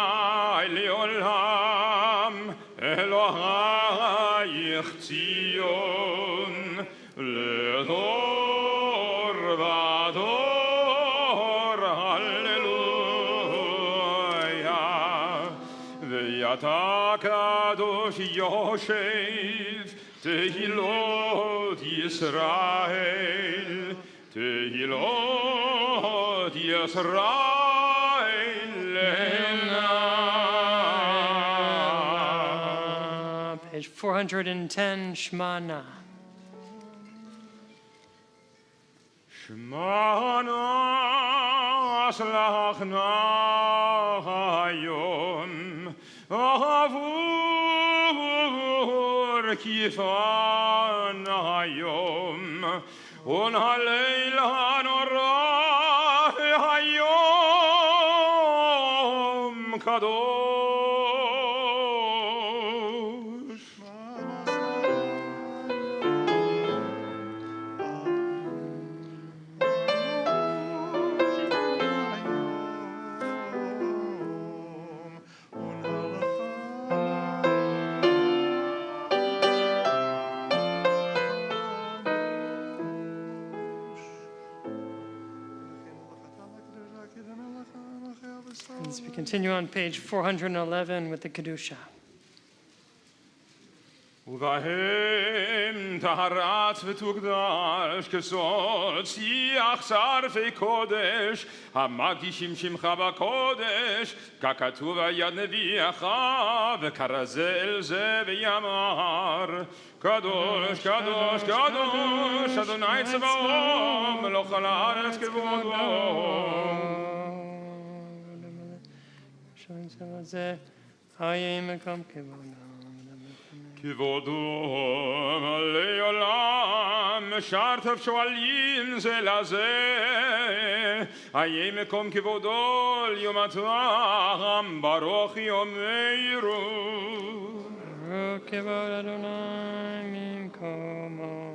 לעולם, אלוהייך ציון, לדור ודור, הללויה. ואתה קדוש יושב, תהילות ישראל, תהילות ישראל לנה. Page 410, Shmana. שמענו אסלחנה היום עבור כיפן היום ונהלל הנורא היום קדוש. As we continue on page 411 with the Kedusha. ובהם טהרת ותוקדש כסול שיח שרפי קודש המקדישים שמך בקודש ככתוב על יד נביאך וכרזה אל זה ויאמר קדוש קדוש קדוש אדוני צבאות מלוך על הארץ כבודו. כבודו מלא עולם משרתיו שואלים זה לזה איה מקום כבודו ליום הטעם ברוך יאמרו ברוך כבוד אדוני ממקומו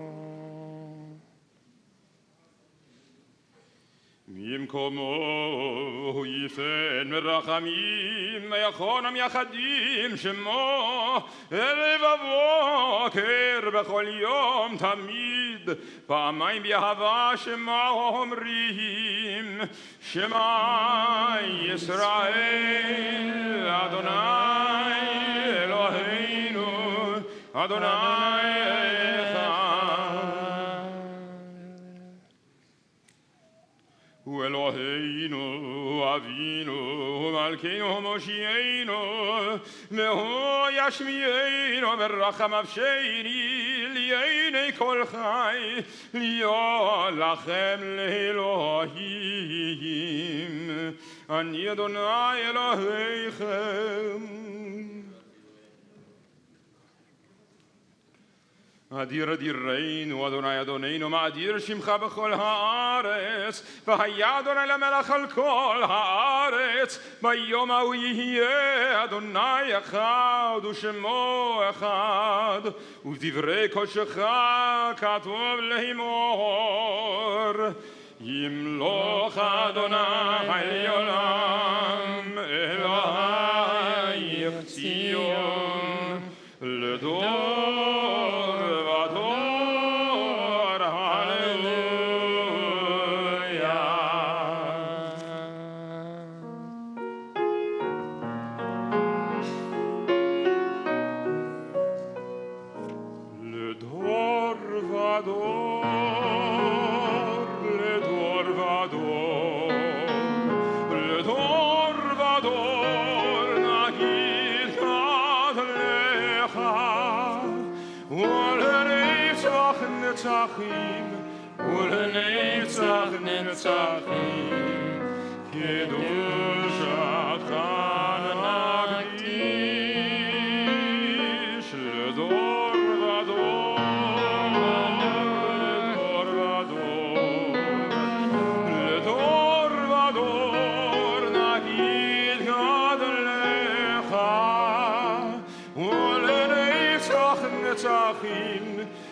ממקומו יפן מרחמים יכונם יחדים שמו ערב הבוקר בכל יום תמיד פעמיים באהבה שמה אומרים שמע ישראל אדוני אלוהינו אדוני הוא אלוהינו, אבינו, מלכנו, מושיענו, והוא ישמיענו ברחמיו שני, לעיני כל חי, להיות לכם לאלוהים. אני אדוני אלוהיכם. אדיר אדירנו, אדוני אדוננו, מאדיר שמך בכל הארץ, והיה אדוני למלך על כל הארץ, ביום ההוא יהיה אדוני אחד, ושמו אחד, ובדברי קודשך כתוב לאמור, ימלוך אדוני לעולם, אלוהי ציון, לדור ולנצח נצחים קדושתך נקדיש לדור ודור לדור ודור נגיד גדלך ולנצח נצחים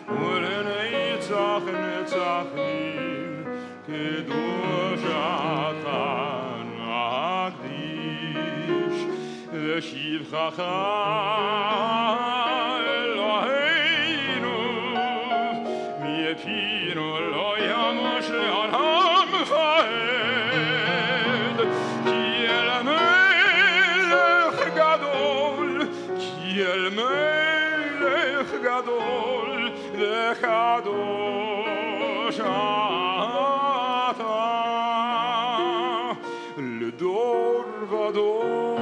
ולנצח נצחים קדוש אתה נקדיש לשבחך אלוהינו מפינו לא ימוש לעולם ועד כי אל מלך גדול כי אל מלך גדול וקדוש אתה לדור ודור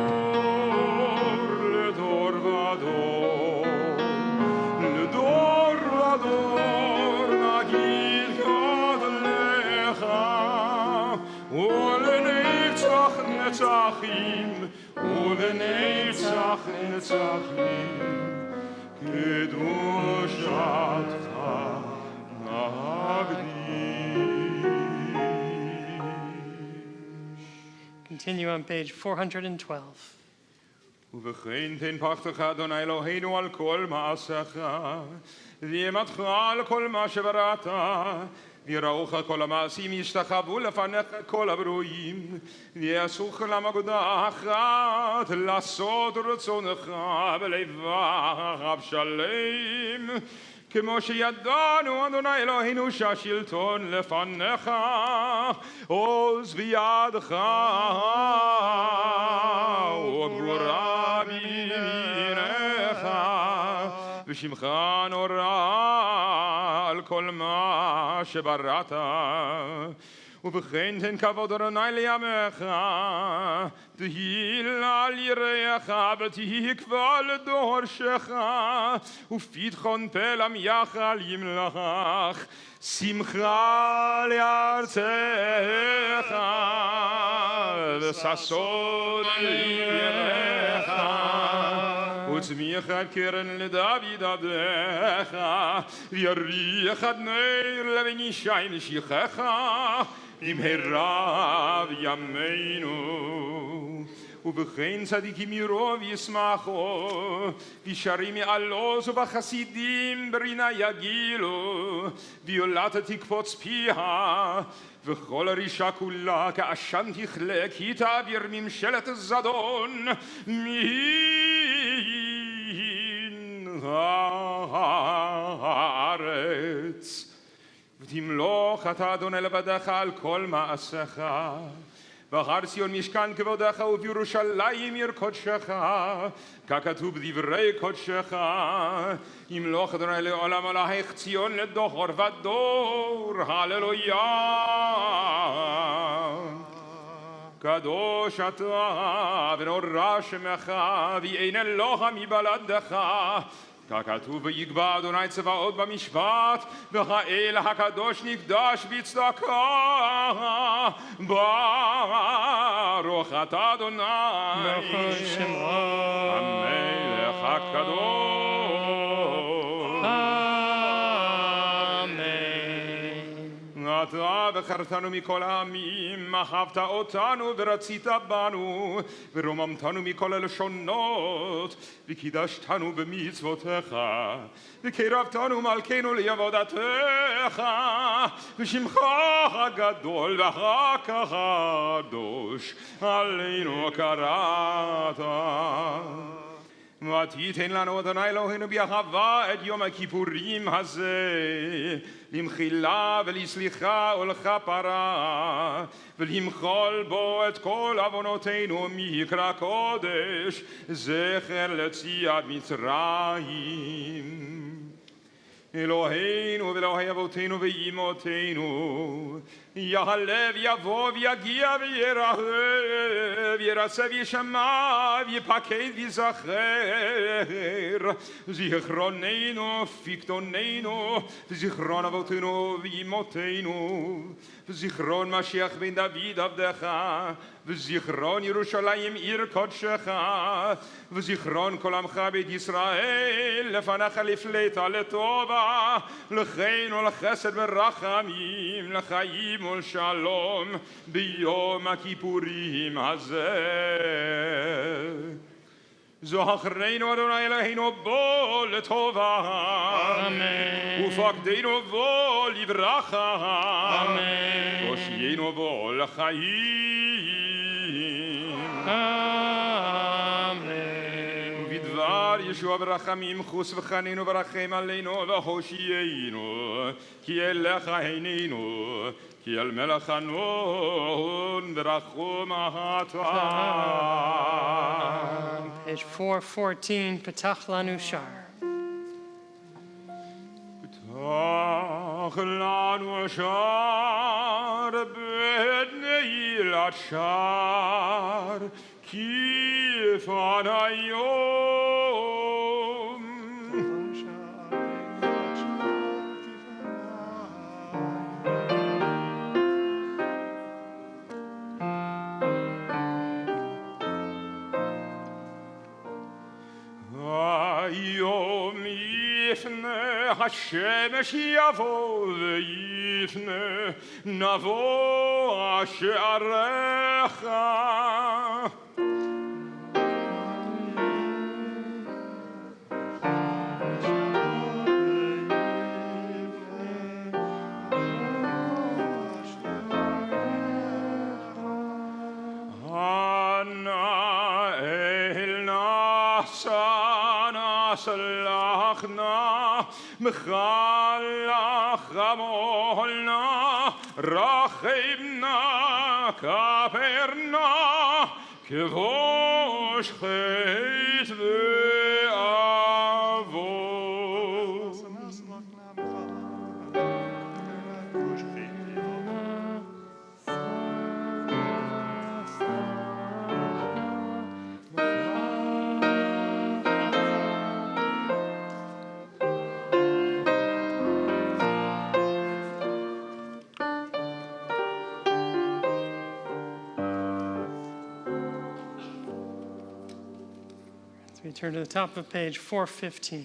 לדור ודור לדור ודור נגיד גדלך ולנצח נצחים ולנצח נצחים קדושתך Continue on page 412. ובכן תן פחדך אדוני אלוהינו על כל מעשיך ואימתך על כל מה שבראת ויראוך כל המעשים ישתחוו לפניך כל הברואים ויעשוך למעבודה אחת לעשות רצונך בלבב שלם כמו שידענו אדוני אלוהינו שהשלטון לפניך עוז בידך וגבורה בימינך ושמך נורא על כל מה שבראת ובכן תן כבוד אדוני לימיך תהיל על יראיך ותקווה לדורשך ופתחון פה לעמך ימלך שמחה לארצך וששון ליראיך וצמיח את קרן לדוד עבדך ויריח עד נר לבני שי נשיחך במהרה בימינו ובכן צדיקים ירוב ישמחו וישרים יעלוזו בחסידים ברינה יגילו ויולת תקפוץ פיה וכל הרישה כולה כעשן תכלה כי תעביר ממשלת זדון מן הארץ ותמלוך אתה אדוני לבדך על כל מעשיך בהר ציון משכן כבודך ובירושלים עיר קודשך ככתוב בדברי קודשך ימלוך אדוני לעולם עלייך ציון לדור ודור הללויה קדוש אתה ונורא שמך ואין אלוה מבלעדך ככתוב ויגבה אדוני צבאות במשפט והאל הקדוש נקדש בצדקה ברוך אתה אדוני בכל שמו המלך הקדוש אתה בחרתנו מכל העמים אהבת אותנו ורצית בנו ורוממתנו מכל הלשונות וקידשתנו במצוותיך וקרבתנו מלכנו לעבודתך ושמך הגדול והקדוש עלינו קראת ותיתן לנו אדוני אלוהינו באהבה את יום הכיפורים הזה למחילה ולסליחה ולכפרה ולמחול בו את כל עוונותינו מקרא קודש זכר ליציאת מצרים אלוהינו ואלוהי אבותינו ואימותינו יעלה ויבוא ויגיע ויראה וירצה וישמע ויפקד ויזכר זיכרוננו פיקדוננו וזיכרון אבותינו ואימותינו וזיכרון משיח בן דוד עבדך וזיכרון ירושלים עיר קודשך וזיכרון כל עמך בית ישראל לפניך לפלטה לטובה לחן ולחסד ורחמים לחיים ולשלום ביום הכיפורים הזה זכרנו אדוני אלוהינו בו לטובה. אמן. ופקדנו בו לברכה. אמן. הושיענו בו לחיים. אמן. ובדבר ישוע ברחמים חוס וחנינו ורחם עלינו והושיענו, כי אליך הננו, כי אל מלך הנון ברחום אתה. Page 414, Petach Lanu Shar. פתח לנו שער בנעילת שער, כי יפן היום. היום יפנה השמש יבוא ויפנה, נבוא שעריך. סלחנה, מחלך רמולנה, רחמנה, כפרנה, כבוש חטא ועוון. We turn to the top of page 415.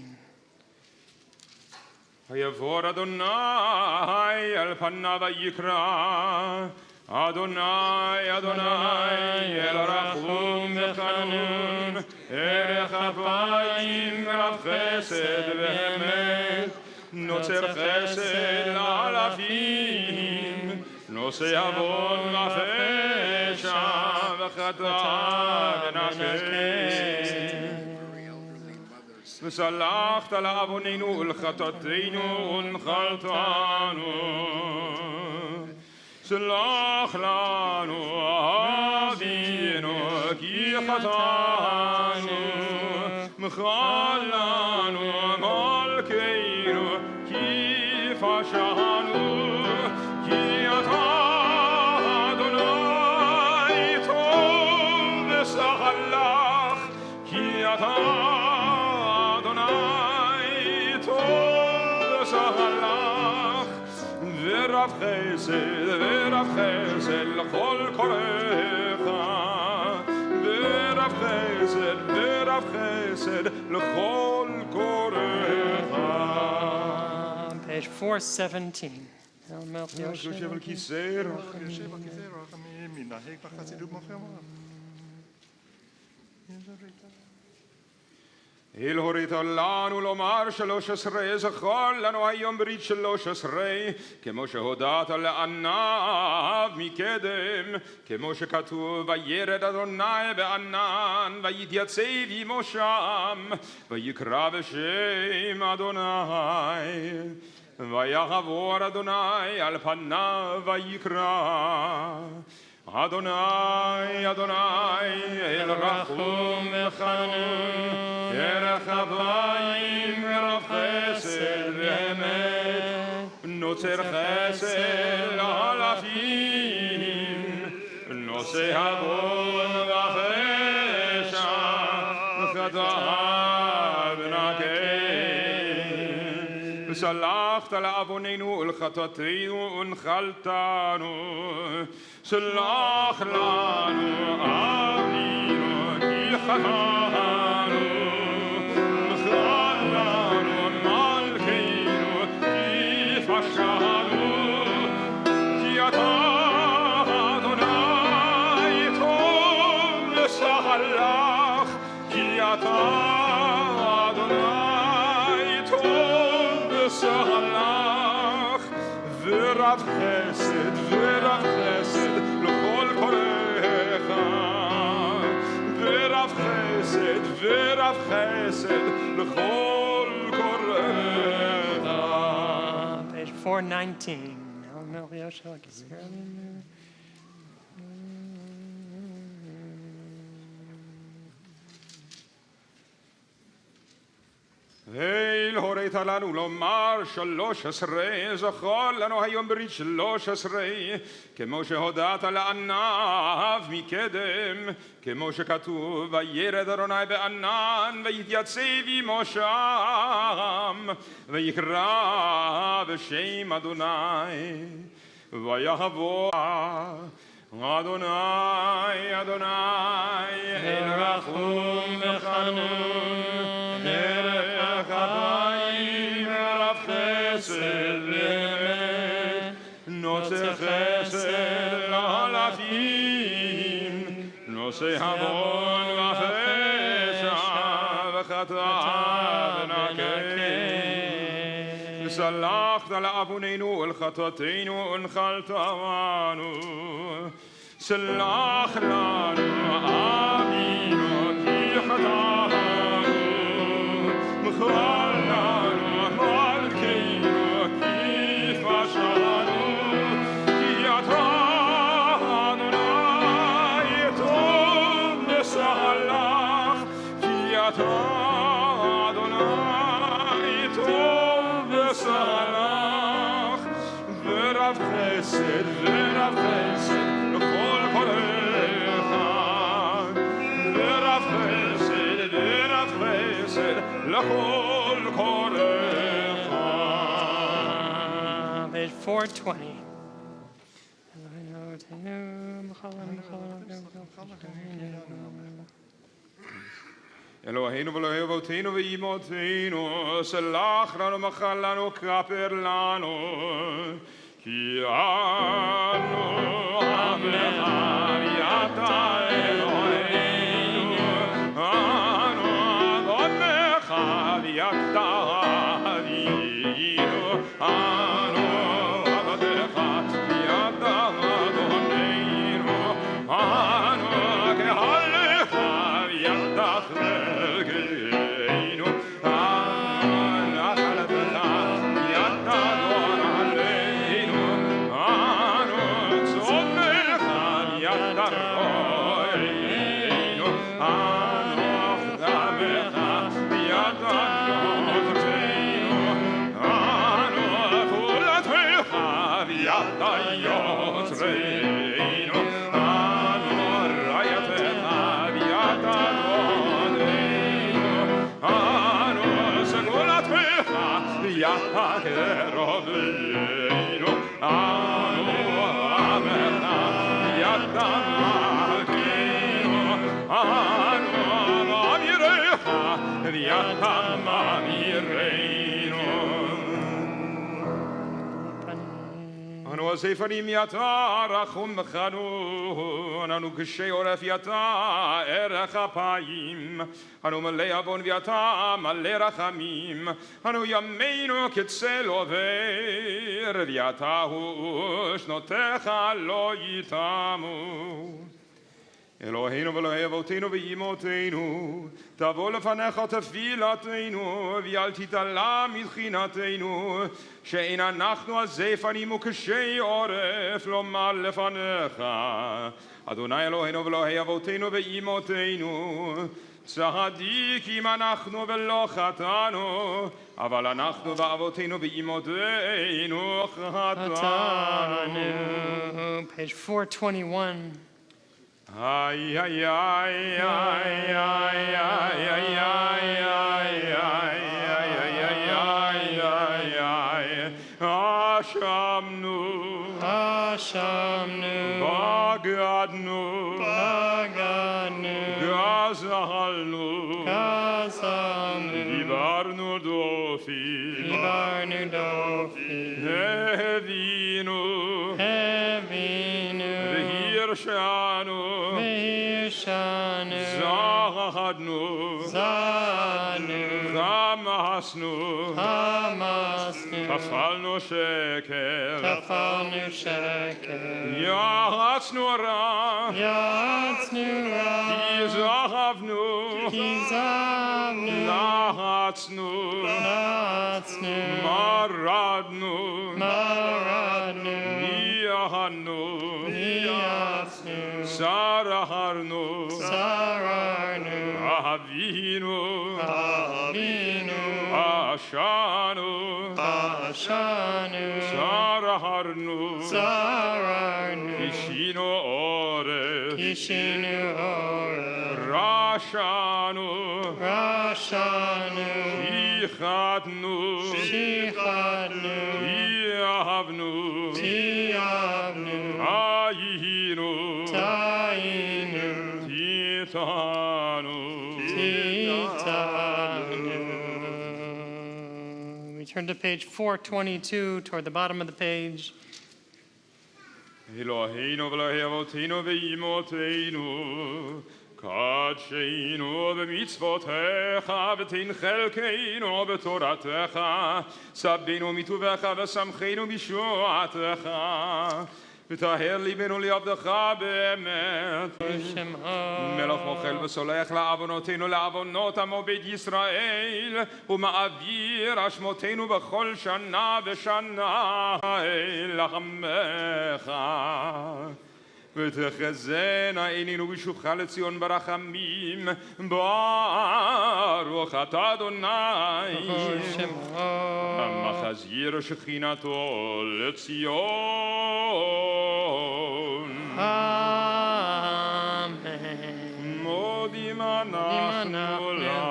ויבוא אדוני על פניו ויקרא, אדוני אדוני אל רחום וחנון, ערך אפיים רב חסד ואמת, נוצר חסד לאלפים, נושא עוון ופשע וחטא ונקם. וסלחת לעווננו ולחטאתנו ונחלתנו. סלח לנו אבינו כי חטאנו, מחל לנו מלכנו כי פשענו, כי אתה אדוני טוב וסלח, כי אתה ורב חסד לכל קוראיך, ורב חסד לכל קוראיך. Page 417. יושב על כיסא רחמים, מנהג בחסידות מלחמה. אל הורית לנו לומר 13, זכור לנו היום ברית 13, כמו שהודעת לעניו מקדם, כמו שכתוב וירד אדוני בענן, ויתייצב עמו שם, ויקרא בשם אדוני, ויעבור אדוני על פניו ויקרא. אדוני, אדוני, אל רחום וחנון, ערך אפיים רב חסד ואמת, נוצר חסד לאלפים, נושא עוון ופשע וחטא ונקם. וסלחת לעווננו ולחטאתנו ונחלתנו. סלח לנו אבינו כי חטאנו, מחל לנו מלכנו כי פשענו, כי אתה אדוני טוב וסלח, כי אתה ורב חסד ורב חסד לכל קוראיך ורב חסד ורב חסד לכל קוראיך. Page 419. היל הורית לנו לומר 13, זכור לנו היום ברית 13, כמו שהודעת לעניו מקדם, כמו שכתוב, וירד אדוני בענן, ויתייצב עמו שם, ויקרא בשם אדוני, ויבוא אדוני, אדוני, אל רחום וחנון, דרך אפיים רב חסד לאמת, נושא חסד לאלפים, נושא עוון ופשע וחטא ונקה. סלחת לעווננו ולחטאתנו ונחלת בנו. סלח לנו אבינו כי חטאנו, מחל לנו מלכנו כי פשענו, כי אתה אדוני טוב וסלח, כי אתה אדוני טוב וסלח, ורב חסד ורב חסד לכל קוראיך, ורב חסד ורב חסד לכל קוראיך. Page 420. אלוהינו ואלוהי אבותינו ואימותינו, סלח לנו, מחל לנו, כפר לנו, כי אנו עמך ואתה אלוהינו, אנו עבדך ואתה אבינו, אנו עבדך ואתה אדוננו, אנו קהלך ואתה חלקנו, אנו נחלתך ואתה אדוננו, אנו צומך ואתה רואינו, אנו עבדך ואתה נותרנו, אנו פעולתך ואתה יוצרנו, אנו רעייתך ואתה נותרנו, אנו סגולתך ואתה קרובנו, אנו עמך ואתה מלכנו, אנו מאמירך ואתה מאמירנו. אנו הספרים יתה רחום וחנון, אנו קשי עורף יתה ערך אפיים, אנו מלא עוון ויתה מלא רחמים, אנו ימינו כצל עובר, ויתה הוא שנותיך לא יתמו. אלוהינו ואלוהי אבותינו ואימותינו, תבוא לפניך תפילתנו, ואל תתעלה מבחינתנו, שאין אנחנו הזפנים וקשי עורף לומר לפניך. אדוני אלוהינו ואלוהי אבותינו ואימותינו, צדיקים אנחנו ולא חטאנו, אבל אנחנו ואבותינו ואימותינו חטאנו. Page 421. Ay, ay, ay, ay, ay, ay, ay, ay, ay, ay, ay, ay, Hashamnu, Hashamnu, Bagadnu, Bagadnu, Gazalnu, Gazalnu, Divarnu dofi, Divarnu dofi, Hevinu, Hevinu, Vehirshanu, Vehirshanu, Zahadnu, Zahadnu, Hamasnu, Hamasnu, תפלנו שקר, תפלנו שקר, יעצנו רע, כזבנו, לחצנו, מרדנו, ניחנו, שררנו, אהבינו, עשנו, שררנו, אישינו עורף, רשענו, שיחדנו, תיאבנו, היינו, תיתנו. We turn to page 422 toward the bottom of the page. אלוהינו ואלוהי אבותינו ואימותינו, קדשנו במצוותיך ותן חלקנו בתורתך, סבנו מטובך ושמחנו בישועתך, וטהר ליבנו לעבדך באמת. מלך מוחל וסולח לעוונותינו לעוונות עמו בית ישראל, ומעביר אשמותינו בכל שנה ושנה אל עמך. ותחזינה עינינו בשובך לציון ברחמים, ברוך אתה אדוני המחזיר שכינתו לציון. אמן. מודים אנחנו לך.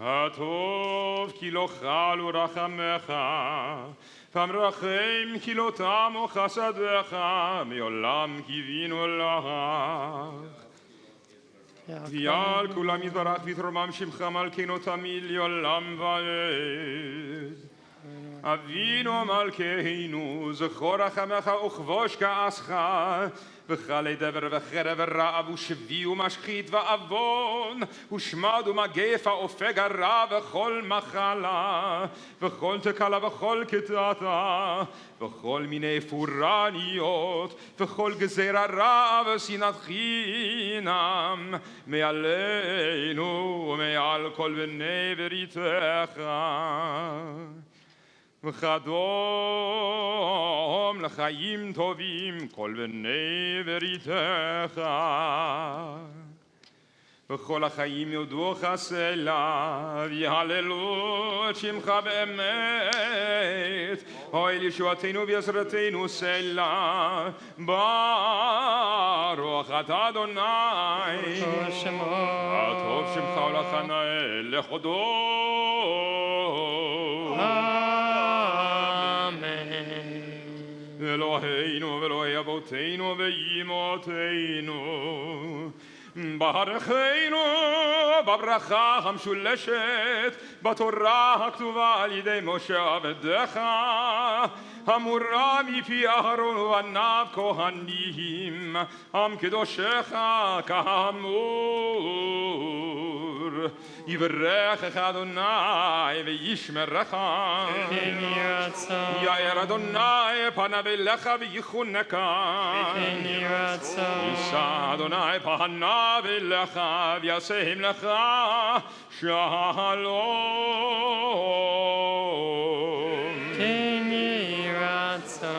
הטוב כי לא חלו רחמך, והמרחם כי לא תמו חסדיך, מעולם קיווינו לך. ויעל כולם יתברך ויתרומם שמך מלכנו תמיד לעולם ועד. אבינו מלכנו זכור רחמך וכבוש כעסך, וכלי דבר וחרב ורעב ושבי ומשחית ועוון ושמד ומגפה ופגע רע וכל מחלה וכל תקלה וכל קטטה וכל מיני פורעניות וכל גזירה רע ושנאת חינם מעלינו ומעל כל בני בריתך. וחדום לחיים טובים כל בני בריתך, וכל החיים יודוך סלה ויהללו את שמך באמת, אוי לישועתנו ועזרתנו סלה, ברוך אתה אדוני הטוב שמך הולך נאה לכבודו. אלוהינו ואלוהי אבותינו ואימותינו, ברכנו בברכה המשולשת בתורה הכתובה על ידי משה עבדך, המורה מפי אהרון ובניו כהנים, עם קדושך כאמור. יברכך אדוני וישמרך, יאר אדוני פניו אליך ויחונך, יישא אדוני פניו אליך ויעשהם לך שלום. כן יהי רצון.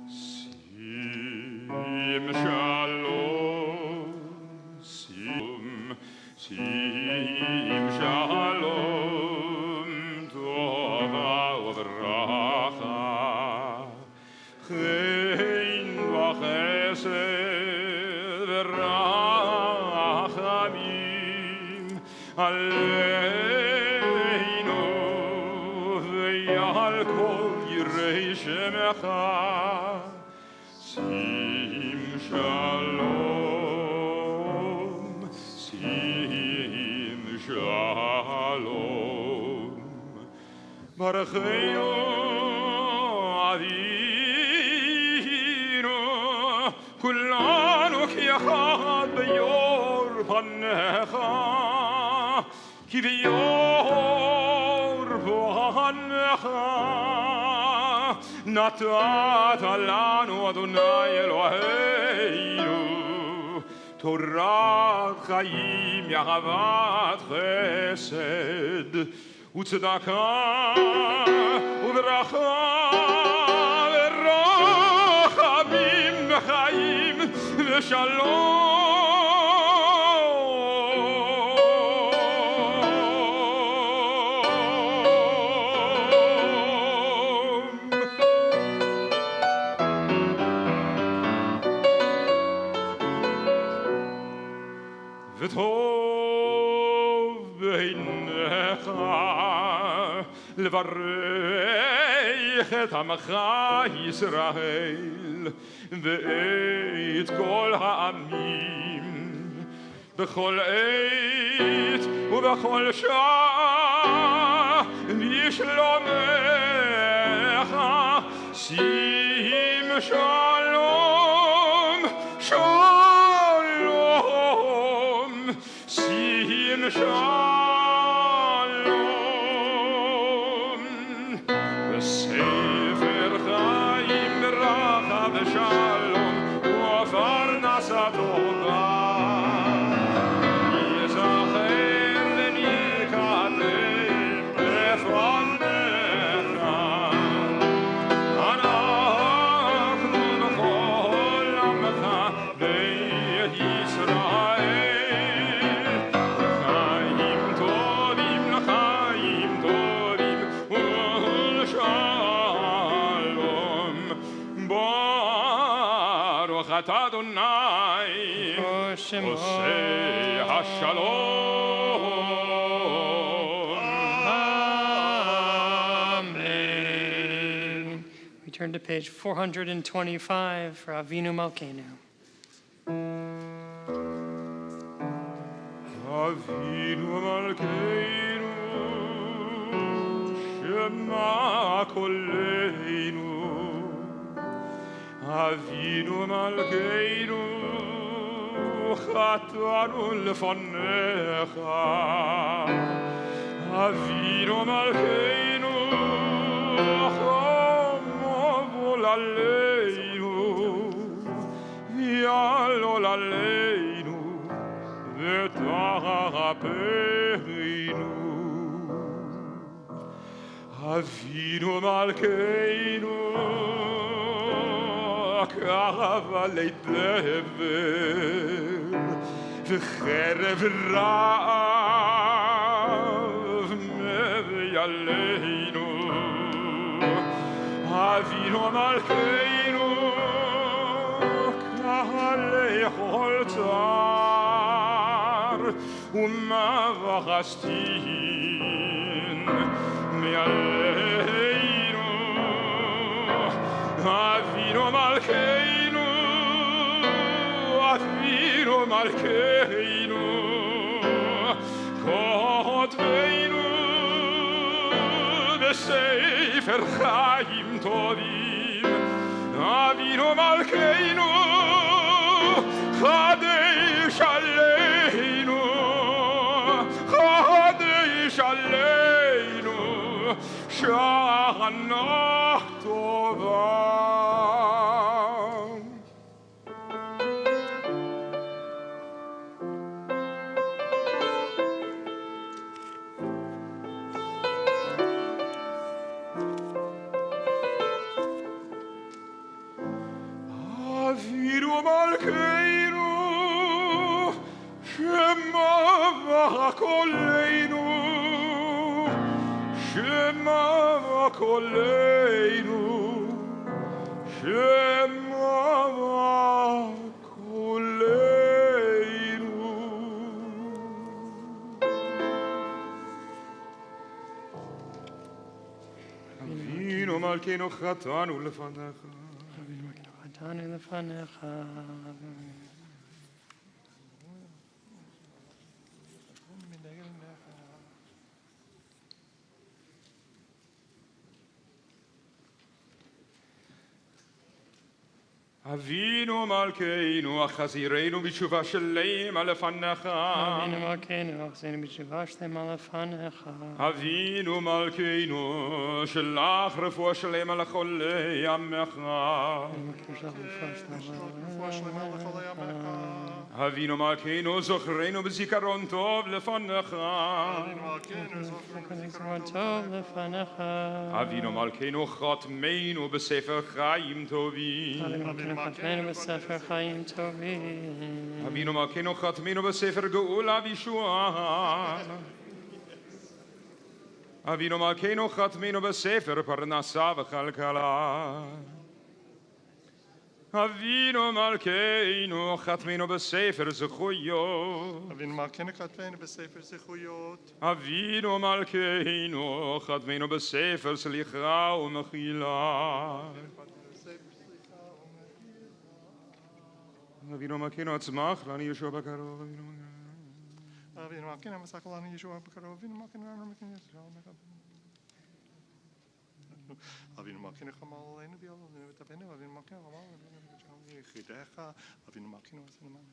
שים שלום, שים שלום, טובה וברכה, חן וחסד ורחמים עלינו ועל כל יראי שמך. שים שלום, שים שלום. Barucheinu Avinu Kulanu ki echad beyor panecha Ki beyor panecha Natat alanu Adonai Eloheinu Torah chaim yahavat chesed Utzedakah ubracha verachamim v'chaim v'shalom v'tov b'einecha לברך את עמך ישראל ואת כל העמים בכל עת ובכל שעה לשלומך שים שלום שלום שים שלום ספר חיים ברכה ושלום ופרנסה טובה יזכר וניקטר לפניך אנחנו בכל עמך בית ישראל חיים טובים לחיים טובים אתה אדוני עושה השלום. Amen. We turn to page 425 for Avinu Malkeinu. Avinu Malkeinu Shema Koleinu Avinu Malkeinu חטאנו לפניך Avinu Malkeinu חמול עלינו ויעלול עלינו ותרפאנו Avinu Malkeinu קרב עלי דבר וחרב רעב מביא עלינו אבינו מלכנו כעלי כל צר ומבחסטין מעלינו Avinu Malkeinu Avinu Malkeinu כותבנו בספר חיים טובים Avinu Malkeinu חדש עלינו חדש עלינו שנה טובה Avinu Malkeinu Shema Koleinu Shema Koleinu Shema Koleinu Avinu Malkeinu חטאנו לפניך חטאנו לפניך אבינו מלכנו, החזירנו בתשובה שלמה לפניך. אבינו מלכנו, החזירנו בתשובה שלמה לפניך. אבינו מלכנו, שלח רפואה שלמה לחולי עמך. אבינו מלכנו, זוכרנו בזיכרון טוב לפניך. אבינו מלכנו, חתמנו בספר חיים טובים. חתמנו בספר חיים טובים. אבינו מלכנו, חתמנו בספר גאולה וישועה. אבינו מלכנו, חתמנו בספר פרנסה וכלכלה. אבינו מלכנו, חתמנו בספר זכויות. אבינו מלכנו, חתמנו בספר זכויות. אבינו מלכנו, חתמנו בספר סליחה ומחילה. אבינו מלכנו, הצמח לנו ישוע בקרוב. אבינו מלכנו, הצמח לנו ישוע בקרוב. אבינו מלכנו, אבינו מלכנו, חמל עלינו ויעלנו ותבנו. אבינו מלכנו, חמל עלינו יחידך. אבינו מלכנו, עשינו מעלה.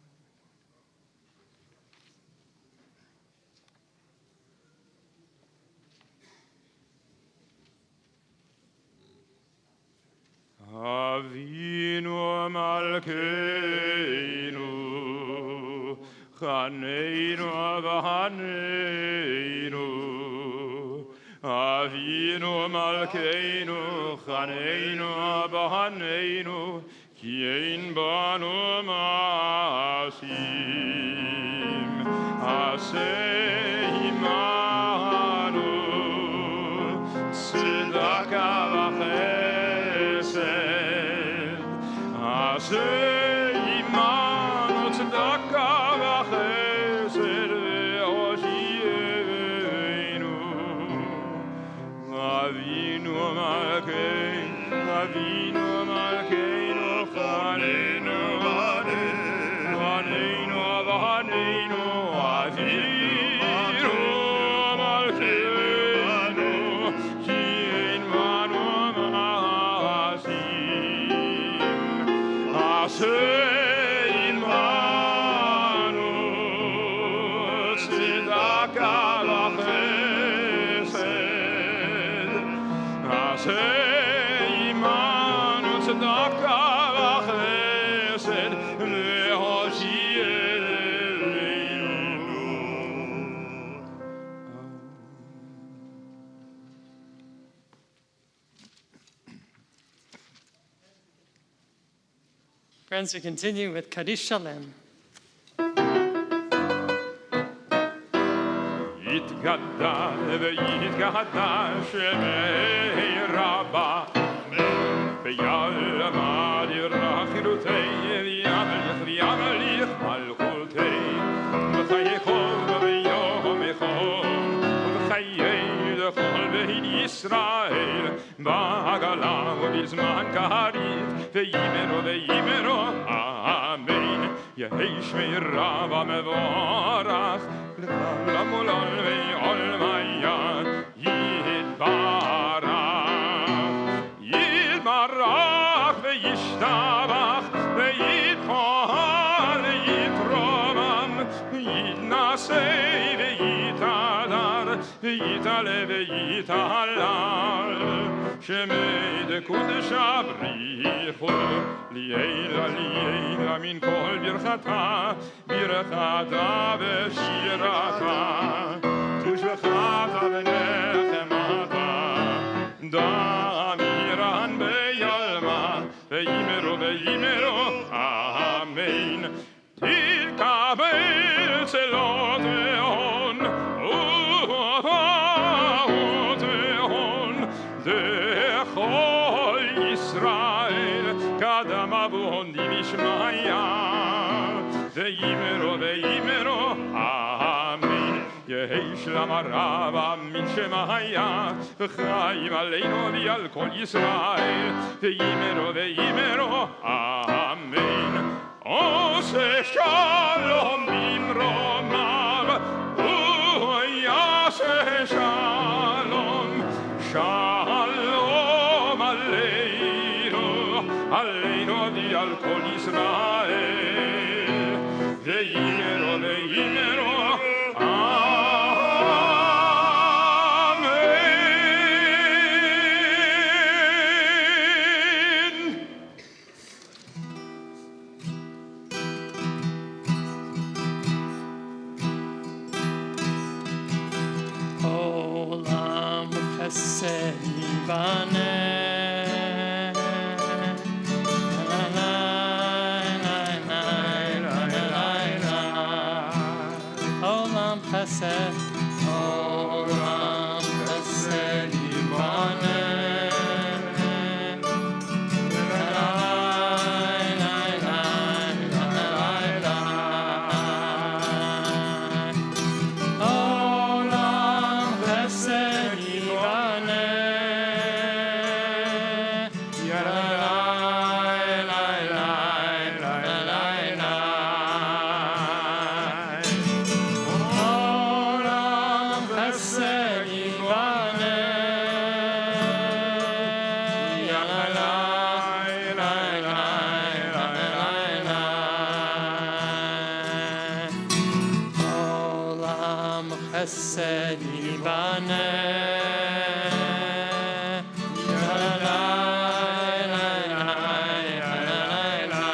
אבינו מלכנו, חננו וחננו. אבינו מלכנו, חננו וחננו, כי אין בנו מעשים. עשה עמנו צדקה וחסד. עשה עמנו צדקה וחסד והושיענו. אבינו מלכנו, אבינו מלכנו, חננו וחננו וחננו. אבינו מלכנו, כי אין בנו מעשים. עשה עמנו צדקה וחסד. עשה עמנו צדקה וחסד והושיענו. Friends, we continue with Kaddish Shalem. יתגדל ויתגדל שמי רבה, וילמד ירחילותי וימליך וימליך מלכותי, בחיי כל ויום אחד ובחיי לכל בית ישראל, בעגלה ובזמן קריב וימרו וימרו אמן. יהי שמי רבה מבורך לעולם עולם ועולמיה יתברך. יתברך וישתבח ויתפאר ויתרומם, יתנשא ויתהדר ויתעלה ויתהלל. שמי דקודשא בריחו לילה לילה מן כל ברכתה, ברכתה ושירתה, ושבחתה ונחמתה, דמירן ביעלמה, וימרו וימרו אמן. תתקבל צלותיהון ובאותיהון דכל ישראל, קדם אבון דמשמיא, וימרו וימרו אמן. יהי שלום הרב אמן שמיה, וחיים עלינו ועל כל ישראל, וימרו וימרו אמן. עושה שלום במרומיו, ויעשה שלום, שלום עלינו, עלינו ועל כל ישראל, ואימרו ואימרו, Olam chesed yibaneh. La, la, la, la, la, la, la, la. Olam chesed, Olam chesed yibaneh. La, la, la, la, la, la, la. Olam chesed yibaneh. Ya, la, la, la, la, la, la, la. Olam chesed yibaneh. Ya, la, la, la, la, la, la, la. Olam chesed yibaneh. Ya, la, la, la, la, la, la.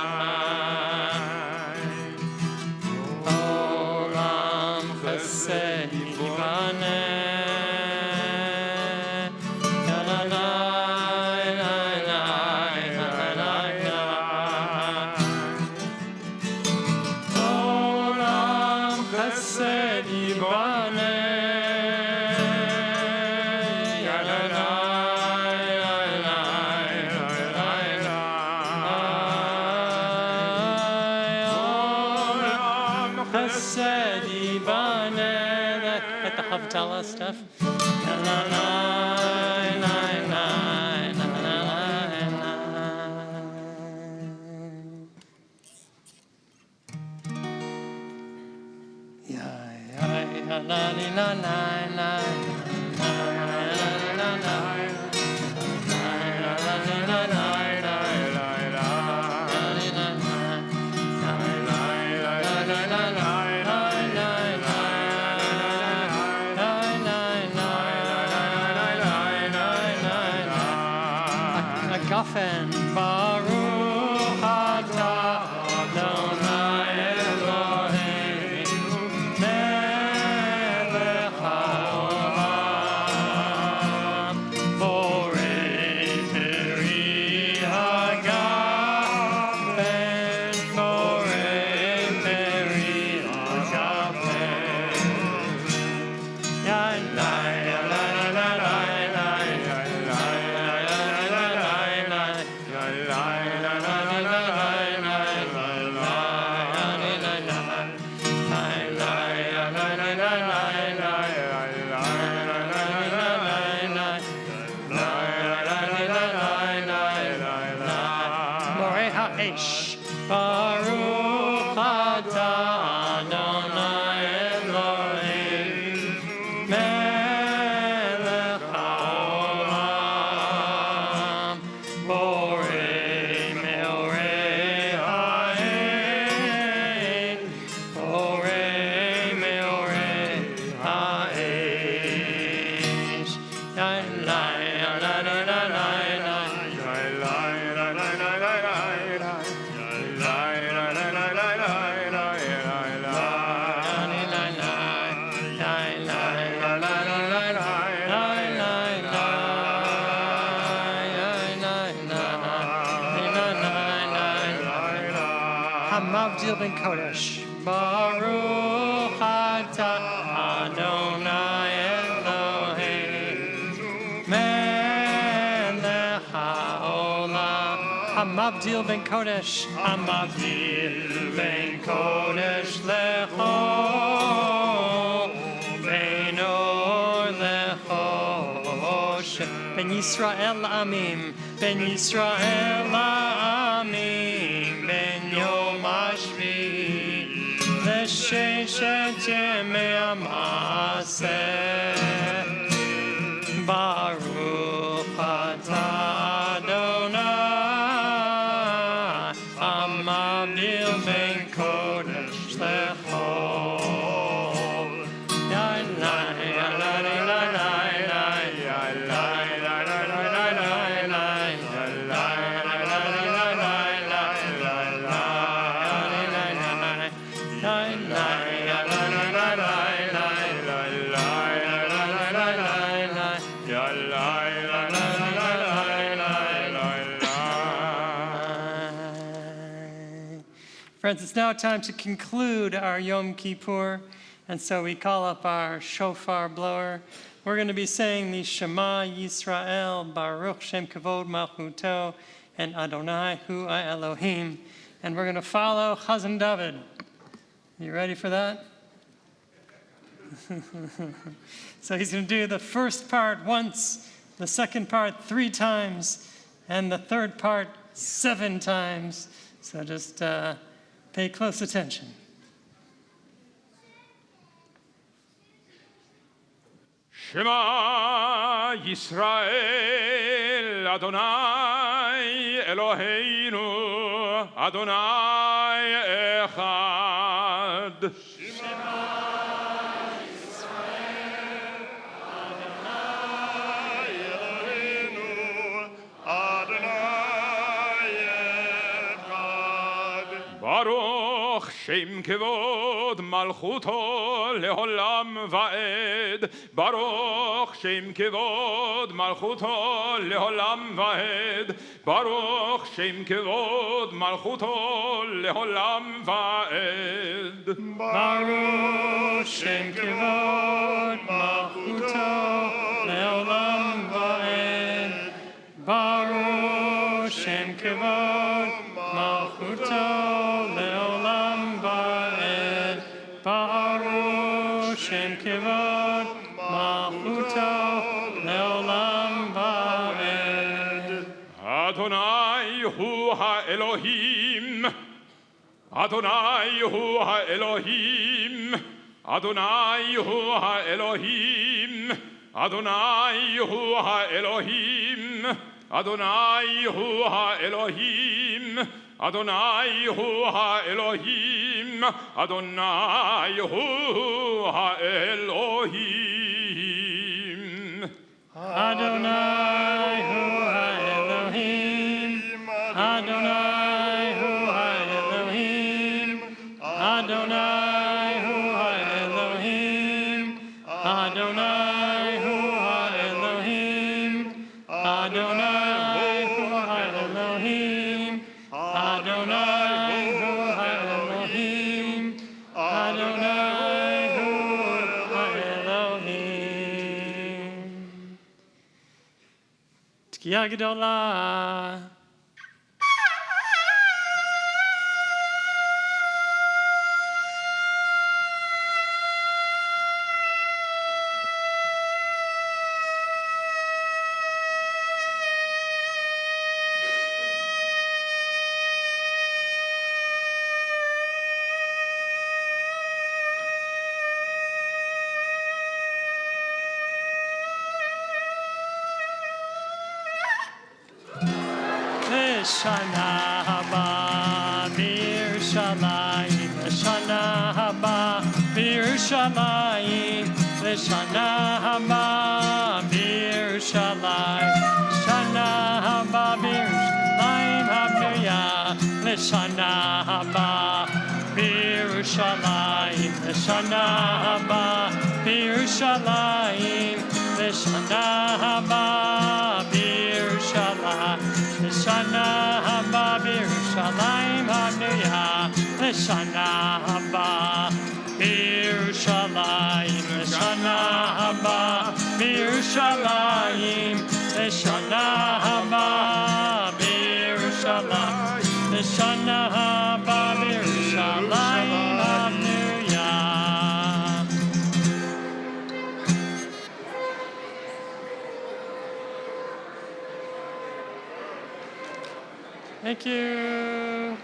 Olam chesed yibaneh. Ya, la, la, la, la, la, la, la. Olam chesed yibaneh. Ya, la, la, la, la, la, la, la. Olam chesed yibaneh. Let the Havdalah stuff. La, la, la, la, la, la, la, la. Ya, ya, ya, la, li, la, la, la, la, la, la, la, la. Agafen Baruch atah Adonai Eloheinu melech haolam borei peri hagafen borei peri hagafen ya la ya la la la la Moreh ha'esh Baruch atah Adonai Eloheinu melech haolam borei meorei ha'ein borei meorei ha'esh la la la la la la Hamavdil ben Kodesh Baruch atah Adonai Eloheinu melech haolam Hamavdil ben Kodesh Hamavdil ben Kodesh lecho ben or lecho ben Yisrael amim ben Yisrael amim ben Yom Hashvi L'sheshet yemei Hamaseh Baruch atah Adonai Ya la la la la la la la. Friends, it's now time to conclude our Yom Kippur, and so we call up our shofar blower. We're going to be saying the Shema Yisrael, Baruch Shem Kavod Malchuto, and Adonai Hu Elohim. And we're going to follow Chazan David. You ready for that? So he's going to do the first part once, the second part 3 times, and the third part 7 times. So just pay close attention. Shema Yisrael, Adonai Eloheinu, Adonai Echad. Shema Yisrael, Adonai Eloheinu, Adonai Echad. Baruch Shem Kevod Malchuto Leolam Vaed. Baruch Shem Kevod Malchuto Leolam Vaed. Baruch Shem Kevod Malchuto Leolam Vaed. Baruch Shem Kevod Malchuto Leolam Vaed. Baruch Shem Kevod Malchuto Leolam Vaed. Baruch Shem Kevod Malchuto Leolam Vaed. Adonai Hu HaElohim. Adonai Hu HaElohim. Adonai Hu HaElohim. Adonai Hu HaElohim. Adonai Hu HaElohim. Adonai Hu HaElohim. Adonai Hu HaElohim. Adonai Hu HaElohim. Adonai Hu HaElohim. Adonai Hu HaElohim. Adonai Hu HaElohim. Adonai Hu HaElohim. Adonai Hu HaElohim. Adonai Hu HaElohim. Tkiya Gedolah. Shana haba b'Yerushalayim, Shana haba b'Yerushalayim, Shana haba b'Yerushalayim, Shana haba b'Yerushalayim habnuya, Shana haba b'Yerushalayim, Shana haba b'Yerushalayim, Shana haba b'Yerushalayim. Shana haba b'Yerushalayim habnuya, Shana haba b'Yerushalayim, Shana haba b'Yerushalayim, Shana haba b'Yerushalayim, Shana haba b'Yerushalayim habnuya. Thank you.